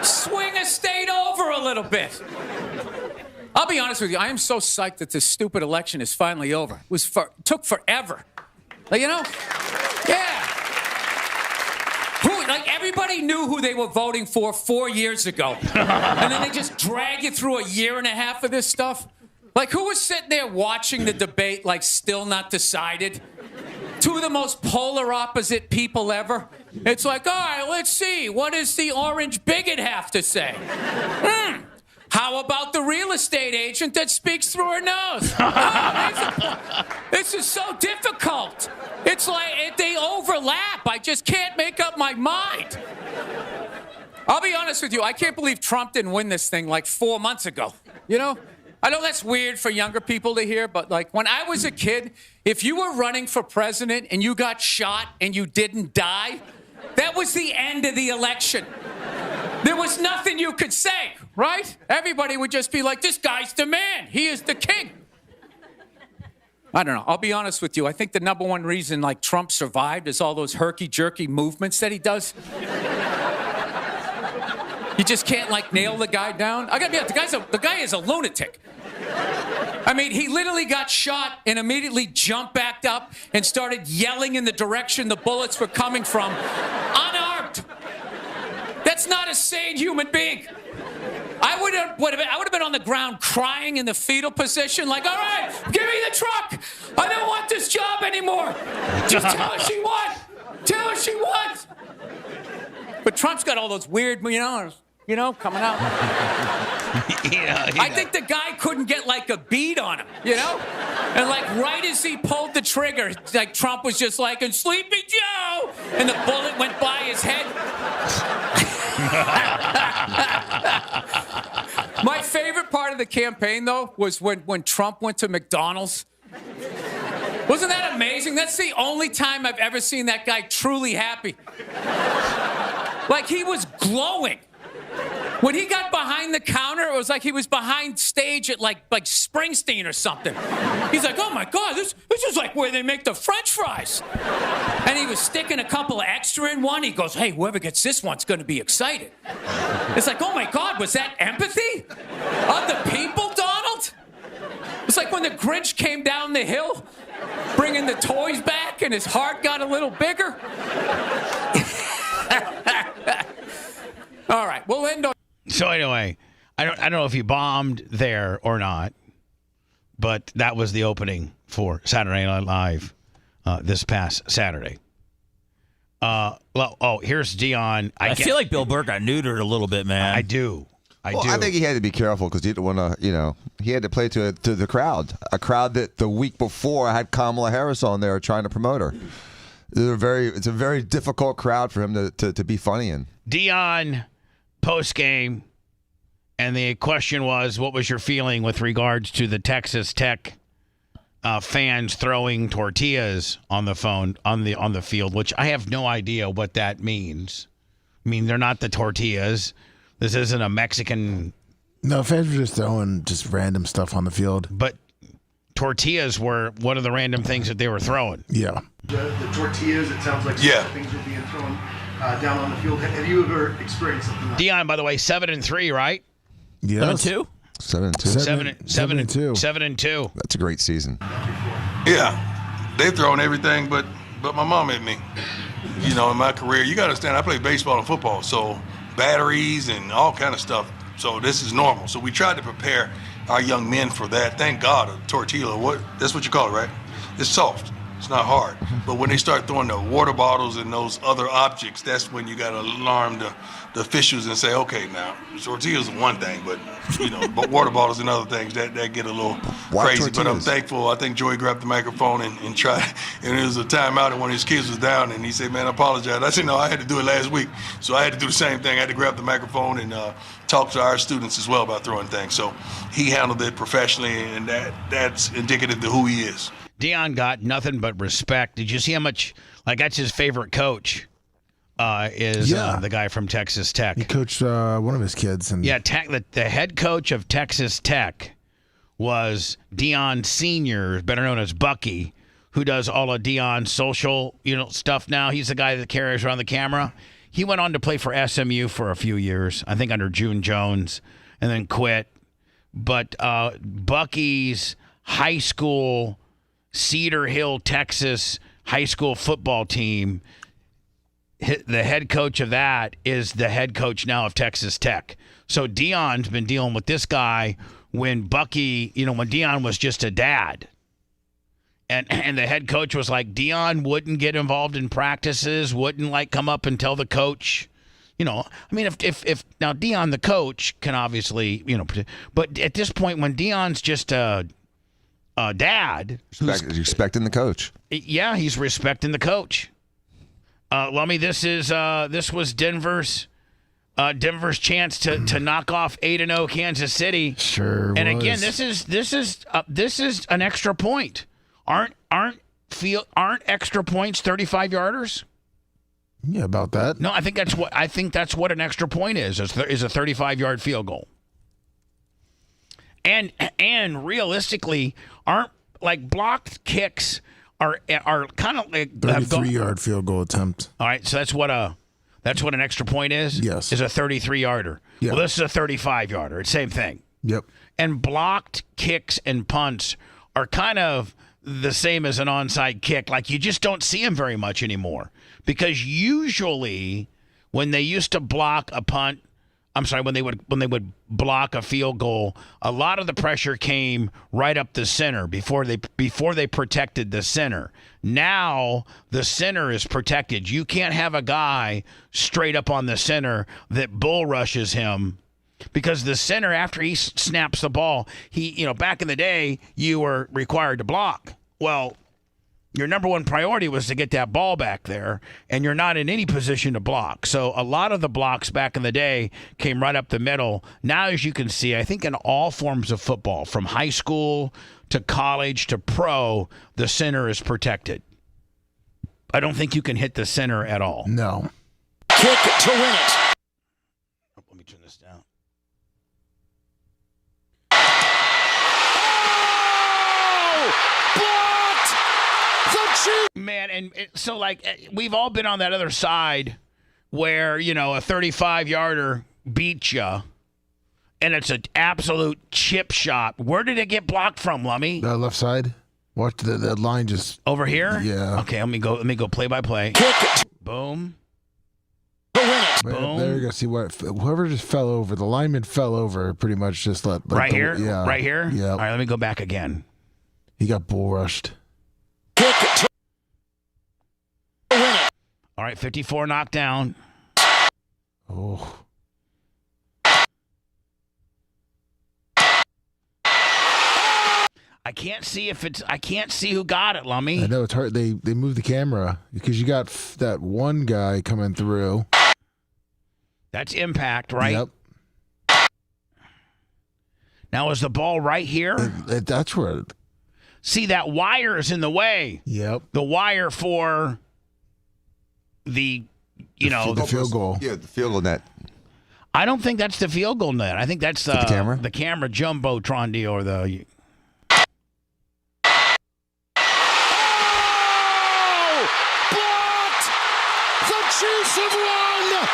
Swing a state over a little bit. I'll be honest with you, I am so psyched that this stupid election is finally over. It took forever. Yeah. Everybody knew who they were voting for 4 years ago. And then they just drag you through a year and a half of this stuff. Who was sitting there watching the debate still not decided? 2 of the most polar opposite people ever. It's all right, let's see. What does the orange bigot have to say? How about the real estate agent that speaks through her nose? This is so difficult. It's they overlap. I just can't make up my mind. I'll be honest with you. I can't believe Trump didn't win this thing 4 months ago. I know that's weird for younger people to hear, but when I was a kid, if you were running for president and you got shot and you didn't die, that was the end of the election. there was nothing you could say, right? Everybody would just be like, this guy's the man. He is the king. I don't know. I'll be honest with you. I think the number one reason, like, Trump survived is all those herky-jerky movements that he does. You just can't, like, nail the guy down. I gotta be honest, the guy is a lunatic. I mean, he literally got shot and immediately jumped back up and started yelling in the direction the bullets were coming from, unarmed. That's not a sane human being. I would have been on the ground crying in the fetal position, like, all right, give me the truck. I don't want this job anymore. Just tell her she won. Tell her she won. But Trump's got all those weird, coming out. I think the guy couldn't get, like, a bead on him, And, like, right as he pulled the trigger, like, Trump was just like, and Sleepy Joe, and the bullet went by his head. My favorite part of the campaign, though, was when Trump went to McDonald's. Wasn't that amazing? That's the only time I've ever seen that guy truly happy. Like, he was glowing. When he got behind the counter, it was like he was behind stage at like Springsteen or something. He's like, oh my God, this is like where they make the French fries. And he was sticking a couple of extra in one. He goes, hey, whoever gets this one's going to be excited. It's like, oh my God, was that empathy of the people, Donald? It's like when the Grinch came down the hill, bringing the toys back, and his heart got a little bigger. All right, we'll end on. So anyway, I don't know if you bombed there or not, but that was the opening for Saturday Night Live this past Saturday. Here's Dion. I feel like Bill Burr got neutered a little bit, man. I do. I think he had to be careful because he didn't want to, he had to play to the crowd, a crowd that the week before had Kamala Harris on there trying to promote her. It's a very difficult crowd for him to be funny in. Dion, post-game, and the question was, what was your feeling with regards to the Texas Tech fans throwing tortillas on the field, which I have no idea what that means. I mean, they're not the tortillas. This isn't a Mexican. No, fans were just throwing just random stuff on the field. But tortillas were one of the random things that they were throwing. Yeah. The tortillas, it sounds like some things were being thrown down on the field. Have you ever experienced something like that? Dion, by the way, 7-3, right? Yeah. 7-2? 7-2. 7-2. 7-2. That's a great season. Yeah, they've thrown everything but my mom at me. In my career, you got to understand, I played baseball and football, so batteries and all kind of stuff. So this is normal. So we tried to prepare our young men for that. Thank God, a tortilla, that's what you call it, right? It's soft. It's not hard. But when they start throwing the water bottles and those other objects, that's when you got to alarm the officials and say, okay, now, tortillas is one thing, but, but water bottles and other things, that get a little crazy. Tortillas? But I'm thankful. I think Joey grabbed the microphone and tried. And it was a timeout, and one of his kids was down, and he said, man, I apologize. I said, no, I had to do it last week. So I had to do the same thing. I had to grab the microphone and talk to our students as well about throwing things. So he handled it professionally, and that's indicative of who he is. Dion got nothing but respect. Did you see how much, that's his favorite coach, the guy from Texas Tech. He coached one of his kids. The head coach of Texas Tech was Dion Sr., better known as Bucky, who does all of Dion's social, stuff now. He's the guy that carries around the camera. He went on to play for SMU for a few years, I think under June Jones, and then quit. But Bucky's high school Cedar Hill, Texas high school football team, the head coach of that is the head coach now of Texas Tech. So Dion's been dealing with this guy when Bucky, when Dion was just a dad. And the head coach was like, Dion wouldn't get involved in practices, wouldn't come up and tell the coach. If now Dion, the coach, can obviously, but at this point when Dion's just a dad, he's respecting the coach. Yeah, he's respecting the coach. Lummy, this was Denver's chance to knock off 8-0 Kansas City. Sure. And again, this is an extra point. Aren't extra points 35-yarders? Yeah, about that. No, I think that's what an extra point is a 35-yard field goal. And realistically, aren't like blocked kicks are kind of like 33-yard field goal attempt. All right, so that's what an extra point is. Yes, is a 33-yarder. Yeah. Well, this is a 35-yarder. It's same thing. Yep. And blocked kicks and punts are kind of the same as an onside kick. Like you just don't see them very much anymore because usually when they used to block a punt, when they would block a field goal, a lot of the pressure came right up the center before they protected the center. Now the center is protected. You can't have a guy straight up on the center that bull rushes him. Because the center, after he snaps the ball, back in the day, you were required to block. Well, your number one priority was to get that ball back there, and you're not in any position to block. So a lot of the blocks back in the day came right up the middle. Now, as you can see, I think in all forms of football, from high school to college to pro, the center is protected. I don't think you can hit the center at all. No. Kick to win it. Let me turn this down. Man, and so we've all been on that other side where, a 35-yarder beats you, and it's an absolute chip shot. Where did it get blocked from, Lummy? The left side. Watch that line just over here. Yeah. Okay, let me go play by play. Boom. Boom. There you go. See whoever just fell over. The lineman fell over. Pretty much just let right here. Yeah. Right here. Yeah. All right, let me go back again. He got bull rushed. All right, 54 knocked down. Oh. I can't see who got it, Lummy. I know it's hard. They moved the camera because you got that one guy coming through. That's impact, right? Yep. Now is the ball right here? That's where. See, that wire is in the way. Yep. The wire for the field goal. Yeah, the field goal net. I don't think that's the field goal net. I think that's the camera? The camera jumbotron deal or the. Blocked! The Chiefs have won!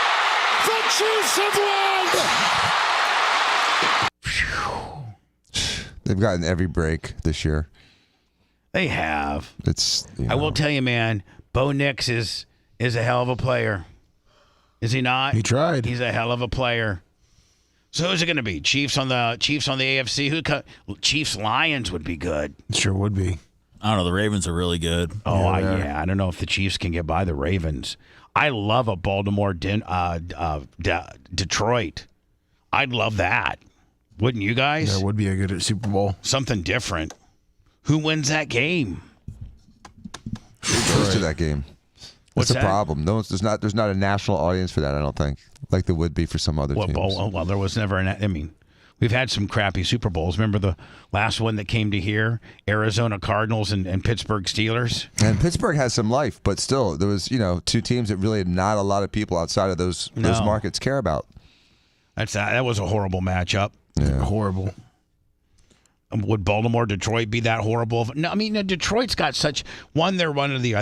The Chiefs have won! They've gotten every break this year. They have. It's. I will tell you, man. Bo Nix is a hell of a player. Is he not? He tried. He's a hell of a player. So who's it going to be? Chiefs on the AFC. Chiefs Lions would be good. Sure would be. I don't know. The Ravens are really good. Oh yeah. I don't know if the Chiefs can get by the Ravens. I love a Baltimore Detroit. I'd love that. Wouldn't you guys? That would be a good Super Bowl. Something different. Who wins that game? Who goes to that game? What's the problem? No, there's not a national audience for that. I don't think, like there would be for some other teams. Well, there was never we've had some crappy Super Bowls. Remember the last one that came to here? Arizona Cardinals and Pittsburgh Steelers. And Pittsburgh has some life, but still, there was two teams that really not a lot of people outside of those markets care about. That was a horrible matchup. Yeah, horrible. Would Baltimore, Detroit be that horrible? No, I mean Detroit's got such one. They're one of the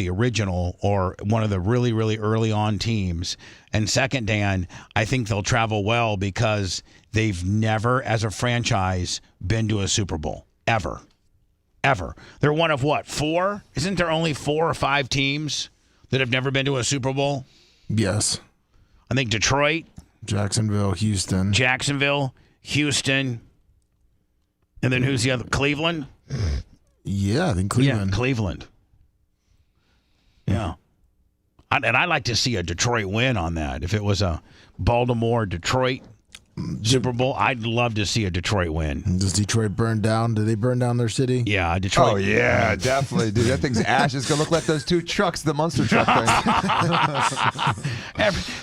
original or one of the really, really early on teams. And second, Dan, I think they'll travel well because they've never, as a franchise, been to a Super Bowl ever. They're one of what, 4? Isn't there only 4 or 5 teams that have never been to a Super Bowl? Yes. I think Detroit, Jacksonville, Houston. And then who's the other? Cleveland? Yeah, I think Cleveland. Yeah, Cleveland. Yeah. And I'd like to see a Detroit win on that. If it was a Baltimore, Detroit. Super Bowl. I'd love to see a Detroit win. Does Detroit burn down? Do they burn down their city? Yeah, Detroit. Oh, yeah, definitely. Dude, that thing's ash. It's going to look like those two trucks, the Munster truck thing.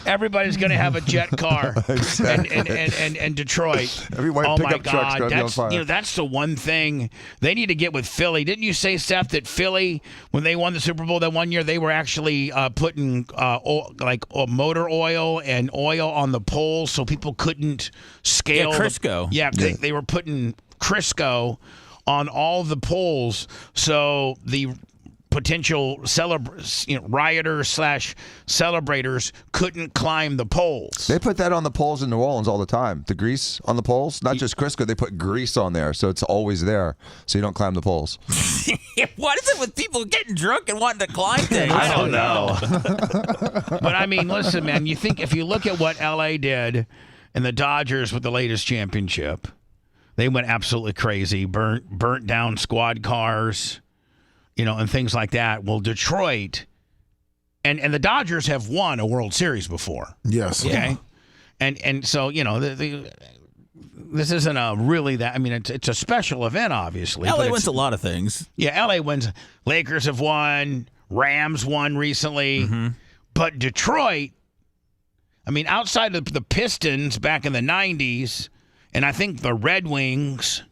Everybody's going to have a jet car. and Detroit. Every white oh, my pickup truck's God. going to be on fire. That's the one thing they need to get with Philly. Didn't you say, Seth, that Philly, when they won the Super Bowl that one year, they were actually putting motor oil and oil on the poles so people couldn't scale. Yeah, Crisco. They were putting Crisco on all the poles so the potential rioters / celebrators couldn't climb the poles. They put that on the poles in New Orleans all the time. The grease on the poles, not just Crisco, they put grease on there so it's always there so you don't climb the poles. What is it with people getting drunk and wanting to climb things? I don't know. But I mean, listen, man, if you look at what LA did and the Dodgers with the latest championship, they went absolutely crazy, burnt down squad cars, and things like that. Well, Detroit and the Dodgers have won a World Series before. Yes. Okay. And so, this isn't a really that. I mean, it's a special event, obviously. LA wins a lot of things. Yeah, LA wins. Lakers have won. Rams won recently. Mm-hmm. But Detroit, I mean, outside of the Pistons back in the 90s, and I think the Red Wings,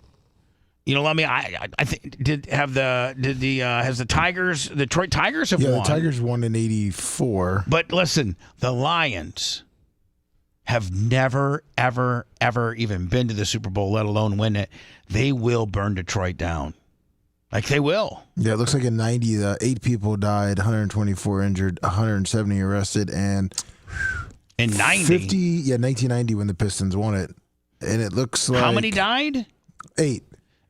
I think has the Tigers, the Detroit Tigers have won. Yeah, the Tigers won in 84. But listen, the Lions have never, ever, ever even been to the Super Bowl, let alone win it. They will burn Detroit down. Like, they will. Yeah, it looks like in 90, 8 people died, 124 injured, 170 arrested, and in 90? 1990 when the Pistons won it. And it looks like... How many died? 8.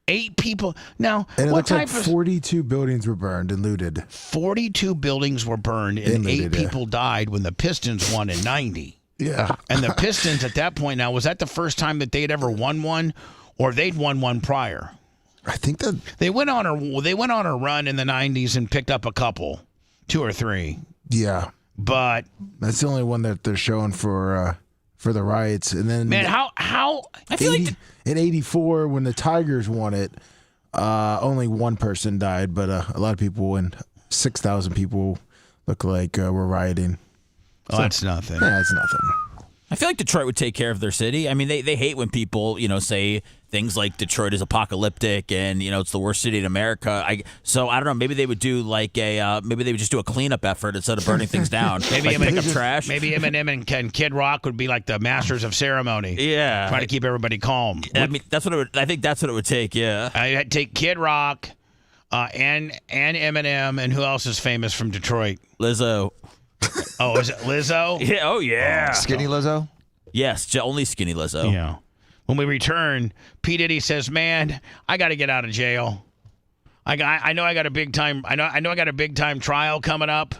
8 people. Now, and it what looks type like of... 42 buildings were burned and looted. 42 buildings were burned, and 8 people died when the Pistons won in 90. Yeah. And the Pistons at that point now, was that the first time that they'd ever won one, or they'd won one prior? I think that they went on a run in the 90s and picked up a couple, 2 or 3. Yeah. But that's the only one that they're showing for the riots. And then man, how I feel like in 84 when the Tigers won it, only one person died, but a lot of people and 6,000 people look like were rioting. Oh, so, that's nothing. Yeah, that's nothing. I feel like Detroit would take care of their city. I mean, they hate when people, say things like Detroit is apocalyptic and, it's the worst city in America. So I don't know. Maybe they would do maybe they would just do a cleanup effort instead of burning things down. Maybe pick up trash. Maybe Eminem and Kid Rock would be like the masters of ceremony. Yeah. Try to keep everybody calm. I mean, I think that's what it would take. Yeah. I'd take Kid Rock, and Eminem, and who else is famous from Detroit? Lizzo. Oh, is it Lizzo? Yeah. Oh, yeah. Skinny Lizzo? Yes, only Skinny Lizzo. Yeah. When we return, P. Diddy says, "Man, I got to get out of jail. I know I got a big time. I got a big time trial coming up,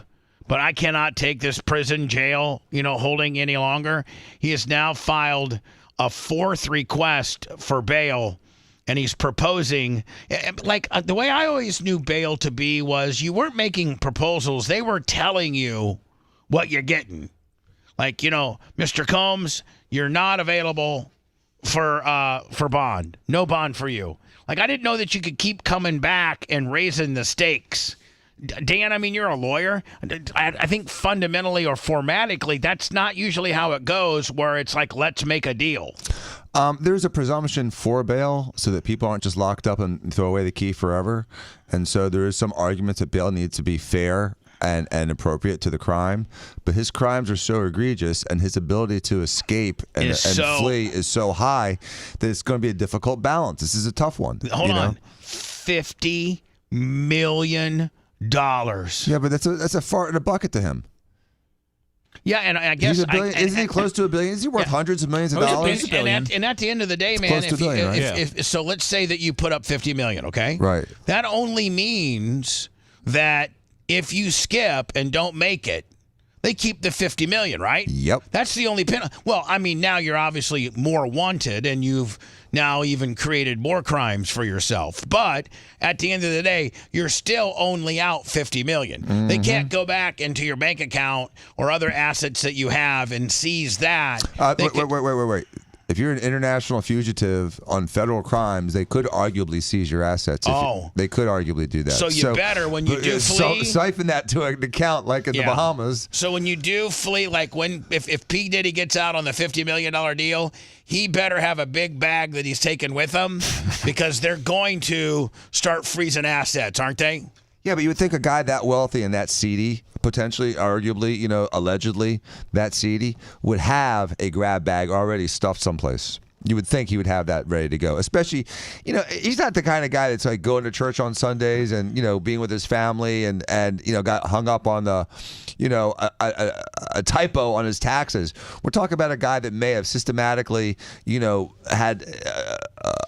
but I cannot take this prison jail, holding any longer." He has now filed a 4th request for bail. And he's proposing, the way I always knew bail to be was you weren't making proposals. They were telling you what you're getting. Like, Mr. Combs, you're not available for bond. No bond for you. Like, I didn't know that you could keep coming back and raising the stakes. Dan, I mean, you're a lawyer. I think fundamentally or formatically, that's not usually how it goes, where it's like, let's make a deal. There's a presumption for bail so that people aren't just locked up and throw away the key forever. And so there is some arguments that bail needs to be fair and appropriate to the crime. But his crimes are so egregious and his ability to escape and flee is so high that it's going to be a difficult balance. This is a tough one. Hold on. $50 million. Yeah, but that's a fart in a bucket to him. Yeah, and I guess isn't he close to $1 billion? Is he worth hundreds of millions of dollars? And at the end of the day, man, so let's say that you put up $50 million, okay? Right. That only means that if you skip and don't make it, they keep the $50 million, right? Yep. That's the only penalty. Well, I mean, now you're obviously more wanted, and you've now even created more crimes for yourself. But at the end of the day, you're still only out $50 million. Mm-hmm. They can't go back into your bank account or other assets that you have and seize that. Wait. If you're an international fugitive on federal crimes, they could arguably seize your assets. They could arguably do that. So you better, when you do flee, siphon that to an account like in the Bahamas. So when you do flee, like if P. Diddy gets out on the $50 million deal, he better have a big bag that he's taking with him because they're going to start freezing assets, aren't they? Yeah, but you would think a guy that wealthy and that seedy, potentially, arguably, allegedly that seedy, would have a grab bag already stuffed someplace. You would think he would have that ready to go. Especially, he's not the kind of guy that's like going to church on Sundays and, being with his family and got hung up on the, a typo on his taxes. We're talking about a guy that may have systematically, had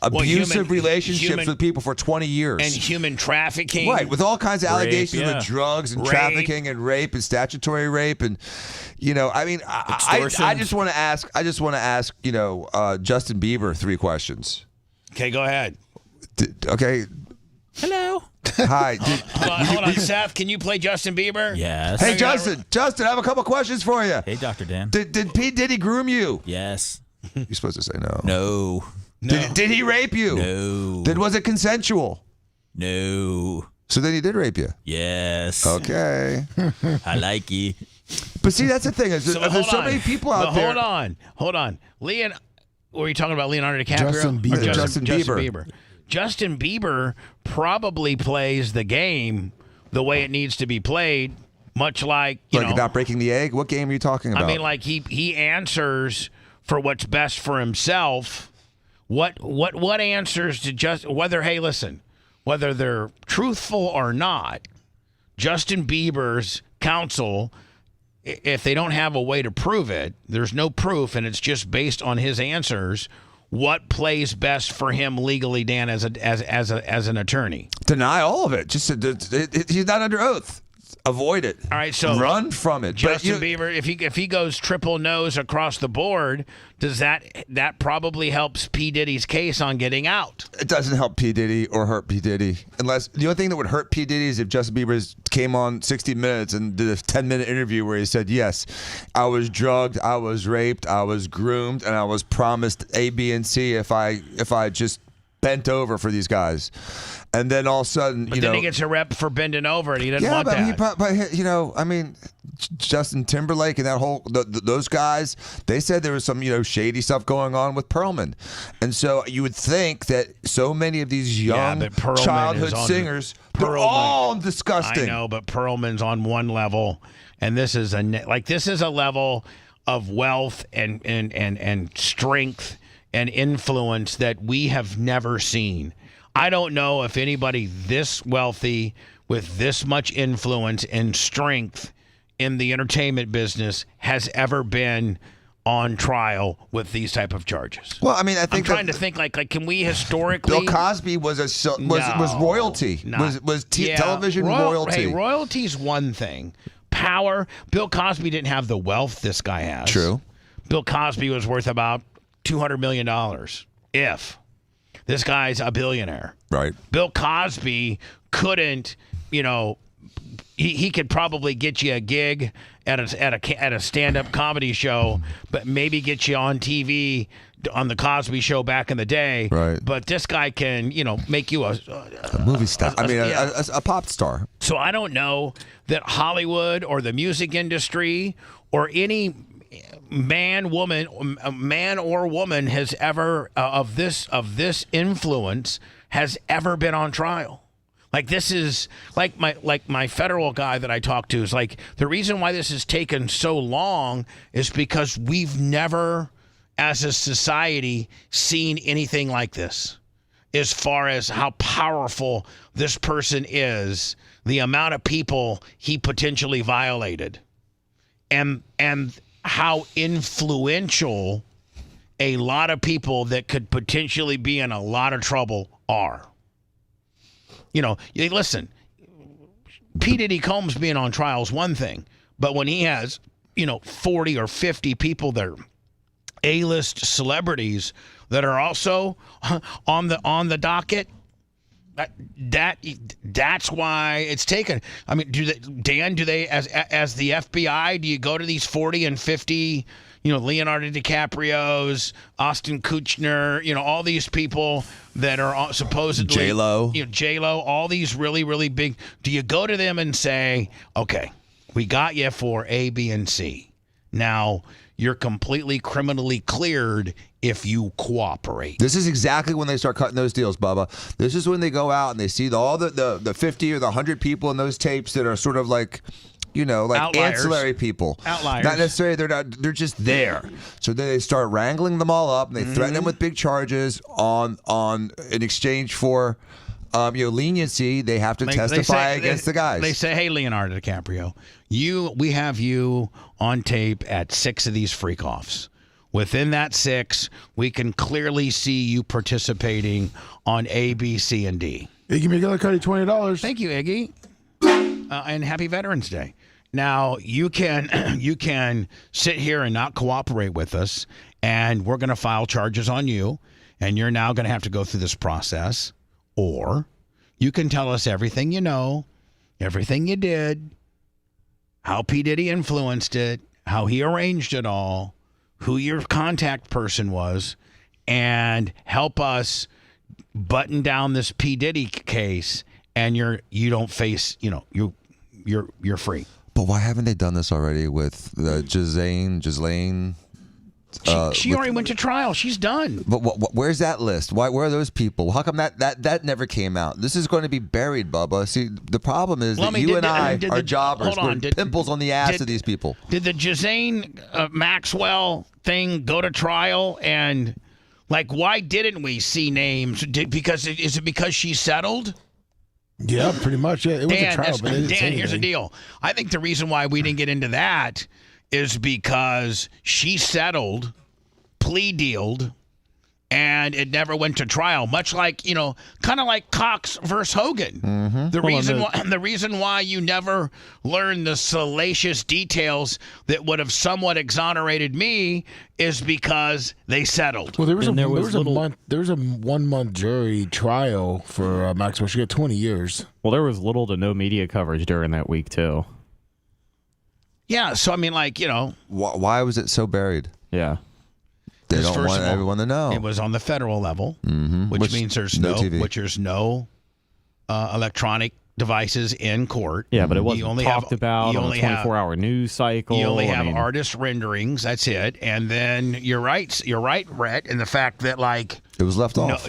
abusive relationships with people for 20 years. And human trafficking. Right, with all kinds of allegations rape, of drugs and trafficking and rape and statutory rape. And, I just want to ask, Justin Bieber 3 questions. Okay, go ahead. Okay. Hello. Hi. Hold on, Seth. Can you play Justin Bieber? Yes. Hey, Justin, I have a couple questions for you. Hey, Dr. Dan. Did P. Diddy groom you? Yes. You're supposed to say no. No. Did he rape you? No. Was it consensual? No. So then he did rape you? Yes. Okay. I like you. But see, that's the thing. There's so many people out there. Hold on. Were you talking about Leonardo DiCaprio? Justin Bieber. Justin Bieber probably plays the game the way it needs to be played, much like, about breaking the egg? What game are you talking about? I mean, like he answers for what's best for himself. What answers to whether they're truthful or not, Justin Bieber's counsel, if they don't have a way to prove it, there's no proof, and it's just based on his answers. What plays best for him legally, Dan, as an attorney? Deny all of it. He's not under oath. Avoid it. All right, so run from it. Justin Bieber, if he goes triple no's across the board, does that probably helps P. Diddy's case on getting out? It doesn't help P. Diddy or hurt P. Diddy. Unless the only thing that would hurt P. Diddy is if Justin Bieber came on 60 Minutes and did a 10-minute interview where he said, yes, I was drugged, I was raped, I was groomed, and I was promised A, B, and C if I just bent over for these guys. And then all of a sudden, but then he gets a rep for bending over, and he doesn't want that. But Justin Timberlake and that whole those guys, they said there was some shady stuff going on with Perlman, and so you would think that so many of these young childhood singers, they're all disgusting. I know, but Perlman's on one level, and this is a level of wealth and strength and influence that we have never seen. I don't know if anybody this wealthy with this much influence and strength in the entertainment business has ever been on trial with these type of charges. Well, I mean, I think I'm trying to think like can we historically? Bill Cosby was royalty. Television royalty. Hey, royalty's one thing. Power. Bill Cosby didn't have the wealth this guy has. True. Bill Cosby was worth about $200 million. If this guy's a billionaire, right? Bill Cosby couldn't, he could probably get you a gig at a stand-up comedy show, but maybe get you on TV on the Cosby Show back in the day. Right. But this guy can, make you a movie star. A pop star. So I don't know that Hollywood or the music industry or any man or woman has ever of this influence has ever been on trial. Like this is like my federal guy that I talked to is like the reason why this has taken so long is because we've never as a society seen anything like this as far as how powerful this person is, the amount of people he potentially violated, and how influential a lot of people that could potentially be in a lot of trouble are. Listen, P. Diddy Combs being on trial is one thing, but when he has, 40 or 50 people that are A-list celebrities that are also on the docket, That's why it's taken. I mean, do they as the FBI, do you go to these 40 and 50, Leonardo DiCaprio's, Austin Kutcher, all these people that are supposedly J-Lo, all these really, really big. Do you go to them and say, okay, we got you for A, B, and C. Now you're completely criminally cleared if you cooperate. This is exactly when they start cutting those deals, Bubba. This is when they go out and they see all the 50 or the 100 people in those tapes that are sort of like, Outliers. ancillary people. Outliers. Not necessarily, they're just there. So then they start wrangling them all up and they threaten them with big charges in exchange for leniency. They have to testify against the guys. They say, hey, Leonardo DiCaprio, we have you on tape at 6 of these freak-offs. Within that 6, we can clearly see you participating on A, B, C, and D. Iggy McGillicuddy, $20. Thank you, Iggy. And happy Veterans Day. Now, you can sit here and not cooperate with us, and we're going to file charges on you, and you're now going to have to go through this process. Or you can tell us everything you know, everything you did, how P. Diddy influenced it, how he arranged it all, who your contact person was, and help us button down this P. Diddy case, and you don't face, you're free. But why haven't they done this already with Ghislaine? She already went to trial. She's done. But where's that list? Where are those people? How come that never came out? This is going to be buried, Bubba. See, the problem is that you and I are jobbers. We're pimples on the ass of these people. Did the Ghislaine Maxwell thing go to trial? And why didn't we see names? Is it because she settled? Yeah, pretty much. Yeah, it was a trial, but they didn't say Dan, here's the anything. deal. I think the reason why we didn't get into that is because she settled, plea dealed, and it never went to trial. Much like, kind of like Cox versus Hogan. Mm-hmm. The reason why you never learned the salacious details that would have somewhat exonerated me is because they settled. Well, there was a 1 month jury trial for Maxwell. She got 20 years. Well, there was little to no media coverage during that week too. Yeah, so I mean, why was it so buried? Yeah. They don't want everyone to know. It was on the federal level, which means there's no electronic devices in court. Yeah, but it wasn't talked about on a 24-hour news cycle. You only have artist renderings. That's it. And then you're right, Rhett, in the fact that it was left off.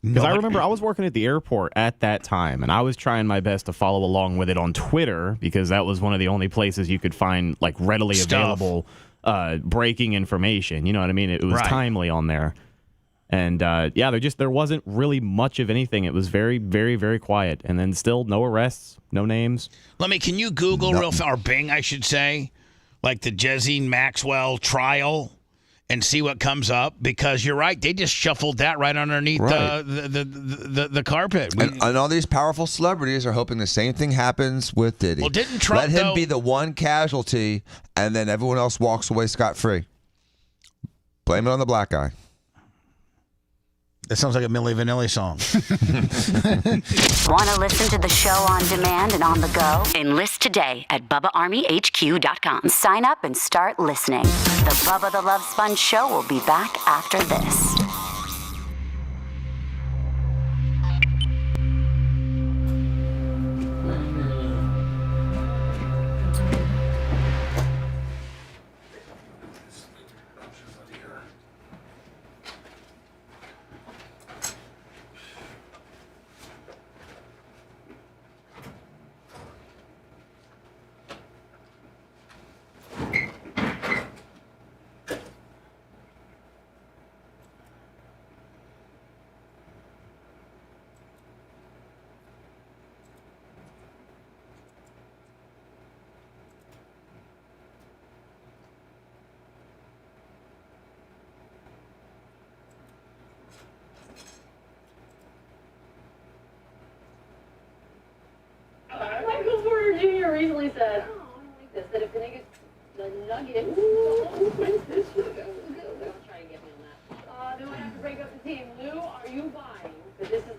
Because I remember I was working at the airport at that time, and I was trying my best to follow along with it on Twitter because that was one of the only places you could find readily available breaking information. You know what I mean? It was timely on there. And there wasn't really much of anything. It was very, very, very quiet. And then still no arrests, no names. Can you Google or Bing, I should say, the Ghislaine Maxwell trial and see what comes up? Because you're right, they just shuffled that right underneath the carpet. And all these powerful celebrities are hoping the same thing happens with Diddy. Well, didn't Trump let him be the one casualty, and then everyone else walks away scot-free? Blame it on the black guy. That sounds like a Milli Vanilli song. Want to listen to the show on demand and on the go? Enlist today at BubbaArmyHQ.com. Sign up and start listening. The Bubba the Love Sponge Show will be back after this. Michael Porter Jr. recently said, I don't like this, that if the Nuggets, I'll try to get me on that. Then we have to break up the team. Lou, are you buying But this is.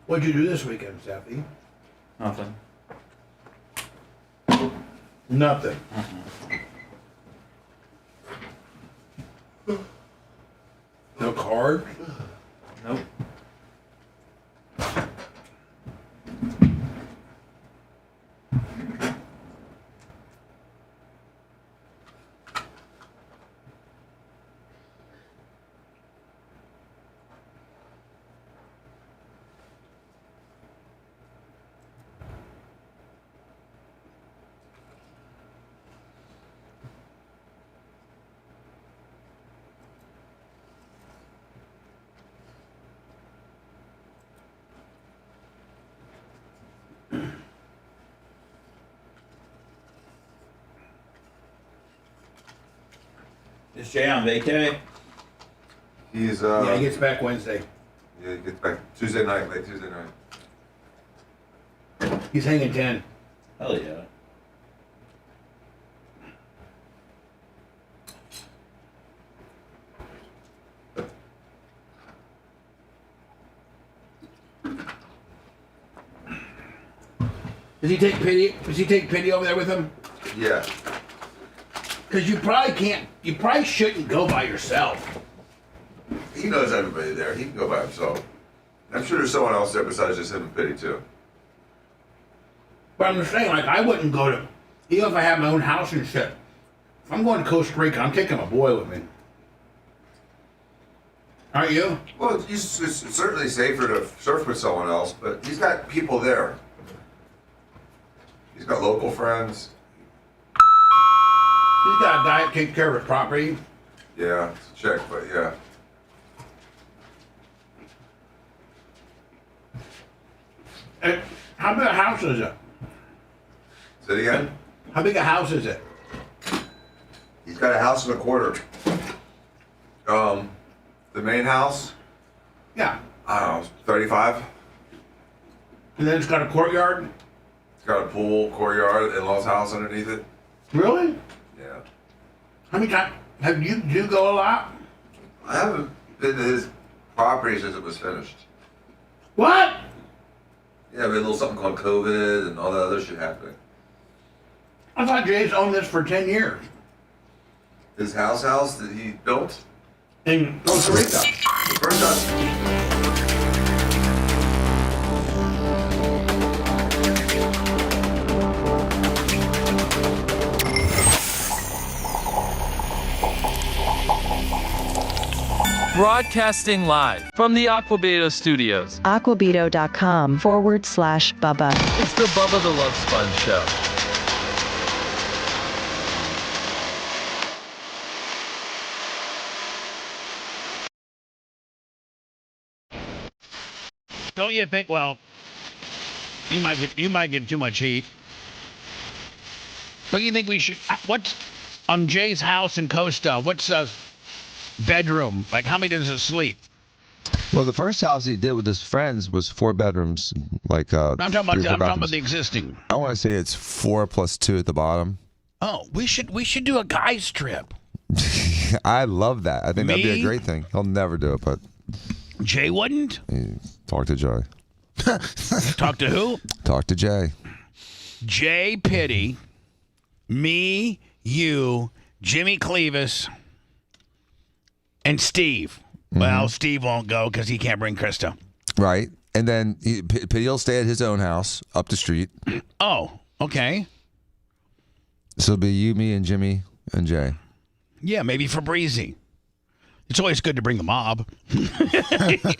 What'd you do this weekend, Steffi? Nothing. Nothing. No card? Nope. Is Jay on vacay? He's Yeah, he gets back Wednesday. Yeah, he gets back Tuesday night, late Tuesday night. He's hanging 10. Hell yeah. Does he take pity? Does he take pity over there with him? Yeah. Because you probably can't. You probably shouldn't go by yourself. He knows everybody there. He can go by himself. I'm sure there's someone else there besides just him and Pity too. But I'm just saying, like, I wouldn't go to, even if I have my own house and shit. If I'm going to Costa Rica, I'm taking my boy with me. Aren't you? Well, it's certainly safer to surf with someone else, but he's got people there. He's got local friends. He's got a guy that takes care of his property. Yeah, it's a check, but yeah. And how big a house is it? Say it again? How big a house is it? He's got a house and a quarter. The main house? Yeah. I don't know, 35. And then it's got a courtyard? It's got a pool, courtyard, in-laws house underneath it. Really? Yeah. How many times? Do you go a lot? I haven't been to his property since it was finished. What? Yeah, we had a little something called COVID and all that other shit happening. I thought Jay's owned this for 10 years. His house that he built? In Costa Rica. The first time. Broadcasting live from the Aquabeto Studios. Aquabeto.com/Bubba. It's the Bubba the Love Sponge Show. Don't you think? Well, you might get too much heat. Don't you think we should? What's on Jay's house in Costa? What's a bedroom? Like, how many does it sleep? Well, the first house he did with his friends was 4 bedrooms, like I'm talking about the existing. I want to say it's 4 plus 2 at the bottom. Oh, we should do a guys trip. I love that. I think that'd be a great thing. He'll never do it, but Jay wouldn't. Talk to Jay. Talk to who? Talk to Jay. Jay Pitty, me, you, Jimmy Clevis, and Steve. Well, Steve won't go because he can't bring Krista. Right. And then Pitty will stay at his own house up the street. Oh, okay. So it'll be you, me, and Jimmy, and Jay. Yeah, maybe Fabrizi. It's always good to bring the mob.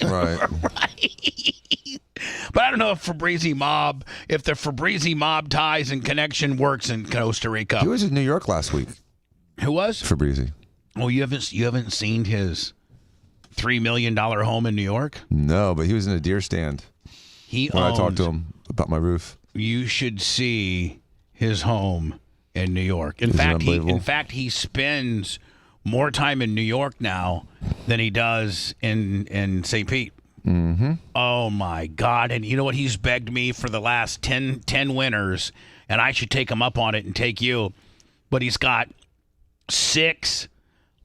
Right. But I don't know if the Fabrizi mob ties and connection works in Costa Rica. He was in New York last week. Who was? Fabrizi. Oh, you haven't seen his $3 million home in New York? No, but he was in a deer stand. I talked to him about my roof. You should see his home in New York. In fact, he spends more time in New York now than he does in St. Pete. Mm-hmm. Oh my God! And you know what? He's begged me for the last 10 winters, and I should take him up on it and take you. But he's got 6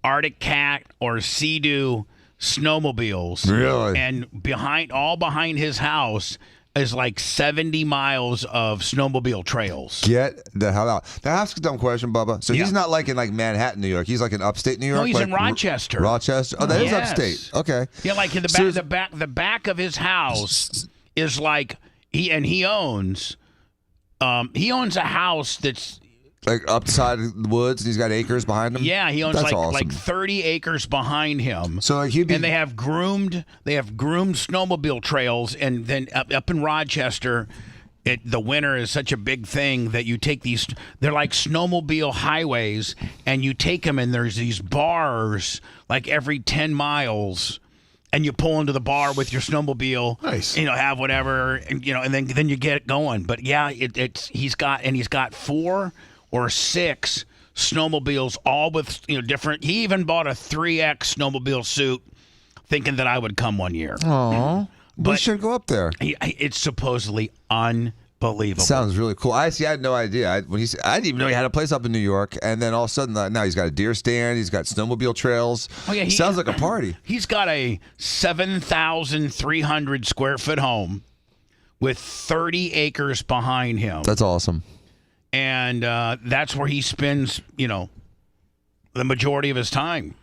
Arctic Cat or Sea-Doo snowmobiles. Really? And behind his house is like 70 miles of snowmobile trails. Get the hell out. Now, ask a dumb question, Bubba. So he's not like in like Manhattan, New York. He's like in upstate New York. No, he's like in Rochester. Rochester. Oh, that is upstate. Okay. Yeah, like in the back of his house is like he owns a house that's like upside the woods, and he's got acres behind him. Yeah, he owns awesome. like 30 acres behind him. So like and they have groomed snowmobile trails, and then up in Rochester, the winter is such a big thing that you take these. They're like snowmobile highways, and you take them, and there's these bars like every 10 miles. And you pull into the bar with your snowmobile, nice. Have whatever, and then you get it going. But yeah, he's got 4 or 6 snowmobiles, all with different. He even bought a 3X snowmobile suit, thinking that I would come one year. Aww, we should go up there. It's supposedly unbelievable. Sounds really cool. I had no idea. I didn't even know he had a place up in New York, and then all of a sudden now he's got a deer stand. He's got snowmobile trails. Oh yeah, sounds like a party. He's got a 7,300 square foot home with 30 acres behind him. That's awesome. And that's where he spends, the majority of his time.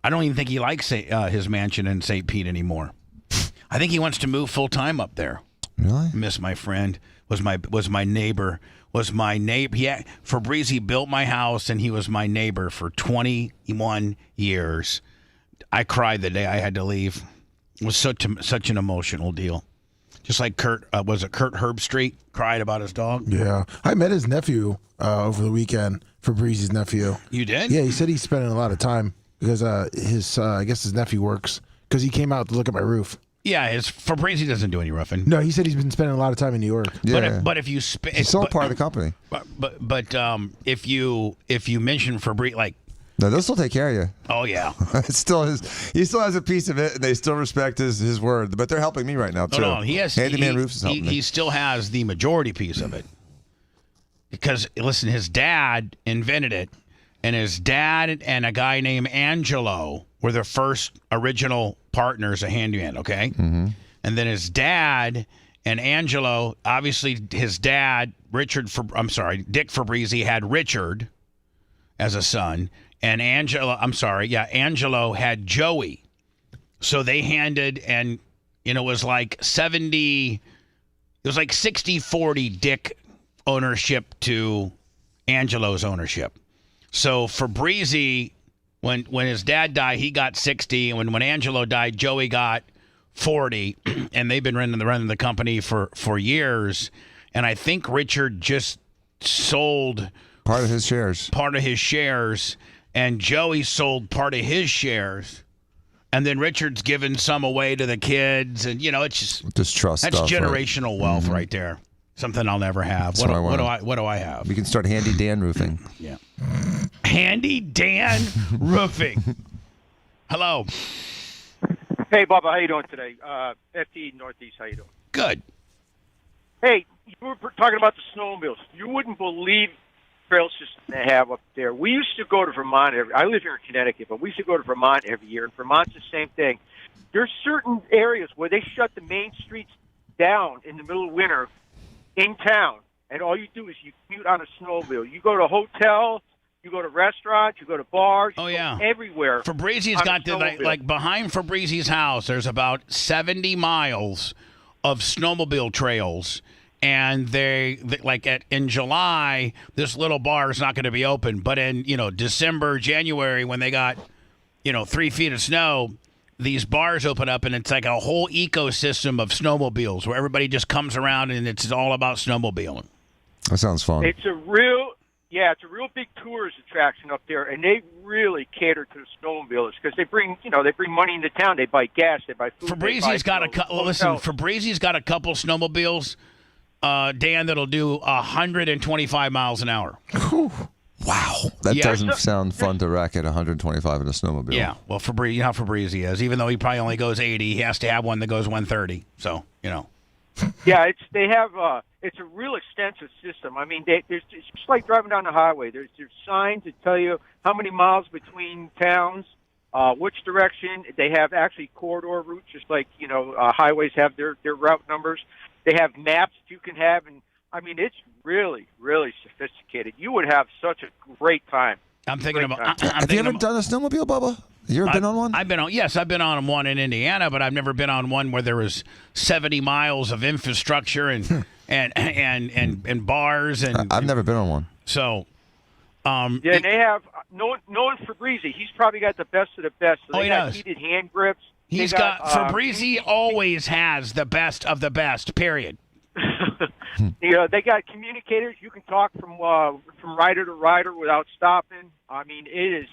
I don't even think he likes his mansion in St. Pete anymore. I think he wants to move full time up there. Really? Miss my friend was my neighbor. Yeah, Fabrizi built my house, and he was my neighbor for 21 years. I cried the day I had to leave. It was such an emotional deal. Just like Kurt Herbstreit cried about his dog? Yeah. I met his nephew over the weekend, Fabrizi's nephew. You did? Yeah, he said he's spending a lot of time because I guess his nephew works because he came out to look at my roof. Yeah, Fabrizi doesn't do any roofing. No, he said he's been spending a lot of time in New York. Yeah. But if you he's still part of the company. But if you mention Fabrizi, like. No, they'll still take care of you. Oh yeah, it's still he still has a piece of it, and they still respect his word. But they're helping me right now too. No, he has Handyman Roofs is helping me. He still has the majority piece of it because listen, his dad invented it, and his dad and a guy named Angelo were the first original partners of Handyman. Okay, and then his dad and Angelo, obviously his dad Dick Fabrizi had Richard as a son. And Angelo had Joey. So they handed, and it was like 60-40 Dick ownership to Angelo's ownership. So Fabrizi, when his dad died, he got 60, and when Angelo died, Joey got 40, and they've been running the company for years. And I think Richard just sold part of his shares. And Joey sold part of his shares, and then Richard's given some away to the kids, and it's just trust. That's stuff, generational right? wealth right there. Something I'll never have. What do I have? We can start Handy Dan Roofing. Yeah, Handy Dan Roofing. Hello. Hey, Bubba, how you doing today? FT Northeast, how you doing? Good. Hey, you were talking about the snowmobiles. You wouldn't believe the trail system they have up there. We used to go to Vermont I live here in Connecticut, but we used to go to Vermont every year. And Vermont's the same thing. There's certain areas where they shut the main streets down in the middle of winter in town, and all you do is you commute on a snowmobile. You go to hotels, you go to restaurants, you go to bars, you go everywhere. Fabrizi's got like behind Fabrizi's house, there's about 70 miles of snowmobile trails. And in July, this little bar is not going to be open. But in, December, January, when they got, 3 feet of snow, these bars open up, and it's like a whole ecosystem of snowmobiles where everybody just comes around, and it's all about snowmobiling. That sounds fun. It's a real big tourist attraction up there, and they really cater to the snowmobilers because they bring money into town. They buy gas, they buy food. Fabrizi's got Fabrizi's got a couple snowmobiles, Dan, that'll do 125 miles an hour. Wow. That doesn't sound fun to rack at 125 in a snowmobile. Yeah. Well, you know how Fabrizi is. Even though he probably only goes 80, he has to have one that goes 130. So, Yeah, it's a real extensive system. I mean, it's just like driving down the highway. There's signs that tell you how many miles between towns, which direction. They have actually corridor routes, just like highways have their route numbers. They have maps that you can have, and I mean, it's really, really sophisticated. You would have such a great time. Have you ever done a snowmobile, Bubba? You ever been on one? I've been on one in Indiana, but I've never been on one where there was 70 miles of infrastructure and bars and. I've never been on one. So. And they have knowing Fabrizi, he's probably got the best of the best. So they got heated hand grips. He's got Fabrizi always has the best of the best. Period. They got communicators. You can talk from rider to rider without stopping. I mean, it is.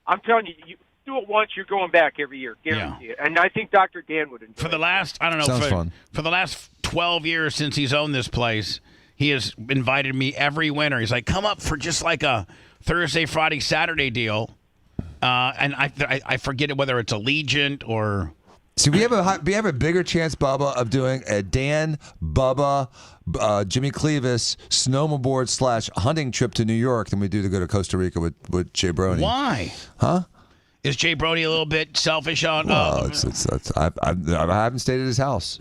I'm telling you, you do it once, you're going back every year, guarantee it. And I think Dr. Dan would enjoy it. For the last, for the last 12 years since he's owned this place, he has invited me every winter. He's like, come up for just like a Thursday, Friday, Saturday deal. And I forget whether it's Allegiant or. See, we have a bigger chance, Bubba, of doing a Dan, Bubba, Jimmy Clevis snowmobile/hunting trip to New York than we do to go to Costa Rica with Jay Brony. Why? Huh? Is Jay Brody a little bit selfish on? Well, I haven't stayed at his house.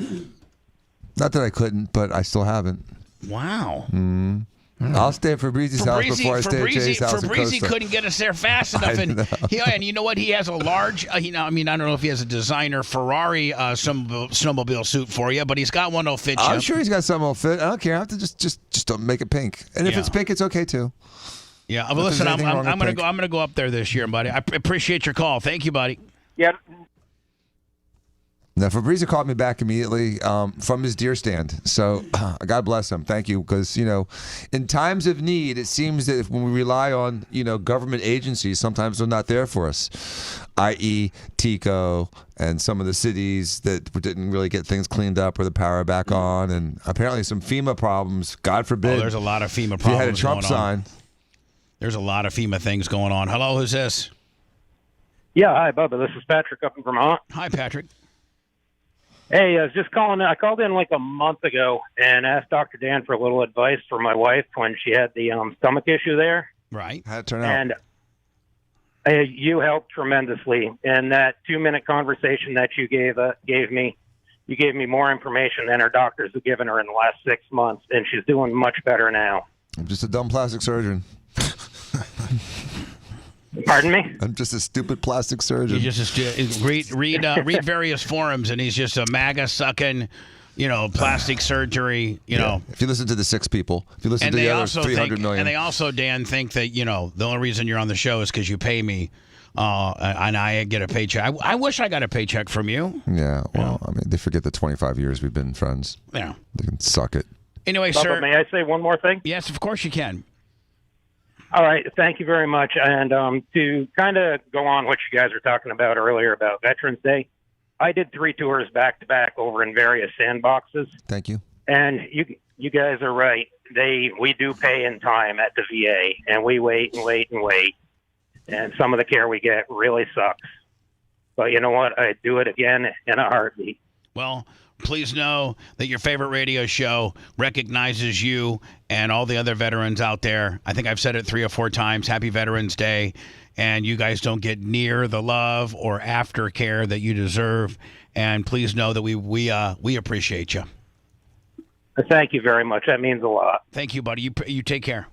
Not that I couldn't, but I still haven't. Wow. Mm. I'll stay at Fabrizi's house before I stay at Jay's house. Fabrizi couldn't get us there fast enough, and you know what? He has a large. I don't know if he has a designer Ferrari snowmobile suit for you, but he's got one that'll fit you. I'm sure he's got something that'll fit. I don't care. I have to just don't make it pink, and if it's pink, it's okay too. Yeah, but listen, I'm gonna go up there this year, buddy. I appreciate your call. Thank you, buddy. Yeah. Now, Fabrizi called me back immediately from his deer stand. So God bless him. Thank you. Because, in times of need, it seems that when we rely on, government agencies, sometimes they're not there for us, i.e. TICO and some of the cities that didn't really get things cleaned up or the power back on. And apparently some FEMA problems, God forbid. Oh, there's a lot of FEMA problems. If you had a Trump sign. There's a lot of FEMA things going on. Hello, who's this? Yeah, hi, Bubba. This is Patrick up in Vermont. Hi, Patrick. Hey, I was just calling. I called in like a month ago and asked Dr. Dan for a little advice for my wife when she had the stomach issue there. Right. How'd it turn out? And you helped tremendously in that 2-minute conversation that you gave me. You gave me more information than her doctors have given her in the last 6 months, and she's doing much better now. I'm just a dumb plastic surgeon. Pardon me? I'm just a stupid plastic surgeon. You just read various forums, and he's just a MAGA sucking, plastic surgery. If you listen to the 6 people, if you listen to the other 300 million, and they also, Dan, think that the only reason you're on the show is because you pay me, and I get a paycheck. I wish I got a paycheck from you. Yeah. Well, I mean, they forget the 25 years we've been friends. Yeah. They can suck it. Anyway, Bubba, sir. May I say one more thing? Yes, of course you can. All right. Thank you very much. And to kind of go on what you guys were talking about earlier about Veterans Day, I did 3 tours back-to-back over in various sandboxes. Thank you. And you guys are right. We do pay in time at the VA, and we wait and wait and wait. And some of the care we get really sucks. But you know what? I'd do it again in a heartbeat. Well, please know that your favorite radio show recognizes you and all the other veterans out there. I think I've said it 3 or 4 times. Happy Veterans Day. And you guys don't get near the love or aftercare that you deserve. And please know that we appreciate you. Thank you very much. That means a lot. Thank you, buddy. You take care.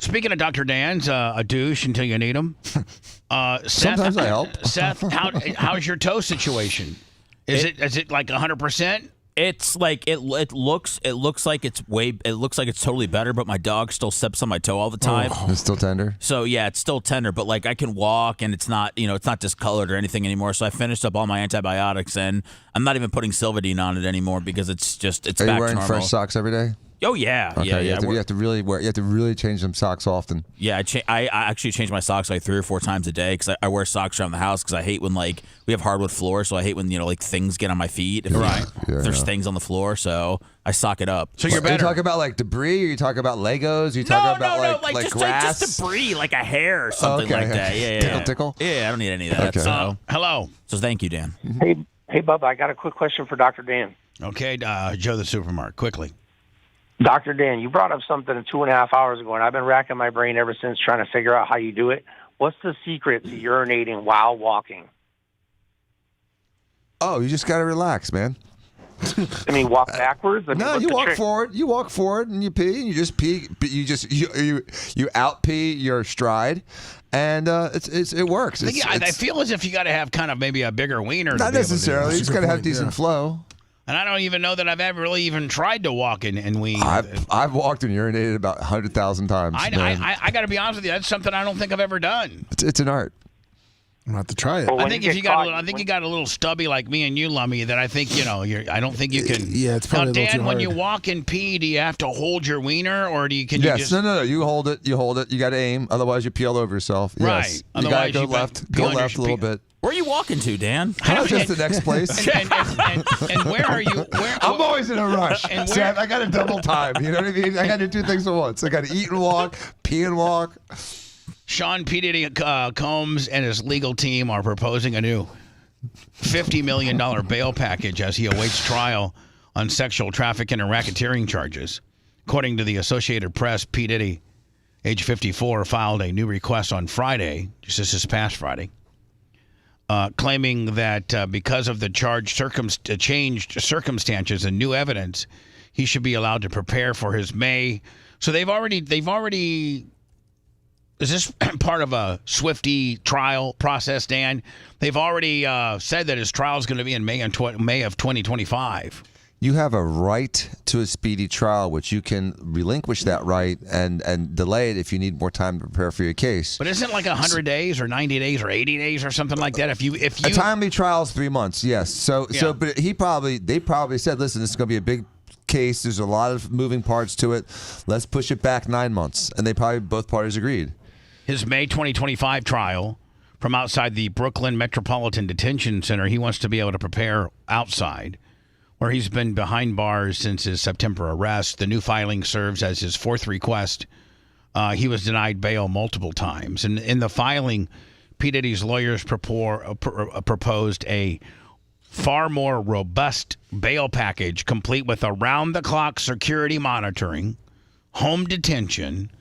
Speaking of Dr. Dan's, a douche until you need him. Seth, Sometimes I help. Seth, how's your toe situation? Is it like 100%? It's like it looks like it's totally better, but my dog still steps on my toe all the time. Oh, it's still tender. So yeah, it's still tender, but like I can walk and it's not discolored or anything anymore. So I finished up all my antibiotics and I'm not even putting Silvadene on it anymore because it's Are back you to wearing normal. fresh socks every day? Oh yeah, Okay, yeah. You have to really change them socks often. Yeah, I actually change my socks like 3 or 4 times a day because I wear socks around the house because I hate when like we have hardwood floor, so I hate when like things get on my feet. If there's things on the floor, so I sock it up. So you're better. Are you talking about like debris? Or you talking about Legos? Are you talking about like grass? Just debris, like a hair or something like that. Yeah, tickle. Yeah, I don't need any of that. Okay. So hello. So thank you, Dan. Hey, Bubba, I got a quick question for Dr. Dan. Okay, Joe the Supermarket, quickly. Dr. Dan, you brought up something 2.5 hours ago, and I've been racking my brain ever since trying to figure out how you do it. What's the secret to urinating while walking? Oh, you just got to relax, man. I mean, walk backwards? No, you walk forward. You walk forward and you pee. And you just pee. You out pee your stride, and it works. I feel as if you got to have kind of maybe a bigger wiener. Not necessarily. You just got to have decent flow. And I don't even know that I've ever really even tried to walk and ween. I've walked and urinated about 100,000 times. I got to be honest with you. That's something I don't think I've ever done. It's an art. I'm gonna have to try it. I think if you got, you got a little stubby like me and you, Lummy, that I think I don't think you can. Yeah, it's probably now, a little Dan, too when hard. you walk and pee, do you have to hold your wiener, or do you can you Yes, just? no. You hold it. You got to aim. Otherwise, you pee all over yourself. Right. Yes. Otherwise, you got to go left. Go left a little bit. Where are you walking to, Dan? Just the next place. And where are you? I'm always in a rush. And Seth, I got to double time. You know what I mean? I got to do 2 things at once. I got to eat and walk, pee and walk. Sean P. Diddy Combs and his legal team are proposing a new $50 million bail package as he awaits trial on sexual trafficking and racketeering charges. According to the Associated Press, P. Diddy, age 54, filed a new request on Friday, just this past Friday, claiming that because of the changed circumstances and new evidence, he should be allowed to prepare for his May. So they've already. Is this part of a Swifty trial process, Dan? They've already said that his trial is going to be in May of 2025. You have a right to a speedy trial, which you can relinquish that right and delay it if you need more time to prepare for your case. But isn't it like 100 days or 90 days or 80 days or something like that? If you a timely trial is 3 months, yes. So but they probably said, listen, this is going to be a big case. There's a lot of moving parts to it. Let's push it back 9 months, and both parties agreed. His May 2025 trial from outside the Brooklyn Metropolitan Detention Center, he wants to be able to prepare outside, where he's been behind bars since his September arrest. The new filing serves as his 4th request. He was denied bail multiple times. And in the filing, P. Diddy's lawyers proposed a far more robust bail package, complete with around-the-clock security monitoring, home detention,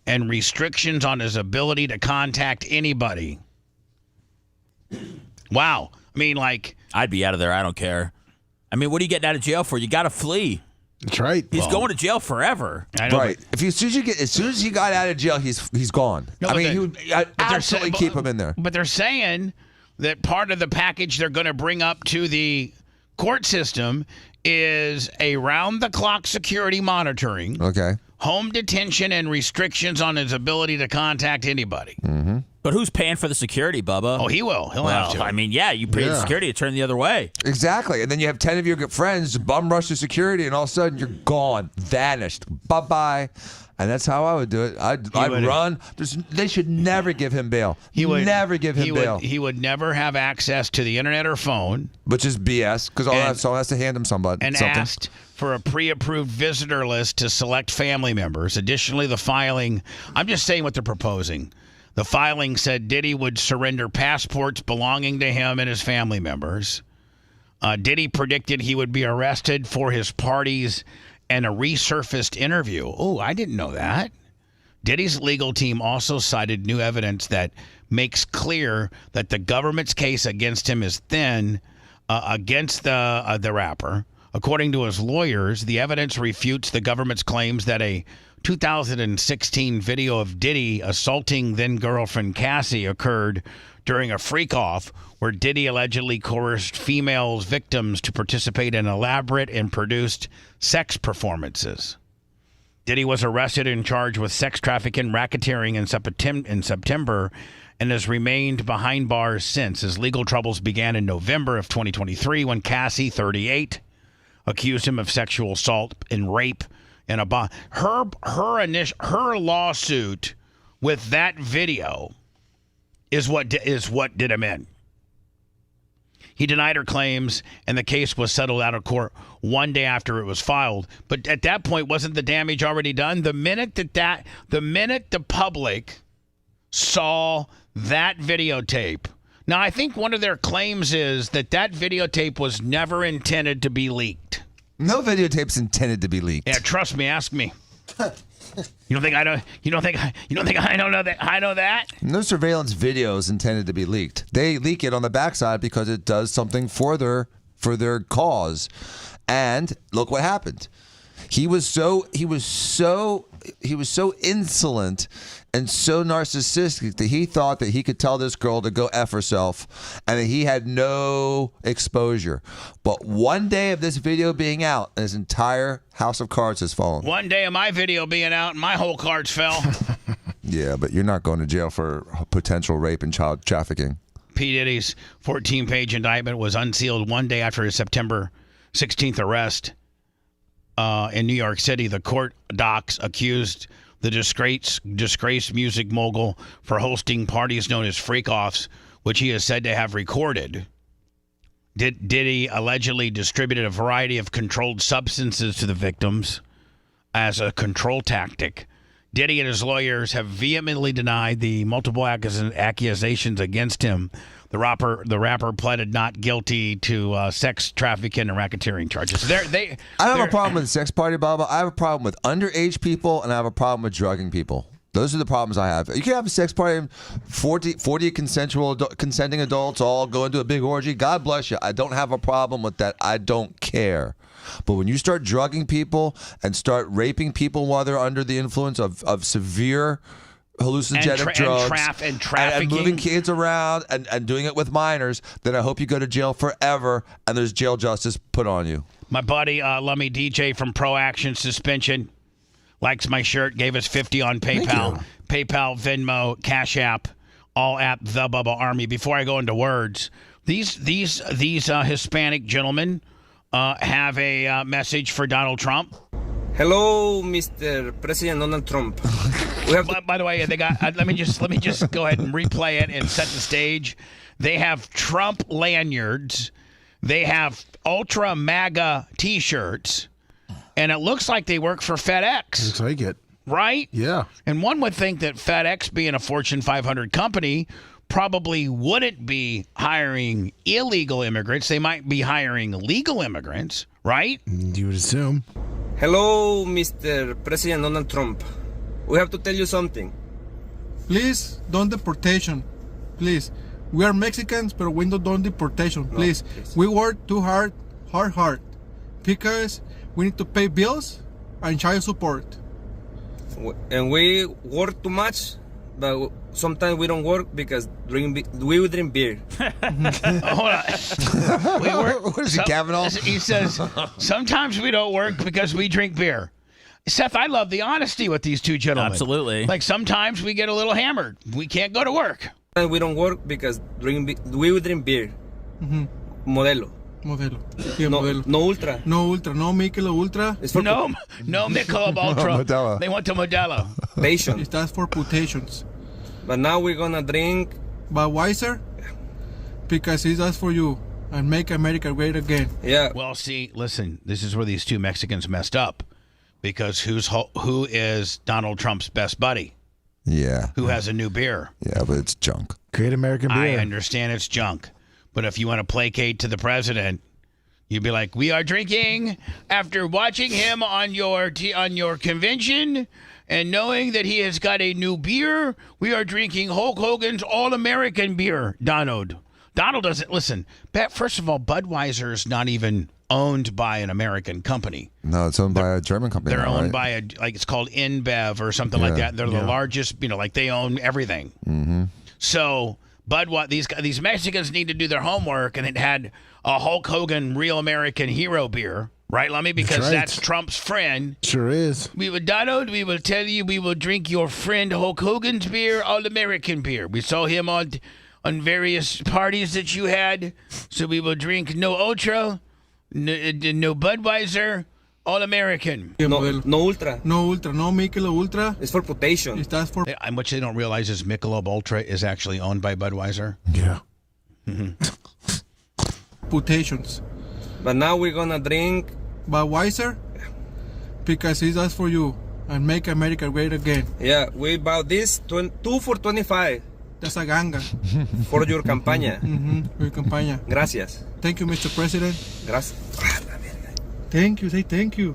and restrictions on his ability to contact anybody. Wow. I mean, like... I'd be out of there. I don't care. I mean, what are you getting out of jail for? You got to flee. That's right. He's going to jail forever. I know, right. As soon as he got out of jail, he's gone. No, he would absolutely keep him in there. But they're saying that part of the package they're going to bring up to the court system is a round-the-clock security monitoring. Okay. Home detention and restrictions on his ability to contact anybody. Mm-hmm. But who's paying for the security, Bubba? Oh, he will. He'll have to. I mean, you pay the security to turn the other way. Exactly. And then you have 10 of your good friends bum rush to security, and all of a sudden you're gone, vanished, bye-bye. And that's how I would do it. I'd run. They should never give him bail. Never give him bail. He would never have access to the internet or phone. Which is BS, because someone has to hand him something. And asked for a pre-approved visitor list to select family members. Additionally, the filing, I'm just saying what they're proposing. The filing said Diddy would surrender passports belonging to him and his family members. Diddy predicted he would be arrested for his parties and a resurfaced interview. Oh, I didn't know that. Diddy's legal team also cited new evidence that makes clear that the government's case against him is thin against the rapper. According to his lawyers, the evidence refutes the government's claims that a 2016 video of Diddy assaulting then-girlfriend Cassie occurred during a freak-off where Diddy allegedly coerced female victims to participate in elaborate and produced sex performances. Diddy was arrested and charged with sex trafficking, racketeering in September and has remained behind bars since. His legal troubles began in November of 2023 when Cassie, 38, accused him of sexual assault and rape in a her lawsuit with that video is what did him in. He denied her claims, and the case was settled out of court one day after it was filed. But at that point, wasn't the damage already done? The minute the public saw that videotape. Now, I think one of their claims is that videotape was never intended to be leaked. No videotape's intended to be leaked. Yeah, trust me. Ask me. You don't think I don't? You don't think I don't know that? I know that. No surveillance video is intended to be leaked. They leak it on the backside because it does something for their cause. And look what happened. He was so insolent and so narcissistic that he thought that he could tell this girl to go F herself and that he had no exposure. But one day of this video being out, and his entire house of cards has fallen. One day of my video being out and my whole cards fell. Yeah, but you're not going to jail for potential rape and child trafficking. P. Diddy's 14-page indictment was unsealed one day after his September 16th arrest in New York City. The court docs accused the disgraced music mogul for hosting parties known as freak-offs, which he is said to have recorded. Diddy allegedly distributed a variety of controlled substances to the victims as a control tactic. Diddy and his lawyers have vehemently denied the multiple accusations against him. The rapper pleaded not guilty to sex trafficking and racketeering charges. I don't have a problem with the sex party, Bubba. I have a problem with underage people, and I have a problem with drugging people. Those are the problems I have. You can have a sex party, 40 consenting adults all go into a big orgy. God bless you. I don't have a problem with that. I don't care. But when you start drugging people and start raping people while they're under the influence of severe hallucinogenic drugs and trafficking and moving kids around and doing it with minors, then I hope you go to jail forever and there's jail justice put on you. My buddy Lummy DJ from Pro Action Suspension likes my shirt, gave us $50 on PayPal. PayPal, Venmo, Cash App, all at the Bubba Army. Before I go into words, these Hispanic gentlemen have a message for Donald Trump. Hello, Mr. President Donald Trump. By the way, they got. Let me just go ahead and replay it and set the stage. They have Trump lanyards. They have Ultra MAGA T-shirts, and it looks like they work for FedEx. Looks like it, right? Yeah. And one would think that FedEx, being a Fortune 500 company, probably wouldn't be hiring illegal immigrants. They might be hiring legal immigrants, right? You would assume. Hello, Mr. President Donald Trump. We have to tell you something. Please, don't deportation. Please. We are Mexicans, but we don't deportation. Please. Please. We work too hard. Because we need to pay bills and child support. And we work too much, but sometimes we don't work because we drink beer. Hold on. What is he, Kavanaugh? He says, sometimes we don't work because we drink beer. Seth, I love the honesty with these two gentlemen. Absolutely. Like sometimes we get a little hammered. We can't go to work. We don't work because we drink beer. Mm-hmm. Modelo. Yeah, no, modelo. No ultra. No ultra. No Michelob Ultra. No Michelob Ultra. Modelo. They want the Modelo. Patient. It stands for putations. But now we're gonna drink Budweiser because it does for you and make America great again. Yeah. Well, see, listen, this is where these two Mexicans messed up because who is Donald Trump's best buddy? Yeah. who has a new beer. Yeah, but it's junk. Great American I beer. understand it's junk, but if you want to placate to the president, you'd be like, "We are drinking after watching him on your convention and knowing that he has got a new beer. We are drinking Hulk Hogan's All-American beer." Donald doesn't listen. First of all, Budweiser is not even owned by an American company. No, it's owned by a German company. They're now, owned right? by it's called InBev or something like that. They're the largest. Like they own everything. Mm-hmm. So these Mexicans need to do their homework, and it had a Hulk Hogan Real American Hero beer, right, Lummy? Because that's Trump's friend. Sure is. We will tell you we will drink your friend Hulk Hogan's beer, All American beer. We saw him on various parties that you had, so we will drink no Ultra, no Budweiser, All American. No Ultra. No Ultra, no Michelob Ultra. It's for potation. It stands for... And what they don't realize is Michelob Ultra is actually owned by Budweiser. Yeah. Potations. But now we're gonna drink Budweiser because it does for you and make America great again. Yeah, we bought this 2 for $25. That's a ganga. For your campaña. For your campaña. Gracias. Thank you, Mr. President. Gracias. Thank you, say thank you.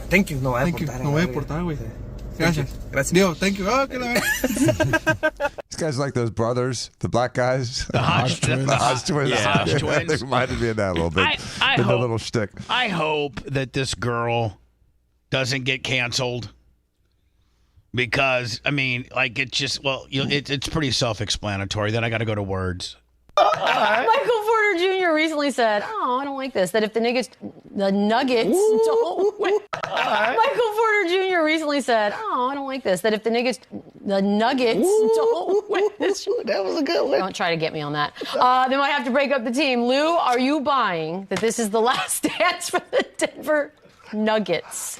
Thank you, no voy a Thank you. aportar. No voy a aportar, güey. Gracias. Gracias. Dio, thank you. Oh, que la These guys like those brothers, the black guys. The Hodge twins. The Hodge twins. Yeah. Hodge twins. They reminded me of that a little bit. I The hope, little shtick. I hope that this girl doesn't get canceled. Because, I mean, like, it's just, it's pretty self-explanatory. Then I got to go to words. Michael Porter Jr. recently said, "Oh, I don't like this. That if the Nuggets don't win." Michael Porter Jr. recently said, "Oh, I don't like this. That if the Nuggets don't win this." That was a good one. Don't try to get me on that. They might have to break up the team. Lou, are you buying that this is the last dance for the Denver Nuggets?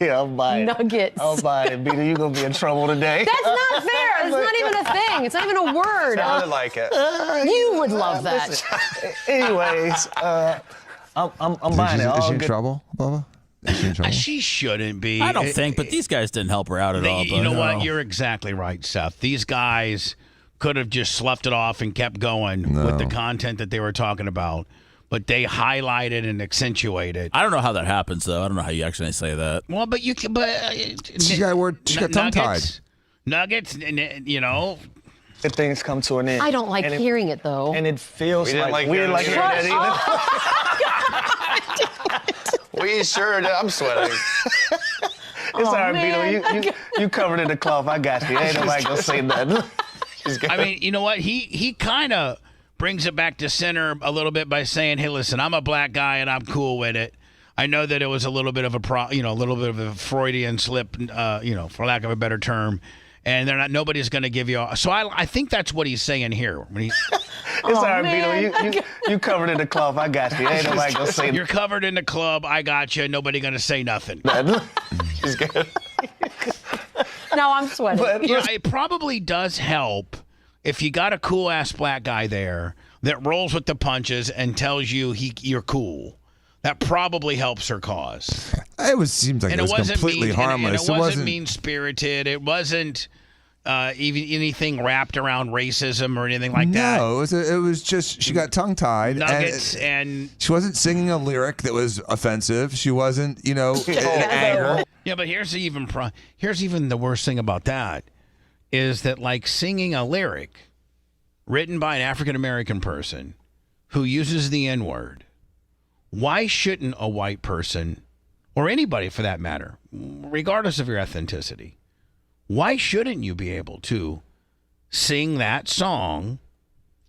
Yeah, I'm buying. Nuggets. I'm buying. Beta, you're going to be in trouble today. That's not fair. It's not even a thing. It's not even a word. Sounded like it. You would love that. Listen, anyways, I'm buying it. Is All she in good. trouble, Bubba? Is she in trouble? She shouldn't be. I don't think, but these guys didn't help her out at all. You know what? You're exactly right, Seth. These guys could have just sloughed it off and kept going with the content that they were talking about. But they highlighted and accentuated. I don't know how that happens, though. I don't know how you actually say that. Well, but you can. But she got tongue-tied. Nuggets, you know. If things come to an end. I don't like hearing it, though. And it feels we like we didn't like hearing that either. We sure did. I'm sweating. It's all right, Beto. You covered in the cloth. I got you. Ain't nobody gonna say nothing. I mean, you know what? He kind of brings it back to center a little bit by saying, "Hey, listen, I'm a black guy and I'm cool with it. I know that it was a little bit of a little bit of a Freudian slip, for lack of a better term, and nobody's going to give you." So I think that's what he's saying here. When he, it's all right, Beto. You covered in the cloth. I got you. Ain't nobody gonna say. You're covered in the club. I got you. Nobody going to say nothing. She's good. No, I'm sweating. It probably does help if you got a cool ass black guy there that rolls with the punches and tells you you're cool. That probably helps her cause. It seems like it was completely harmless. And it wasn't mean-spirited. It wasn't even anything wrapped around racism or anything like that. No, it was just she got tongue-tied. Nuggets and she wasn't singing a lyric that was offensive. She wasn't, in anger. Yeah, but here's even the worst thing about that is that, like, singing a lyric written by an African-American person who uses the N-word, why shouldn't a white person, or anybody for that matter, regardless of your ethnicity, why shouldn't you be able to sing that song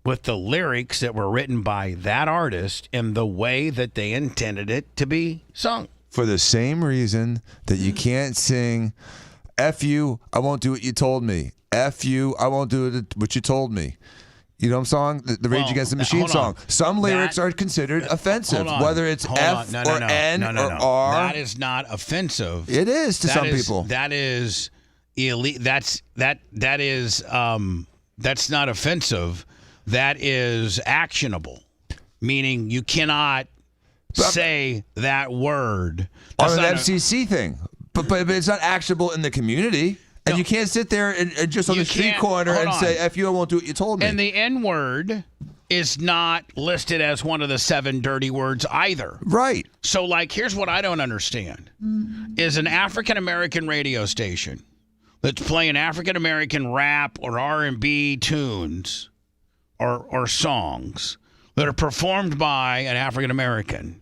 with the lyrics that were written by that artist in the way that they intended it to be sung? For the same reason that you can't sing, F you, I won't do what you told me. F you, I won't do what you told me. You know what I'm saying? The Rage Against the Machine song. Some lyrics are considered offensive, whether it's F or N or R. That is not offensive. It is to some people. That is elite. That's not offensive. That is actionable, meaning you cannot say that word. On an FCC thing, but it's not actionable in the community. And you can't sit there and just on the street corner and say, F you, I won't do what you told me. And the N-word is not listed as one of the 7 dirty words either. Right. So, like, here's what I don't understand. Is an African-American radio station that's playing African-American rap or R&B tunes or songs that are performed by an African-American,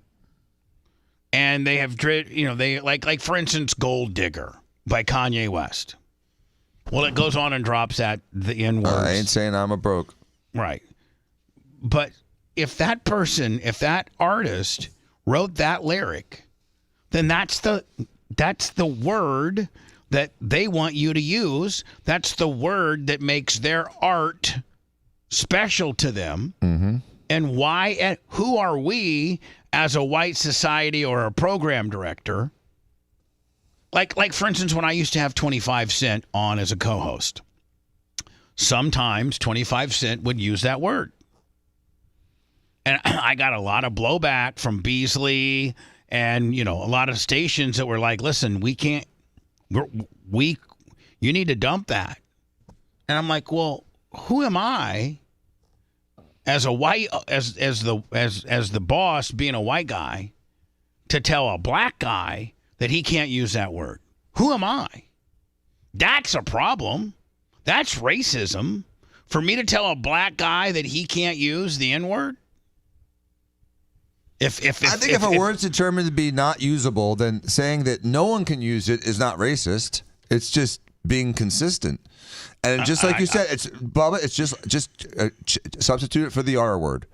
and they have, they like for instance, Gold Digger by Kanye West. Well, it goes on and drops at the N-words. I ain't saying I'm a broke. Right. But if that artist wrote that lyric, then that's the word that they want you to use. That's the word that makes their art special to them. Mm-hmm. And who are we as a white society or a program director? Like for instance, when I used to have 25 Cent on as a co-host, sometimes 25 Cent would use that word. And I got a lot of blowback from Beasley and, a lot of stations that were like, listen, we can't, you need to dump that. And I'm like, well, who am I as a white, as the boss being a white guy to tell a black guy that he can't use that word? Who am I? That's a problem. That's racism. For me to tell a black guy that he can't use the N-word? I think if a word's determined to be not usable, then saying that no one can use it is not racist. It's just being consistent. And just like you said, Bubba, it's just substitute it for the R word.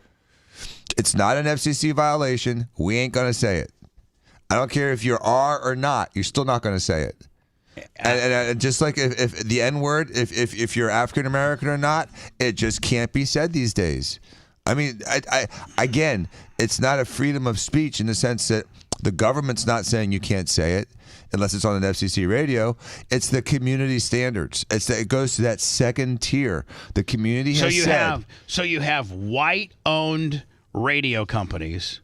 It's not an FCC violation. We ain't going to say it. I don't care if you're R or not. You're still not going to say it. And just like if the N word, if you're African American or not, it just can't be said these days. I mean, again, it's not a freedom of speech in the sense that the government's not saying you can't say it unless it's on an FCC radio. It's the community standards. It goes to that second tier. The community has said. So you have white-owned radio companies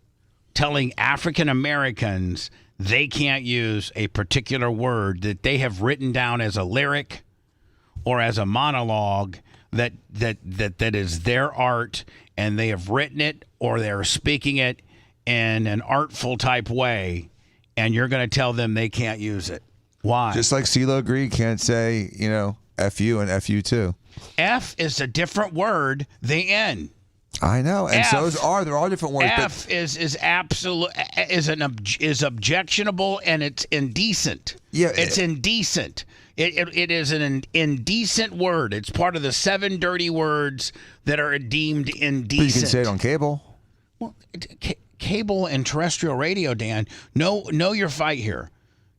telling African Americans they can't use a particular word that they have written down as a lyric or as a monologue that is their art, and they have written it or they're speaking it in an artful type way, and you're going to tell them they can't use it. Why? Just like CeeLo Green can't say, F you and F you too. F is a different word than N. I know, and so is R. They're all different words. F is objectionable, and it's indecent. Yeah, it's indecent. It is an indecent word. It's part of the 7 dirty words that are deemed indecent. But you can say it on cable. Well, cable and terrestrial radio, Dan. Know your fight here.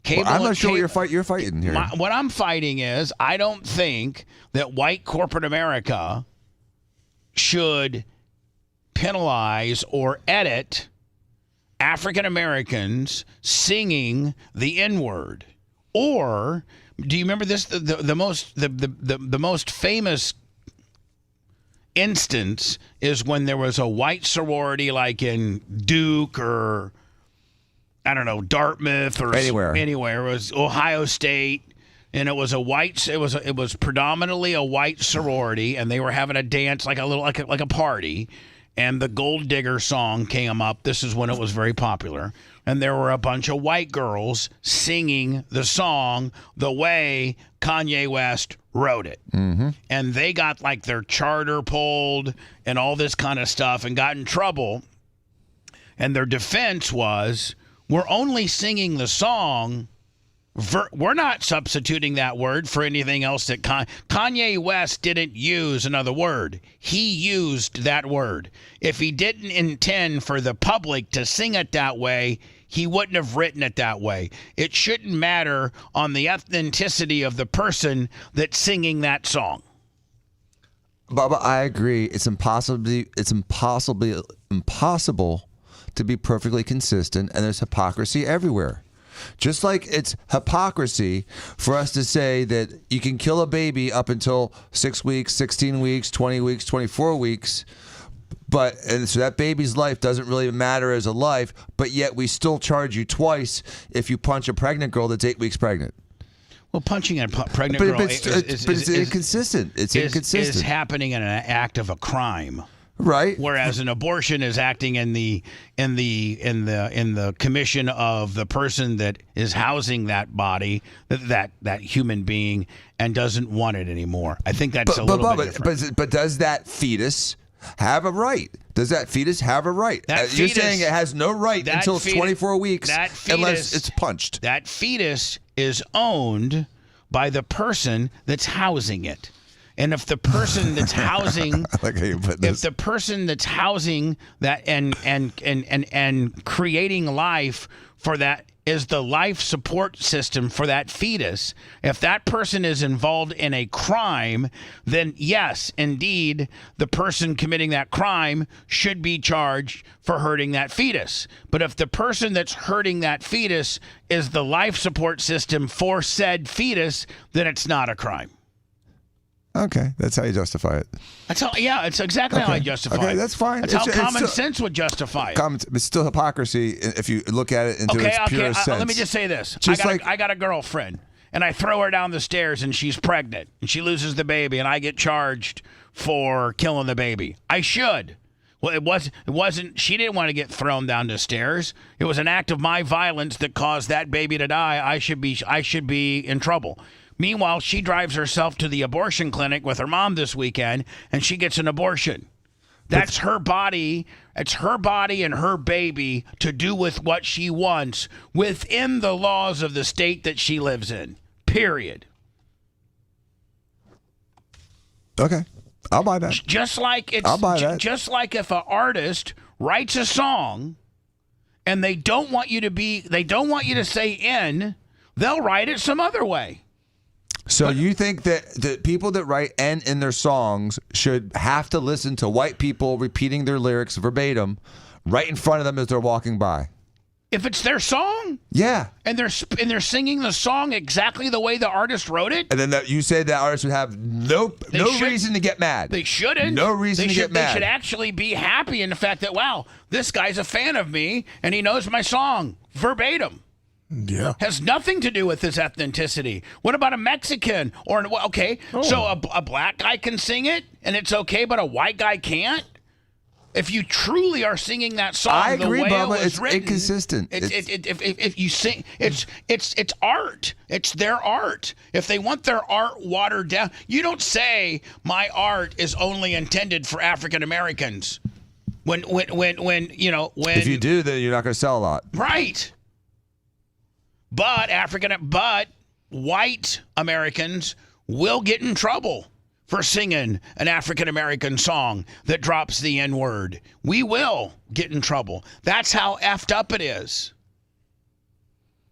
Cable. Well, I'm not sure what you're fighting here. What I'm fighting is I don't think that white corporate America should penalize or edit African Americans singing the N-word. Or do you remember this? The most famous instance is when there was a white sorority like in Duke or I don't know, Dartmouth or anywhere. It was Ohio State. And it was it was predominantly a white sorority, and they were having a dance like a party. And the Gold Digger song came up. This is when it was very popular. And there were a bunch of white girls singing the song the way Kanye West wrote it. Mm-hmm. And they got like their charter pulled and all this kind of stuff and got in trouble. And their defense was, we're only singing the song. We're not substituting that word for anything else that Kanye West didn't use another word. He used that word. If he didn't intend for the public to sing it that way, he wouldn't have written it that way. It shouldn't matter on the ethnicity of the person that's singing that song. Bubba, I agree. It's impossible to be perfectly consistent, and there's hypocrisy everywhere. Just like it's hypocrisy for us to say that you can kill a baby up until 6 weeks, 16 weeks, 20 weeks, 24 weeks, and so that baby's life doesn't really matter as a life, but yet we still charge you twice if you punch a pregnant girl that's 8 weeks pregnant. Well, punching a pregnant But girl it's inconsistent. It's inconsistent. Is happening in an act of a crime. Right. Whereas an abortion is acting in the commission of the person that is housing that body, that human being, and doesn't want it anymore. I think that's a little bit different. But does that fetus have a right? Does that fetus have a right? You're saying it has no right until it's 24 weeks unless it's punched. That fetus is owned by the person that's housing it. And if the person that's housing, if the person that's housing that and creating life for that is the life support system for that fetus, if that person is involved in a crime, then yes, indeed, the person committing that crime should be charged for hurting that fetus. But if the person that's hurting that fetus is the life support system for said fetus, then it's not a crime. Okay, that's how you justify it. That's how. Yeah, it's exactly how I justify it. Okay, that's fine. That's how common sense would justify it. It's still hypocrisy if you look at it into its purest sense. Let me just say this: Just I got a girlfriend, and I throw her down the stairs, and she's pregnant, and she loses the baby, and I get charged for killing the baby. I should. Well, it wasn't. She didn't want to get thrown down the stairs. It was an act of my violence that caused that baby to die. I should be in trouble. Meanwhile, she drives herself to the abortion clinic with her mom this weekend, and she gets an abortion. That's her body. It's her body and her baby to do with what she wants within the laws of the state that she lives in. Period. Okay. I'll buy that. Just like it's I'll buy that. Just like if an artist writes a song and they don't want you to say N, they'll write it some other way. So you think that the people that write N in their songs should have to listen to white people repeating their lyrics verbatim right in front of them as they're walking by? If it's their song? Yeah. And they're singing the song exactly the way the artist wrote it? And then you say that artist would have no reason to get mad. They shouldn't. No reason to get mad. They should actually be happy in the fact that, wow, this guy's a fan of me and he knows my song verbatim. Yeah. Has nothing to do with his ethnicity. What about a Mexican? So a black guy can sing it and it's okay, but a white guy can't? If you truly are singing that song I agree, the way Bubba, it was it's written, inconsistent. If you sing, it's art. It's their art. If they want their art watered down, you don't say my art is only intended for African Americans. When if you do, then you're not going to sell a lot. Right. But white Americans will get in trouble for singing an African American song that drops the N word. We will get in trouble. That's how effed up it is.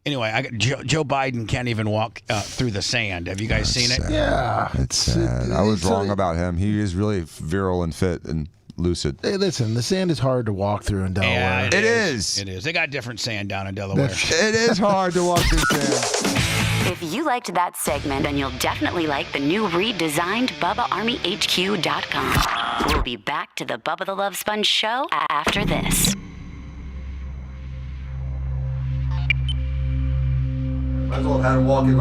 Anyway, Joe Biden can't even walk through the sand. Have you guys seen it? Yeah, it's sad. I was wrong about him. He is really virile and fit and lucid. Hey, listen, the sand is hard to walk through in Delaware. Yeah, it is. It is. They got different sand down in Delaware. It is hard to walk through sand. If you liked that segment, then you'll definitely like the new redesigned BubbaArmyHQ.com. We'll be back to the Bubba the Love Sponge show after this. Might as well have had him walk in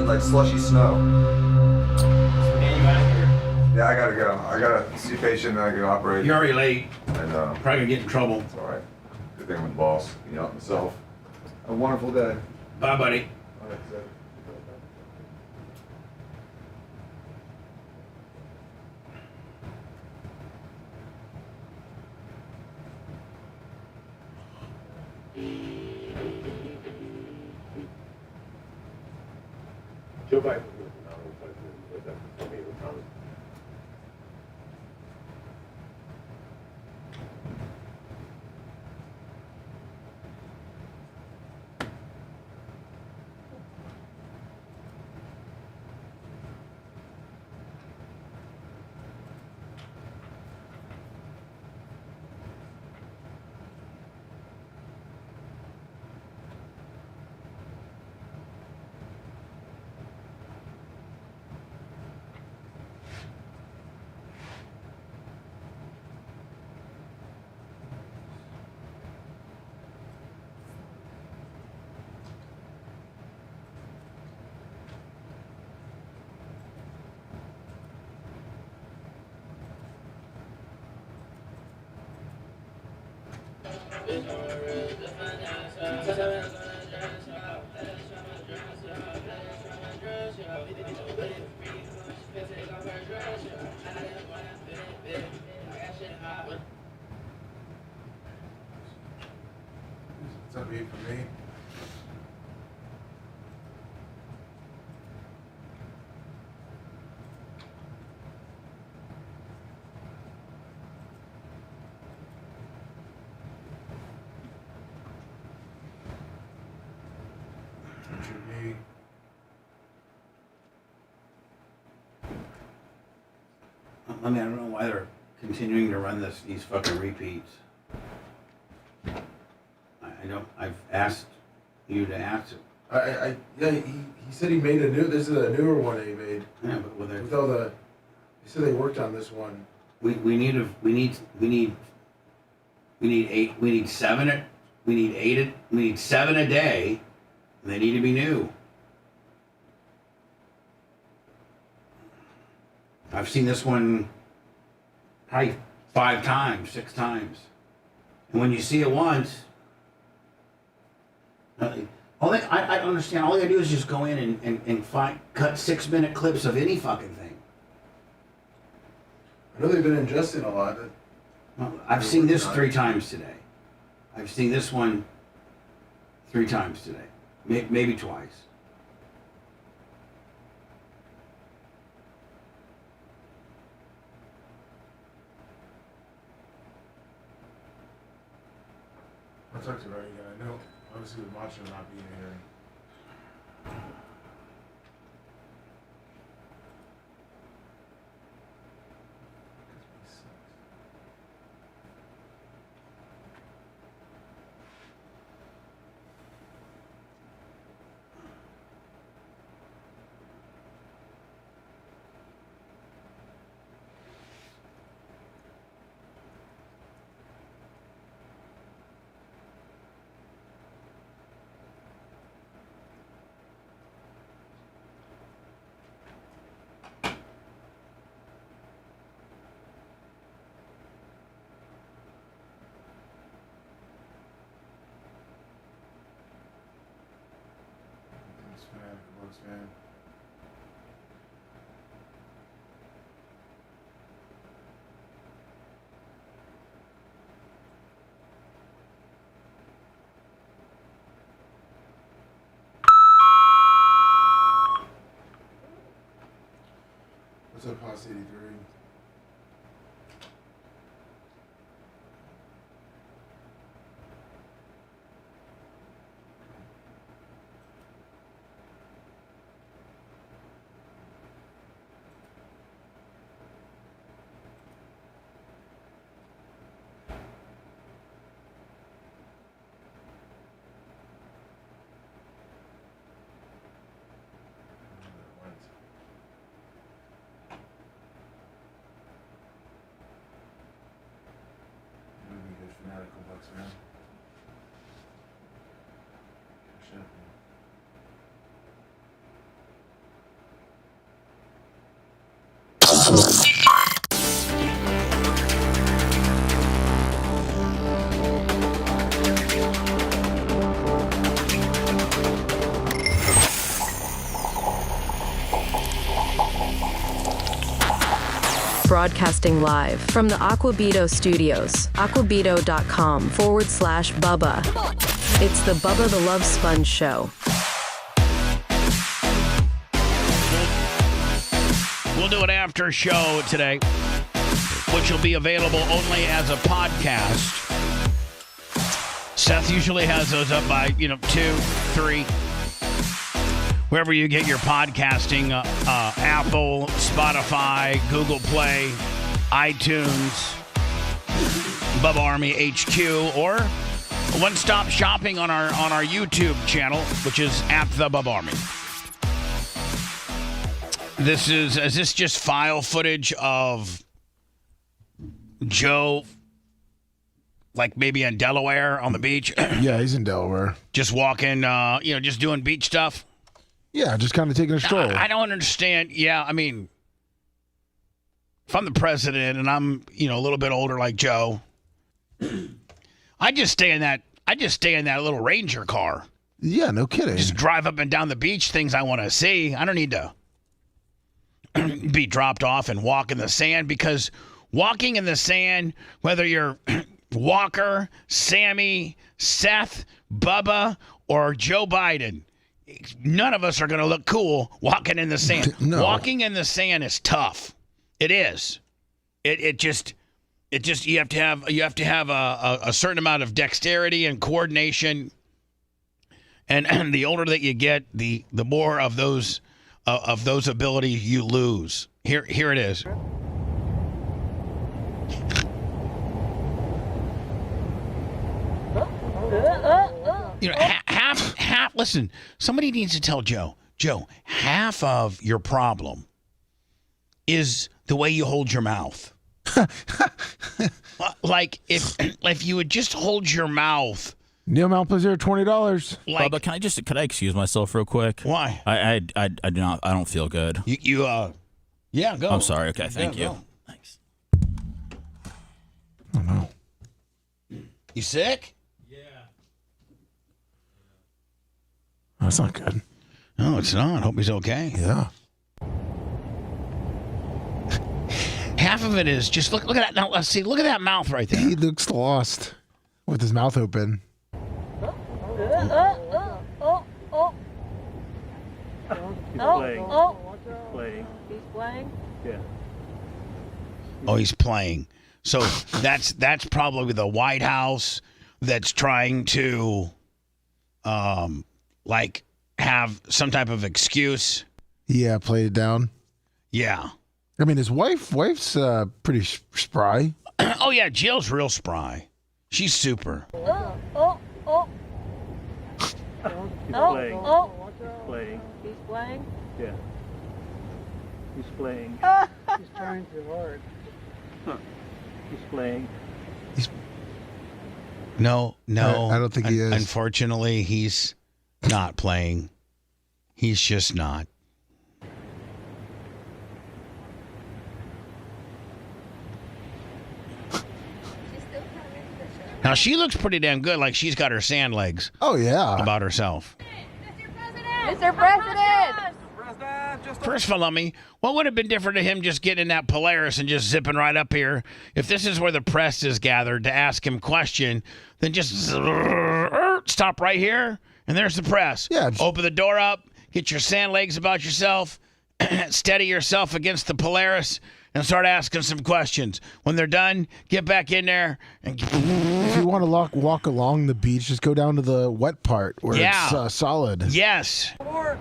like slushy snow. Yeah, I gotta go. I gotta see a patient and I can operate. You're already late. I know. Probably gonna get in trouble. It's all right. Good thing I'm the boss. You know myself. Have a wonderful day. Bye, buddy. All right, Zed. Joe Biden. What's up, E for me? I mean, I don't know why they're continuing to run these fucking repeats. I don't. I've asked you to ask it. Yeah, he said he made a new. This is a newer one that he made. Yeah, but with all the, he said they worked on this one. we need 8. We need 7. We need 8. We need 7 a day. And they need to be new. I've seen this one probably 5 times, 6 times. And when you see it once, I understand. All you gotta do is just go in and cut 6-minute clips of any fucking thing. I know they've been ingesting a lot. Well, I've seen this 3 times today. I've seen this one 3 times today, maybe twice. I'll talk to you about it again. I know, obviously, with Macho not being here. Man. What's up, House 83? Fanatical bucks, man. Cash out, man. Broadcasting live from the Aquabito studios, aquabito.com/Bubba. It's the Bubba the Love Sponge Show. We'll do an after show today, which will be available only as a podcast. Seth usually has those up by, 2, 3, wherever you get your podcasting, Apple, Spotify, Google Play, iTunes, Bubba Army HQ, or one-stop shopping on our YouTube channel, which is at the Bubba Army. Is this just file footage of Joe, like maybe in Delaware on the beach? Yeah, he's in Delaware. Just walking, just doing beach stuff? Yeah, just kind of taking a stroll. I don't understand. Yeah, I mean, if I'm the president and I'm, a little bit older like Joe, I just stay in that I just stay in that little Ranger car. Yeah, no kidding. Just drive up and down the beach, things I want to see. I don't need to be dropped off and walk in the sand, because walking in the sand, whether you're Walker, Sammy, Seth, Bubba, or Joe Biden, none of us are going to look cool walking in the sand. No. Walking in the sand is tough. It is. It just you have to have a certain amount of dexterity and coordination. And the older that you get, the more of those abilities you lose. Here it is. You know, half. Listen, somebody needs to tell Joe, half of your problem is the way you hold your mouth. Like if you would just hold your mouth. Neil Malpazier, $20. Bubba, can I excuse myself real quick? Why? I do not. I don't feel good. Yeah, go. I'm sorry. Okay, thank you. Go. Thanks. Oh no. You sick? That's not good. No, it's not. Hope he's okay. Yeah. Half of it is just look at that. Now let's see. Look at that mouth right there. He looks lost with his mouth open. He's playing. Yeah. Oh, he's playing. So that's probably the White House that's trying to, like, have some type of excuse. Yeah, played it down. Yeah. I mean, his wife's pretty spry. Oh yeah, Jill's real spry. She's super. He's playing. Playing. He's playing. Yeah. He's playing. He's trying too hard. He's playing. No. I don't think he is. Unfortunately, he's not playing. He's just not. Now, she looks pretty damn good, like she's got her sand legs. Oh, yeah. About herself. Mr. President! First of all, Lummy, what would have been different to him just getting in that Polaris and just zipping right up here? If this is where the press is gathered to ask him question, then just stop right here, and there's the press. Yeah. Open the door up, get your sand legs about yourself, steady yourself against the Polaris, and start asking some questions. When they're done, get back in there. And if you want to walk along the beach, just go down to the wet part where it's solid. Yes. Mr.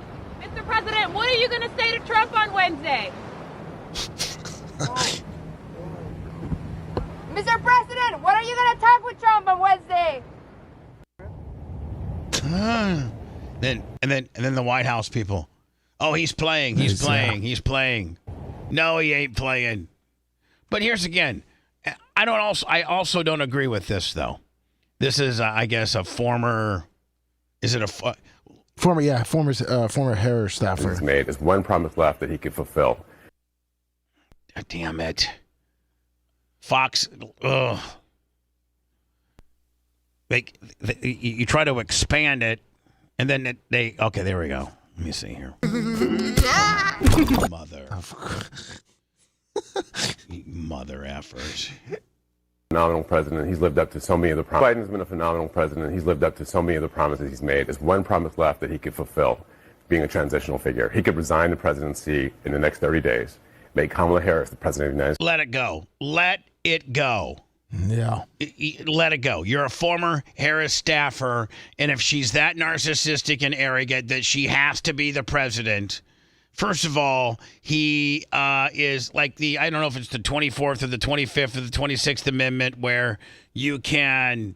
President, what are you going to say to Trump on Wednesday? Mr. President, what are you going to talk with Trump on Wednesday? Then the White House people. Oh, he's playing. He's playing. No, he ain't playing. But here's again. I also don't agree with this though. This is, I guess, a former. Is it a former Harris staffer? He's made is one promise left that he could fulfill. Damn it, Fox. Ugh. You try to expand it, and then they. Okay, there we go. Let me see here. Mother effers. Phenomenal president. He's lived up to so many of the promises. Biden's been a phenomenal president. He's lived up to so many of the promises he's made. There's one promise left that he could fulfill, being a transitional figure. He could resign the presidency in the next 30 days, make Kamala Harris the president of the United States. Let it go. Let it go. Yeah. Let it go. You're a former Harris staffer, and if she's that narcissistic and arrogant that she has to be the president, first of all, he is like I don't know if it's the 24th or the 25th or the 26th Amendment where you can,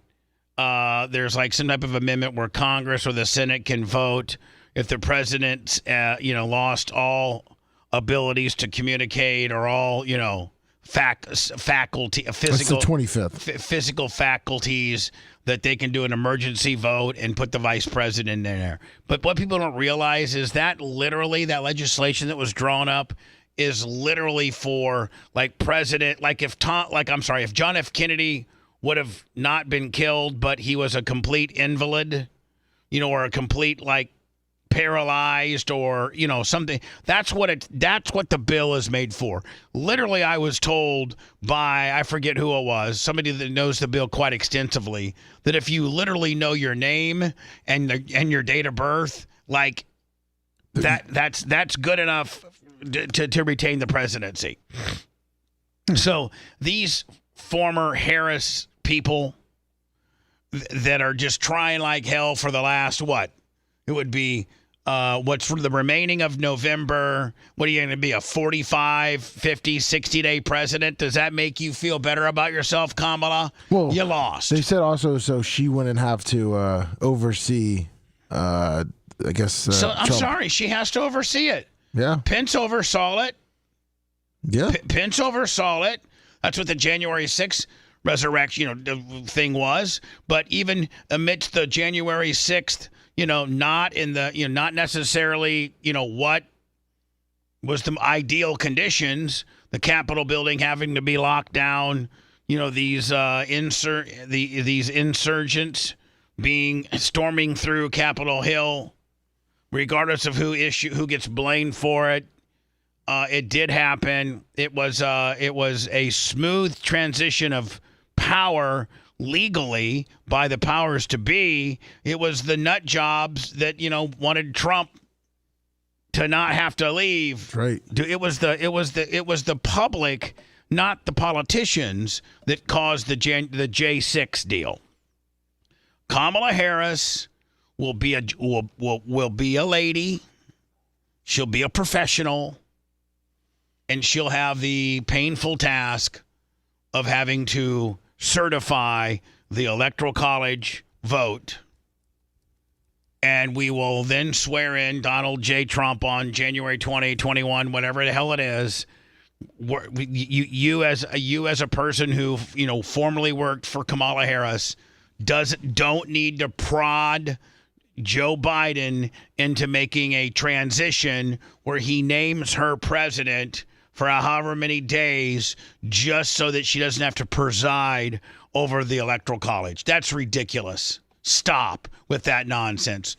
there's like some type of amendment where Congress or the Senate can vote if the president, lost all abilities to communicate or all, faculty, physical. That's the 25th. Physical faculties that they can do an emergency vote and put the vice president in there. But what people don't realize is that literally that legislation that was drawn up is literally for if John F. Kennedy would have not been killed, but he was a complete invalid, or a complete paralyzed or something. That's what the bill is made for. Literally, I was told by, I forget who it was, somebody that knows the bill quite extensively, that if you literally know your name and your date of birth, that's good enough to retain the presidency. So these former Harris people that are just trying like hell for the last it would be what's for the remaining of November. What are you going to be, a 45, 50, 60-day president? Does that make you feel better about yourself, Kamala? Well, you lost. They said also so she wouldn't have to oversee, I guess. So I'm Trump. sorry, she has to oversee it. Yeah. Pence oversaw it. Yeah. Pence oversaw it. That's what the January 6th resurrection, thing was. But even amidst the January 6th, not in the, not necessarily, what was the ideal conditions, the Capitol building having to be locked down, these these insurgents storming through Capitol Hill, regardless of who gets blamed for it. It did happen. It was a smooth transition of power legally by the powers to be. It was the nut jobs that wanted Trump to not have to leave. Right. It was the public, not the politicians, that caused the J6 deal. Kamala Harris will be a lady. She'll be a professional, and she'll have the painful task of having to certify the Electoral College vote. And we will then swear in Donald J. Trump on January 2021, whatever the hell it is. You as a person who formerly worked for Kamala Harris don't need to prod Joe Biden into making a transition where he names her president for however many days just so that she doesn't have to preside over the Electoral College. That's ridiculous. Stop with that nonsense.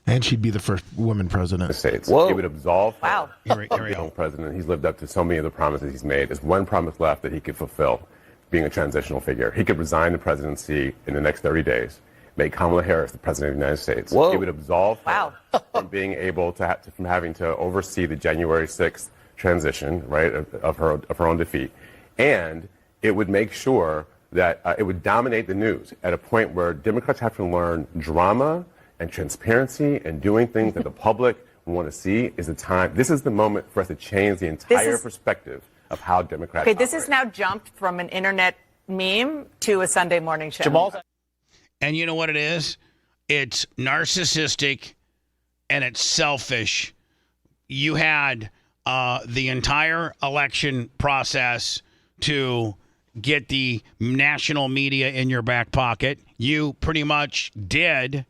And she'd be the first woman president. States. Whoa. He would absolve Wow. Here we the go. president. He's lived up to so many of the promises he's made. There's one promise left that he could fulfill, being a transitional figure. He could resign the presidency in the next 30 days, make Kamala Harris the president of the United States. Whoa. He would absolve her from being able to from having to oversee the January 6th transition, right, of her own defeat. And it would make sure that it would dominate the news at a point where Democrats have to learn drama and transparency and doing things that the public want to see is the time. This is the moment for us to change the entire perspective of how Democrats Okay, this has now jumped from an internet meme to a Sunday morning show. And you know what it is? It's narcissistic and it's selfish. You had the entire election process to get the national media in your back pocket. You pretty much did.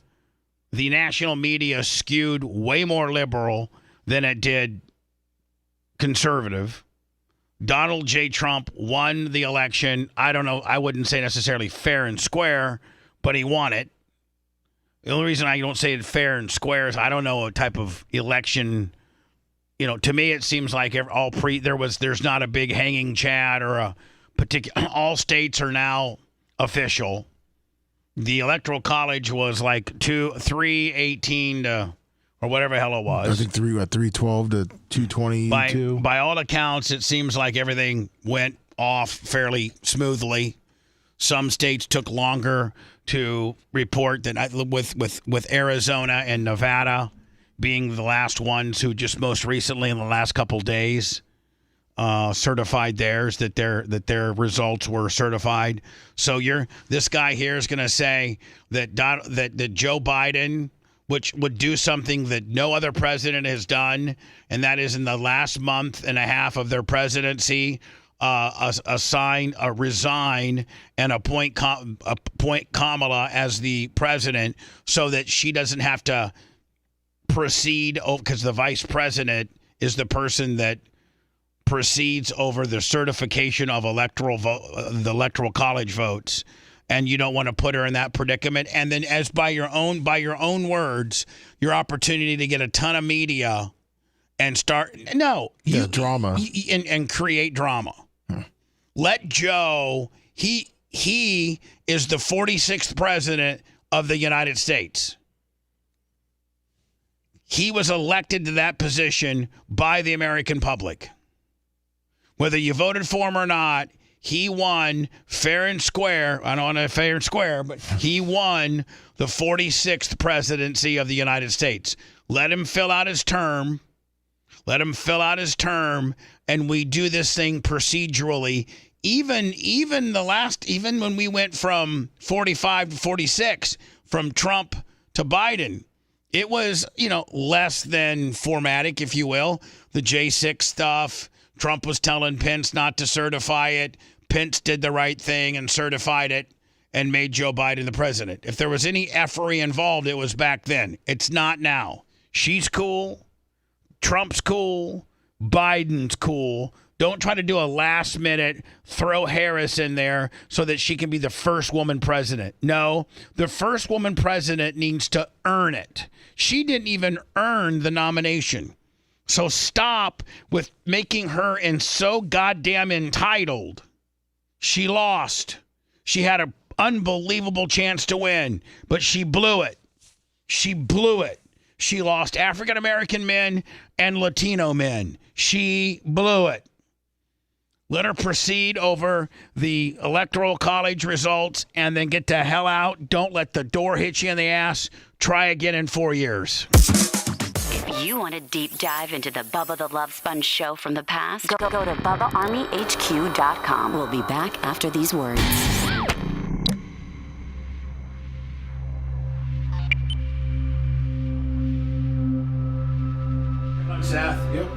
The national media skewed way more liberal than it did conservative. Donald J. Trump won the election. I don't know. I wouldn't say necessarily fair and square, but he won it. The only reason I don't say it fair and square is I don't know a type of election. To me, it seems like there's not a big hanging chad or a particular. All states are now official. The Electoral College was like 318 to, or whatever the hell it was. I think 312 to 222. By all accounts, it seems like everything went off fairly smoothly. Some states took longer to report than with Arizona and Nevada being the last ones who just most recently in the last couple days certified theirs, that their results were certified. So this guy here is going to say that Joe Biden, which would do something that no other president has done, and that is in the last month and a half of their presidency, resign and appoint Kamala as the president so that she doesn't have to proceed, because the vice president is the person that proceeds over the certification of the electoral college votes, and you don't want to put her in that predicament. And then, as by your own words, your opportunity to get a ton of media and start drama and create drama. Let Joe. He is the 46th president of the United States. He was elected to that position by the American public. Whether you voted for him or not, he won fair and square. I don't want to fair and square, but he won the 46th presidency of the United States. Let him fill out his term. And we do this thing procedurally. Even when we went from 45 to 46, from Trump to Biden, it was, less than formatic, if you will. The J6 stuff, Trump was telling Pence not to certify it. Pence did the right thing and certified it and made Joe Biden the president. If there was any effery involved, it was back then. It's not now. She's cool. Trump's cool. Biden's cool. Don't try to do a last minute, throw Harris in there so that she can be the first woman president. No, the first woman president needs to earn it. She didn't even earn the nomination. So stop with making her so goddamn entitled. She lost. She had an unbelievable chance to win, but she blew it. She lost African American men and Latino men. She blew it. Let her proceed over the electoral college results and then get the hell out. Don't let the door hit you in the ass. Try again in 4 years. If you want a deep dive into the Bubba the Love Sponge show from the past, go to BubbaArmyHQ.com. We'll be back after these words. Seth. Yep.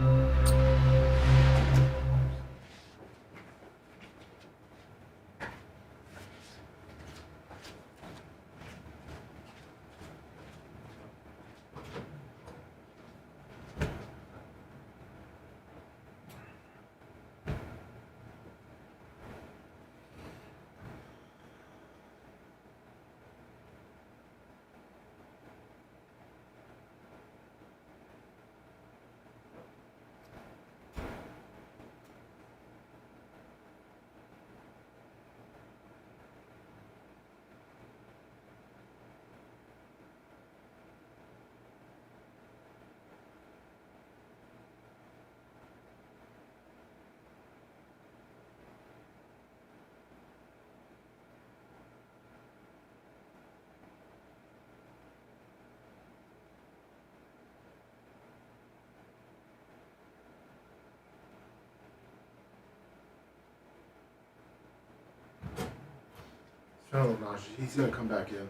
He's gonna come back in.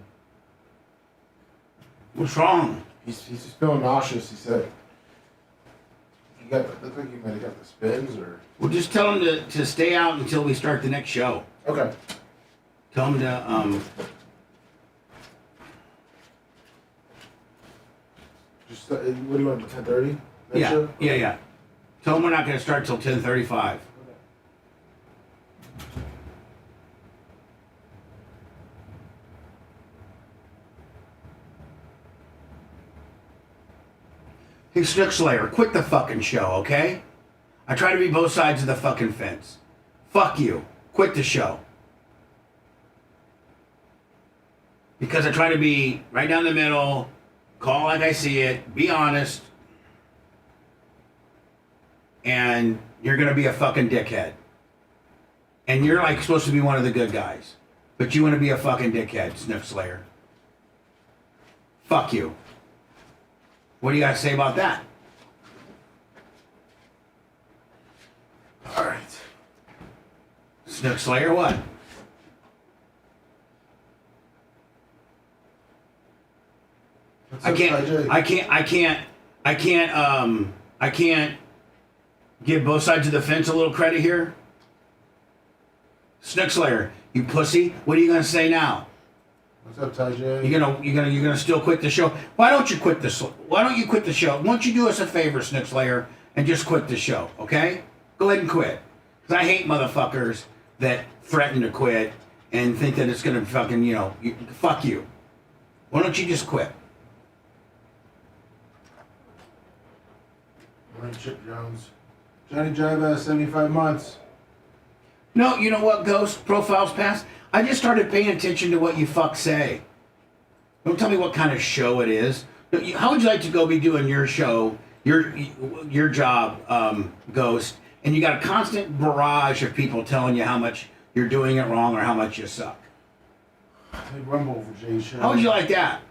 What's wrong? He's just feeling nauseous. He said. Looked like he might have got the spins, or. Well, just tell him to stay out until we start the next show. Okay. Tell him to Just what do you want? 10:30? Yeah. Tell him we're not going to start till 10:35. Hey, Snook Slayer, quit the fucking show, okay? I try to be both sides of the fucking fence. Fuck you. Quit the show. Because I try to be right down the middle, call like I see it, be honest, and you're going to be a fucking dickhead. And you're like supposed to be one of the good guys. But you want to be a fucking dickhead, Snook Slayer. Fuck you. What do you got to say about that? All right. Snook Slayer, what? I can't give both sides of the fence a little credit here. Snook Slayer, you pussy. What are you gonna say now? What's up, Ty J? You're gonna still quit the show? Why don't you quit the show? Why don't you do us a favor, Snook Slayer, and just quit the show, okay? Go ahead and quit. Because I hate motherfuckers that threaten to quit and think that it's going to fucking, fuck you. Why don't you just quit? Morning, Chip Jones. Johnny Jive, 75 months. No, you know what, Ghost? Profiles past. I just started paying attention to what you fuck say. Don't tell me what kind of show it is. How would you like to go be doing your show, your job, Ghost, and you got a constant barrage of people telling you how much you're doing it wrong or how much you suck? They rumble for Jay's show. How would you like that?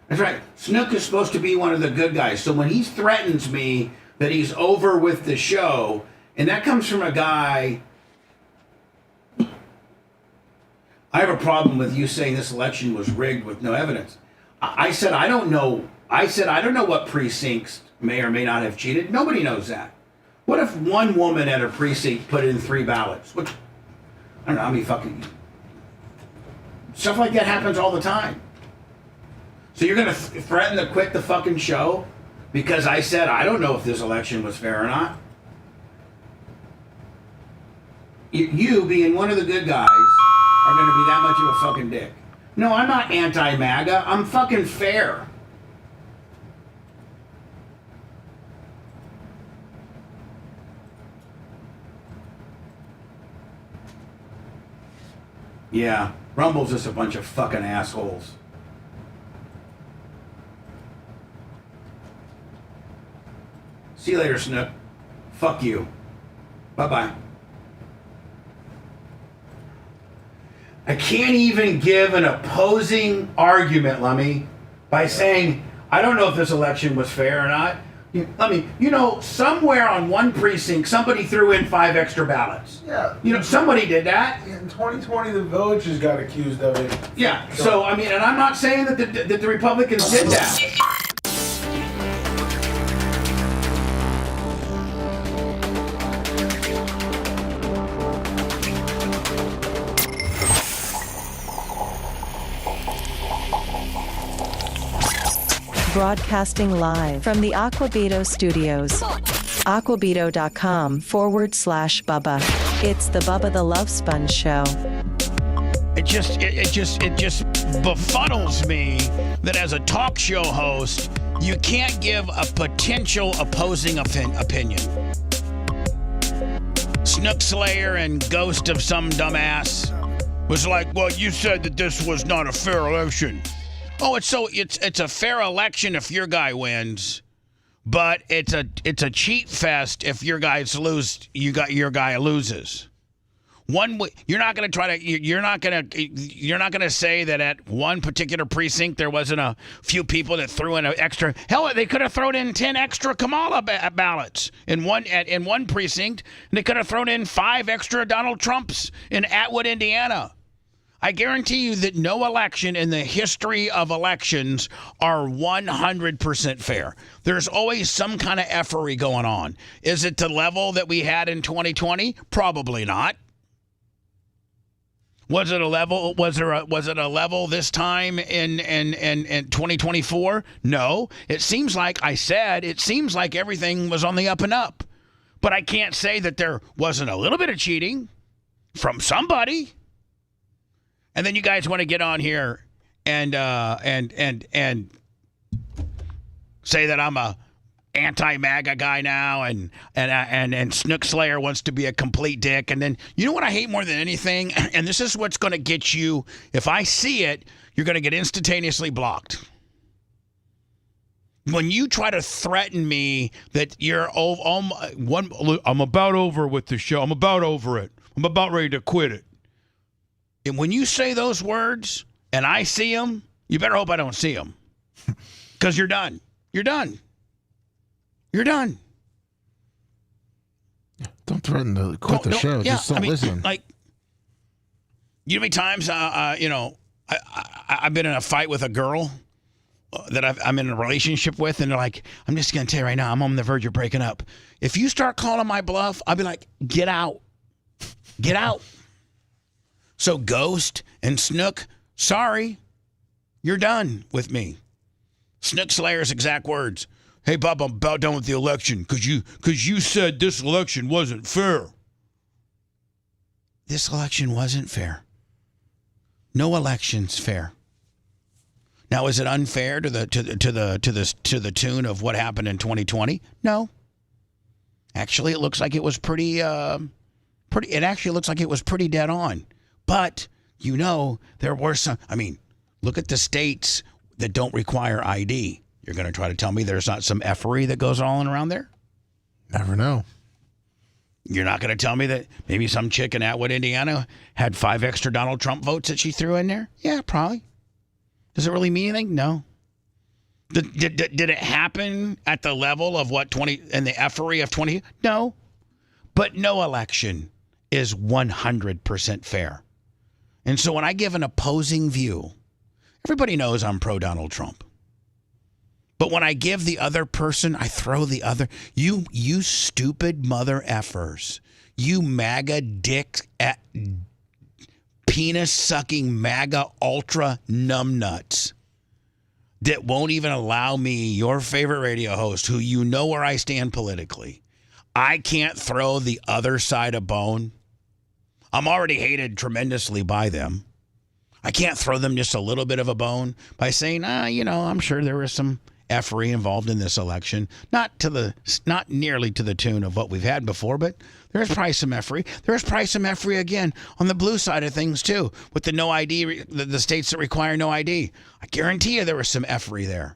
That's right. Snook is supposed to be one of the good guys. So when he threatens me that he's over with the show, and that comes from a guy... I have a problem with you saying this election was rigged with no evidence. I said I don't know. I said I don't know what precincts may or may not have cheated. Nobody knows that. What if one woman at a precinct put in 3 ballots? Which, I don't know how many fucking... Stuff like that happens all the time. So you're going to threaten to quit the fucking show because I said I don't know if this election was fair or not? You being one of the good guys are going to be that much of a fucking dick. No, I'm not anti-MAGA. I'm fucking fair. Yeah, Rumble's just a bunch of fucking assholes. See you later, Snook. Fuck you. Bye-bye. I can't even give an opposing argument, Lummy, by saying, I don't know if this election was fair or not. Lummy, somewhere on one precinct, somebody threw in 5 extra ballots. Yeah. Somebody did that. In 2020, the Villages got accused of it. Yeah, so, and I'm not saying that the Republicans did that. Broadcasting live from the Aquabito studios. Aquabito.com/Bubba. It's the Bubba the Love Sponge show. It just befuddles me that as a talk show host, you can't give a potential opposing opinion. Snook Slayer and Ghost of some dumbass was like, well, you said that this was not a fair election. Oh, it's a fair election if your guy wins, but it's a cheat fest if your guys lose. Your guy loses. You're not going to say that at one particular precinct there wasn't a few people that threw in an extra. Hell, they could have thrown in 10 extra Kamala ballots in one precinct, and they could have thrown in 5 extra Donald Trumps in Atwood, Indiana. I guarantee you that no election in the history of elections are 100% fair. There's always some kind of effery going on. Is it the level that we had in 2020? Probably not. Was it a level? Was it a level this time in 2024? No. It seems like everything was on the up and up. But I can't say that there wasn't a little bit of cheating from somebody. And then you guys want to get on here and say that I'm a anti-MAGA guy now, and Snook Slayer wants to be a complete dick. And then you know what I hate more than anything? And this is what's going to get you. If I see it, you're going to get instantaneously blocked. When you try to threaten me that I'm about over with the show. I'm about over it. I'm about ready to quit it. And when you say those words and I see them, you better hope I don't see them. Because you're done. You're done. You're done. Don't threaten to quit the show. Just don't listen. Like, you know how many times, I've been in a fight with a girl that I'm in a relationship with, and they're like, I'm just going to tell you right now, I'm on the verge of breaking up. If you start calling my bluff, I'll be like, get out. Get out. So Ghost and Snook, sorry, you're done with me. Snook Slayer's exact words. Hey, Bob, I'm about done with the election because you said this election wasn't fair. This election wasn't fair. No election's fair. Now, is it unfair to the tune of what happened in 2020? No. Actually, it looks like it was pretty. It actually looks like it was pretty dead on. But there were some. I mean, look at the states that don't require ID. You're going to try to tell me there's not some effery that goes on around there? Never know. You're not going to tell me that maybe some chick in Atwood, Indiana, had 5 extra Donald Trump votes that she threw in there? Yeah, probably. Does it really mean anything? No. Did it happen at the level of what 20 and the effery of 20? No. But no election is 100% fair. And so when I give an opposing view, everybody knows I'm pro Donald Trump. But when I give the other person, I throw the other. You stupid mother effers. You MAGA dick penis sucking MAGA ultra numbnuts that won't even allow me, your favorite radio host, who you know where I stand politically. I can't throw the other side a bone. I'm already hated tremendously by them. I can't throw them just a little bit of a bone by saying, I'm sure there was some effery involved in this election. Not nearly to the tune of what we've had before, but there's probably some effery. There's probably some effery again on the blue side of things too, with the no ID, the states that require no ID. I guarantee you there was some effery there.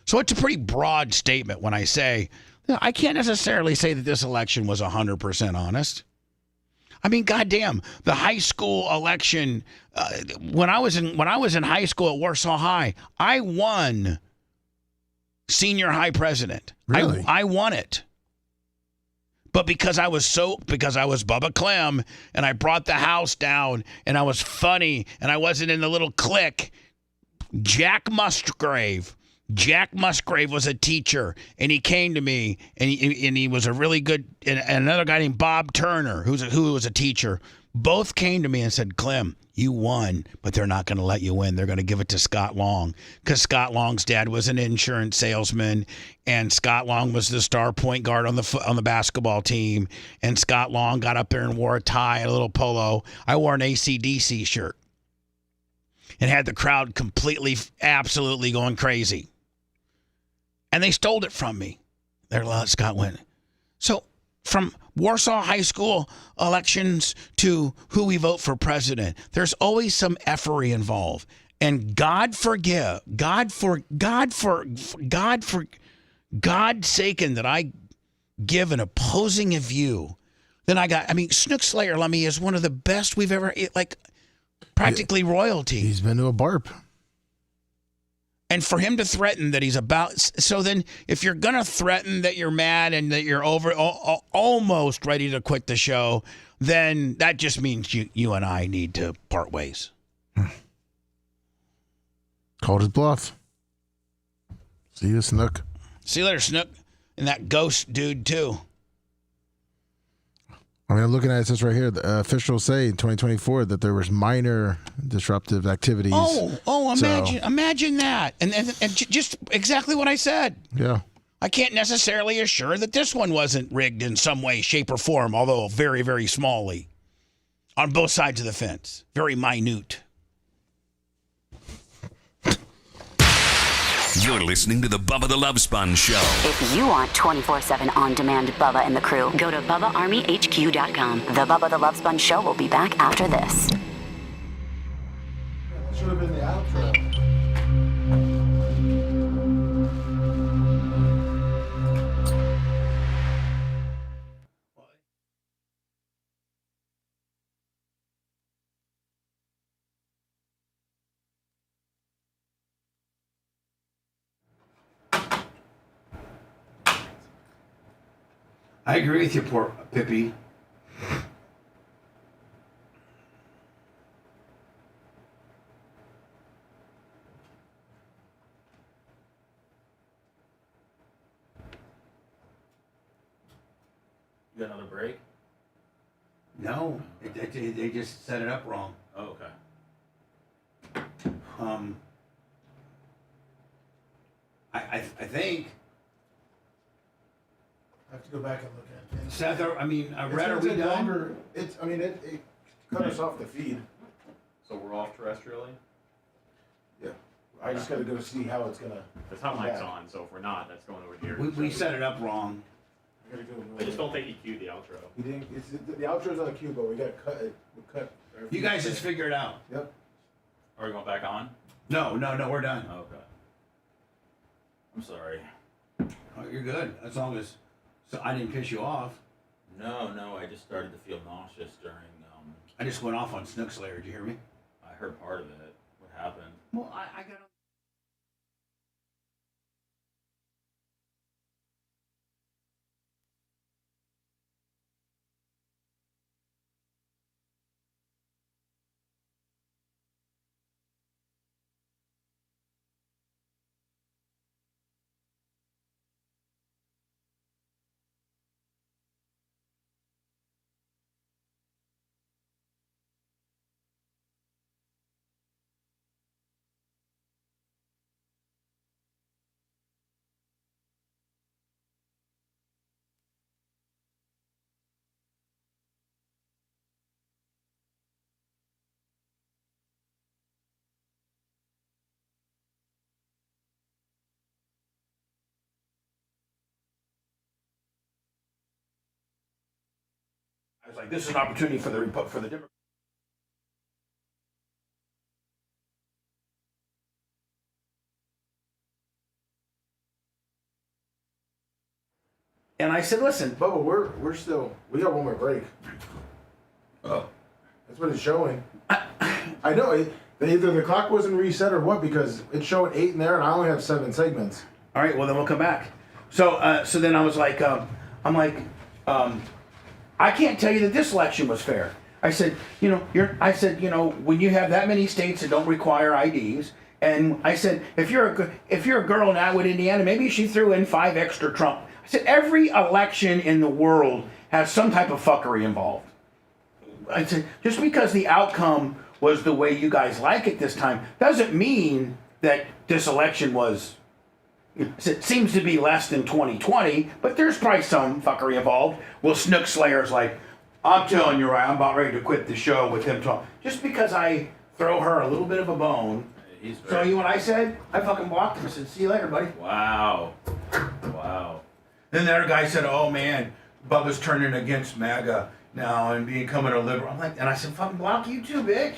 So it's a pretty broad statement when I say I can't necessarily say that this election was 100% honest. I mean, goddamn, the high school election. When I was in high school at Warsaw High, I won senior high president. Really? I won it. But because I was Bubba Clem and I brought the house down and I was funny and I wasn't in the little clique, Jack Musgrave was a teacher, and he came to me, and he was a really good, and another guy named Bob Turner, who was a teacher, both came to me and said, Clem, you won, but they're not going to let you win. They're going to give it to Scott Long, because Scott Long's dad was an insurance salesman, and Scott Long was the star point guard on the basketball team, and Scott Long got up there and wore a tie and a little polo. I wore an AC/DC shirt and had the crowd completely, absolutely going crazy. And they stole it from me. Scott went. So from Warsaw High School elections to who we vote for president, there's always some effery involved. And God's saken that I give an opposing view. Then Snook Slayer, is one of the best we've ever, practically royalty. He's been to a barp. And for him to threaten that he's about, so then if you're going to threaten that you're mad and that you're almost ready to quit the show, then that just means you and I need to part ways. Called his bluff. See you, Snook. See you later, Snook. And that ghost dude, too. I'm looking at it says right here, the officials say in 2024 that there was minor disruptive activities. Imagine that. And just exactly what I said. Yeah. I can't necessarily assure that this one wasn't rigged in some way, shape, or form, although very, very smallly. On both sides of the fence. Very minute. You're listening to the Bubba the Love Sponge Show. If you want 24/7 on-demand Bubba and the crew, go to BubbaArmyHQ.com. The Bubba the Love Sponge Show will be back after this. Should have been the outro. I agree with you, poor Pippi. You got another break? No, they just set it up wrong. Oh, okay. I think. I have to go back and look at it. Seth, I mean, It's Red, are gonna we take done? longer. It cut us off the feed. So we're off terrestrially? Yeah. I just got to go see how it's gonna. That's how mic's on, so if we're not, that's going over here. We set it up wrong. I gotta go. I just don't think he cued the outro. He didn't. The outro's on the cue, but we got cut. We cut. You guys just figure it out. Yep. Are we going back on? No, we're done. Okay. I'm sorry. Oh, you're good. As long as I didn't piss you off. No, I just started to feel nauseous during. I just went off on Snook Slayer. Did you hear me? I heard part of it. What happened? Well, I got. I was like, this is an opportunity for the Democrats. And I said, listen, Bubba, we got one more break. Oh. That's what it's showing. I know. Either the clock wasn't reset or what, because it's showing 8 in there, and I only have 7 segments. All right, well then we'll come back. So then I was like, I can't tell you that this election was fair. I said, when you have that many states that don't require IDs, and I said, if you're a girl in Atwood, Indiana, maybe she threw in 5 extra Trump. I said, every election in the world has some type of fuckery involved. I said, just because the outcome was the way you guys like it this time doesn't mean that this election was. It seems to be less than 2020, but there's probably some fuckery involved. Well, Snook Slayer's like, I'm telling you right, I'm about ready to quit the show with him talking. Just because I throw her a little bit of a bone. So you know what I said? I fucking blocked him. I said, see you later, buddy. Wow. Then the other guy said, oh man, Bubba's turning against MAGA now and becoming a liberal. I'm like, and I said, fucking block you too, bitch.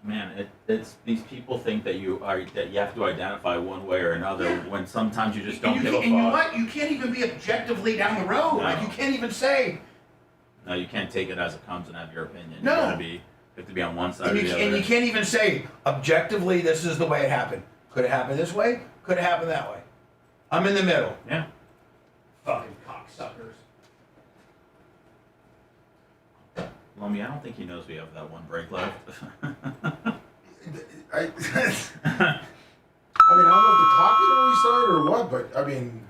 Man, it's these people think that you have to identify one way or another when sometimes you just don't give a fuck. And you know what? You can't even be objectively down the road. No. Like you can't even say. No, you can't take it as it comes and have your opinion. No. You have to be on one side And or the other. you can't even say objectively this is the way it happened. Could it happen this way? Could it happen that way? I'm in the middle. Yeah. Fucking cocksuckers. Lummy, I don't think he knows we have that one break left. I mean, I don't know if the clock didn't restart or what, but I mean,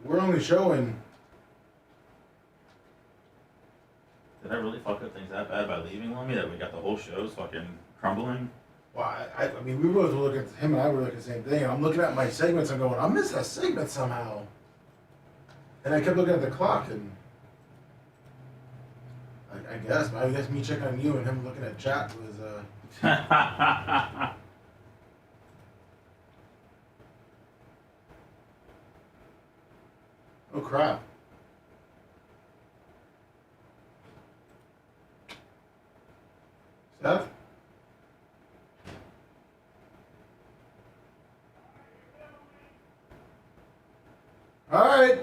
we're only showing. Did I really fuck up things that bad by leaving, Lummy, that we got the whole show's fucking crumbling? Well, I mean, we both were looking at him and I were looking at the same thing. And I'm looking at my segments. I'm going, I missed a segment somehow. And I kept looking at the clock, and I guess me checking on you and him looking at chat was. Oh crap. Seth? All right.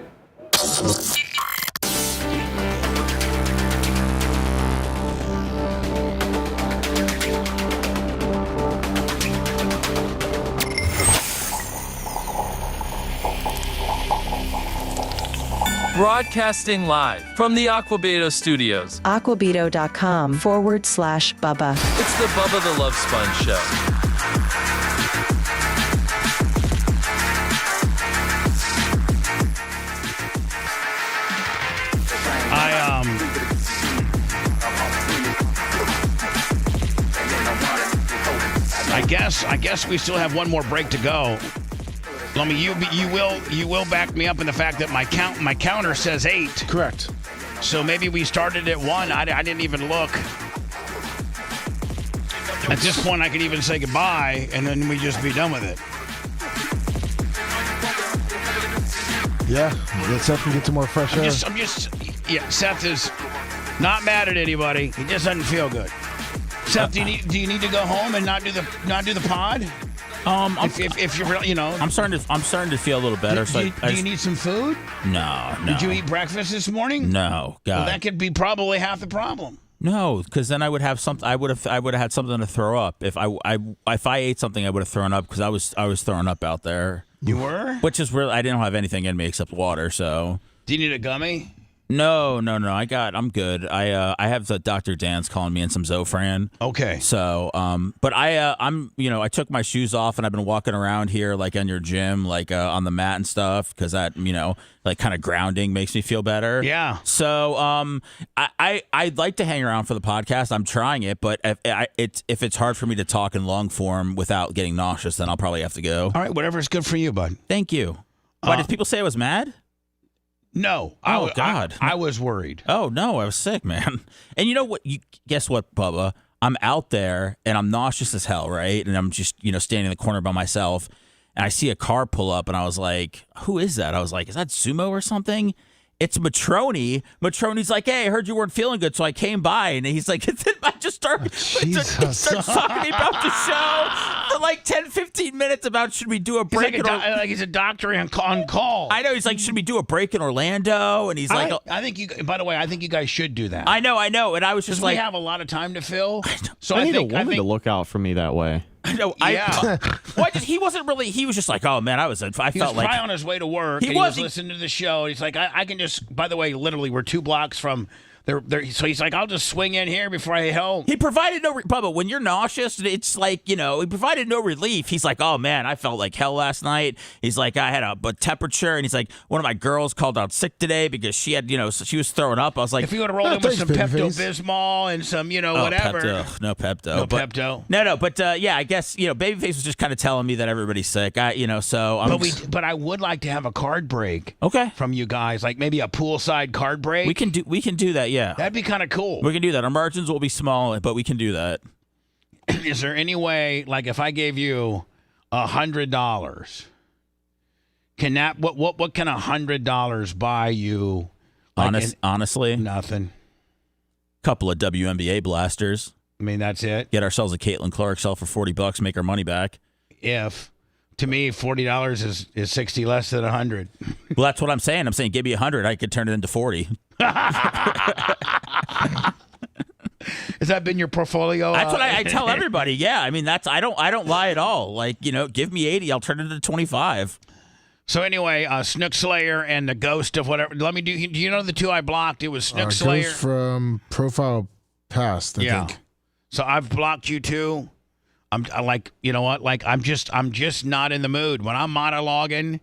Broadcasting live from the Aquabeto Studios. Aquabeto.com/Bubba. It's the Bubba the Love Sponge Show. I guess we still have one more break to go. I mean, you will back me up in the fact that my counter says 8. Correct. So maybe we started at 1. I didn't even look. At this point, I could even say goodbye, and then we just be done with it. Yeah, Seth can get some more fresh air. Seth is not mad at anybody. He just doesn't feel good. Seth, do you need to go home and not do the pod? If you're really, I'm starting to feel a little better. Do you need some food? No. Did you eat breakfast this morning? No, God. Well, that could be probably half the problem. No, because then I would have something. I would have had something to throw up. If I ate something, I would have thrown up because I was throwing up out there. You were? Which is really, I didn't have anything in me except water. So. Do you need a gummy? No. I'm good. I have the Dr. Dan's calling me in some Zofran. Okay. So, but I took my shoes off and I've been walking around here like on your gym, like on the mat and stuff, because that, like kind of grounding makes me feel better. Yeah. So, I'd like to hang around for the podcast. I'm trying it, but if it's hard for me to talk in long form without getting nauseous, then I'll probably have to go. All right, whatever's good for you, bud. Thank you. Why did people say I was mad? No. God. I was worried. Oh, no, I was sick, man. And you know what? Guess what, Bubba? I'm out there, and I'm nauseous as hell, right? And I'm just, standing in the corner by myself, and I see a car pull up, and I was like, who is that? I was like, is that Sumo or something? It's Matroni. Matroni's like, hey, I heard you weren't feeling good, so I came by. And he's like, I just started talking to me about the show for like 10, 15 minutes about should we do a break he's a doctor on call. I know. He's like, should we do a break in Orlando? And he's like, I think you, by the way, I think you guys should do that. I know. And I was just like, we have a lot of time to fill. So I need a woman to look out for me that way. No, he wasn't really. He was just like, "Oh man, I felt like probably on his way to work. He was listening to the show. He's like, I can just. By the way, literally, we're 2 blocks from there. So he's like, I'll just swing in here before I head home. He provided no. Bubba, when you're nauseous, it's like he provided no relief. He's like, oh man, I felt like hell last night. He's like, I had a temperature, and he's like, one of my girls called out sick today because she had, she was throwing up. I was like, if you would have rolled in with some Pepto-Bismol and some, whatever. No Pepto. No, but yeah, I guess Babyface was just kind of telling me that everybody's sick. But I would like to have a card break. Okay. From you guys, like maybe a poolside card break. We can do that. Yeah, that'd be kind of cool. We can do that. Our margins will be small, but we can do that. Is there any way, like, if I gave you $100, can that what can $100 buy you? Like honestly, nothing. Couple of WNBA blasters. I mean, that's it. Get ourselves a Caitlin Clark, sell for $40, make our money back. To me, $40 is 60 less than 100. Well, that's what I'm saying. I'm saying give me 100, I could turn it into 40. Has that been your portfolio? That's what I tell everybody. Yeah, I mean I don't lie at all. Like give me 80, I'll turn it into 25. So anyway, Snook Slayer and the Ghost of whatever. Do you know the 2 I blocked? It was Snook Slayer. Ghost from Profile Past. I think. So I've blocked you too. I'm like, you know what? Like I'm just not in the mood when I'm monologuing.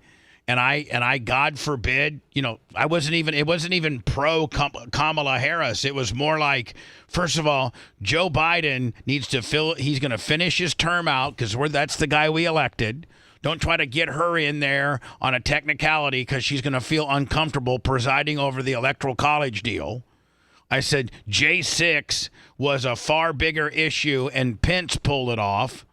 And I, God forbid, it wasn't even pro Kamala Harris. It was more like, first of all, Joe Biden he's going to finish his term out because that's the guy we elected. Don't try to get her in there on a technicality because she's going to feel uncomfortable presiding over the Electoral College deal. I said J6 was a far bigger issue and Pence pulled it off.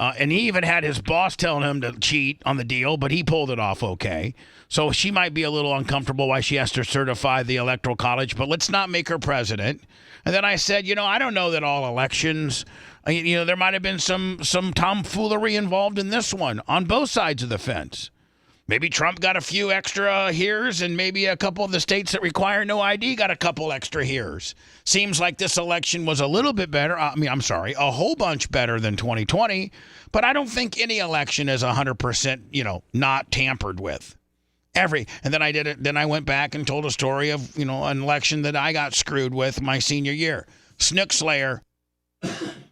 And he even had his boss telling him to cheat on the deal, but he pulled it off okay. So she might be a little uncomfortable why she has to certify the Electoral College, but let's not make her president. And then I said, I don't know that all elections, there might have been some tomfoolery involved in this one on both sides of the fence. Maybe Trump got a few extra hears, and maybe a couple of the states that require no ID got a couple extra hears. Seems like this election was a little bit better. A whole bunch better than 2020. But I don't think any election is 100%, not tampered with. And then I did it. Then I went back and told a story of, an election that I got screwed with my senior year. Snook Slayer.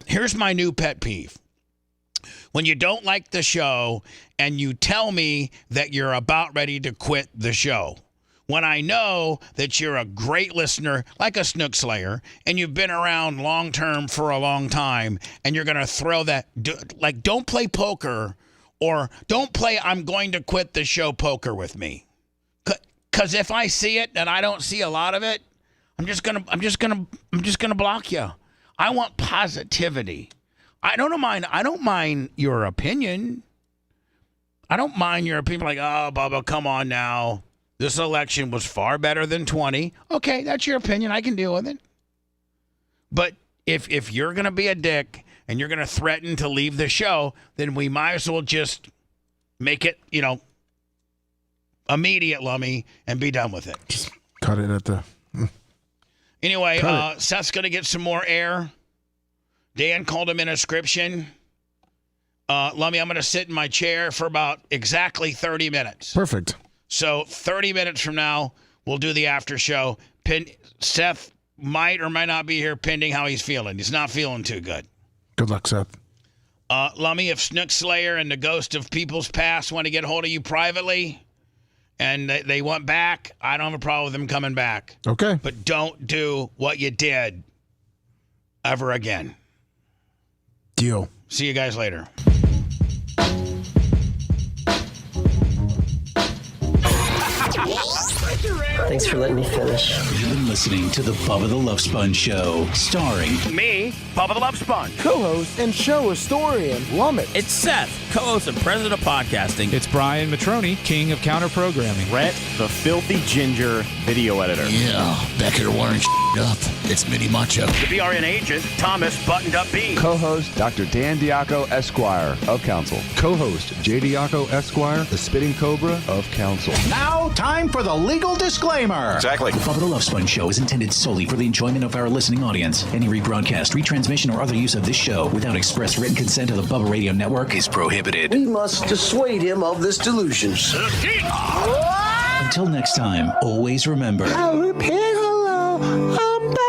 Here's my new pet peeve. When you don't like the show and you tell me that you're about ready to quit the show, when I know that you're a great listener, like a Snook Slayer, and you've been around long term for a long time, and you're going to throw that, don't play poker or don't play I'm going to quit the show poker with me. Cuz if I see it and I don't see a lot of it, I'm just going to block you. I want positivity. I don't mind your opinion. I don't mind your opinion like, "Oh, Bubba, come on now. This election was far better than 20." Okay, that's your opinion. I can deal with it. But if you're going to be a dick and you're going to threaten to leave the show, then we might as well just make it, immediate, Lummy, and be done with it. Just cut it at the... Anyway, Seth's going to get some more air. Dan called him in a description. Lummy, I'm going to sit in my chair for about exactly 30 minutes. Perfect. So 30 minutes from now, we'll do the after show. Seth might or might not be here pending how he's feeling. He's not feeling too good. Good luck, Seth. Lummy, if Snook Slayer and the Ghost of People's Past want to get a hold of you privately and they want back, I don't have a problem with them coming back. Okay. But don't do what you did ever again. Deal. See you guys later. Thanks for letting me finish. You've been listening to the Bubba the Love Sponge Show, starring me, Bubba the Love Sponge, co-host and show historian, Lummit. It's Seth, co-host and president of podcasting. It's Brian Matroni, king of counter programming. Rhett, the filthy ginger video editor. Yeah, back here wiring up. It's Mini Macho. The BRN agent, Thomas Buttoned Up B. Co-host, Dr. Dan Diaco, Esquire of Council. Co-host, J. Diaco, Esquire, the Spitting Cobra of Council. Now, time for the legal disclaimer. Exactly. The Bubba the Love Sponge Show is intended solely for the enjoyment of our listening audience. Any rebroadcast, retransmission, or other use of this show without express written consent of the Bubba Radio Network is prohibited. We must dissuade him of this delusion. Until next time, always remember. I'll repeat hello. I'm back.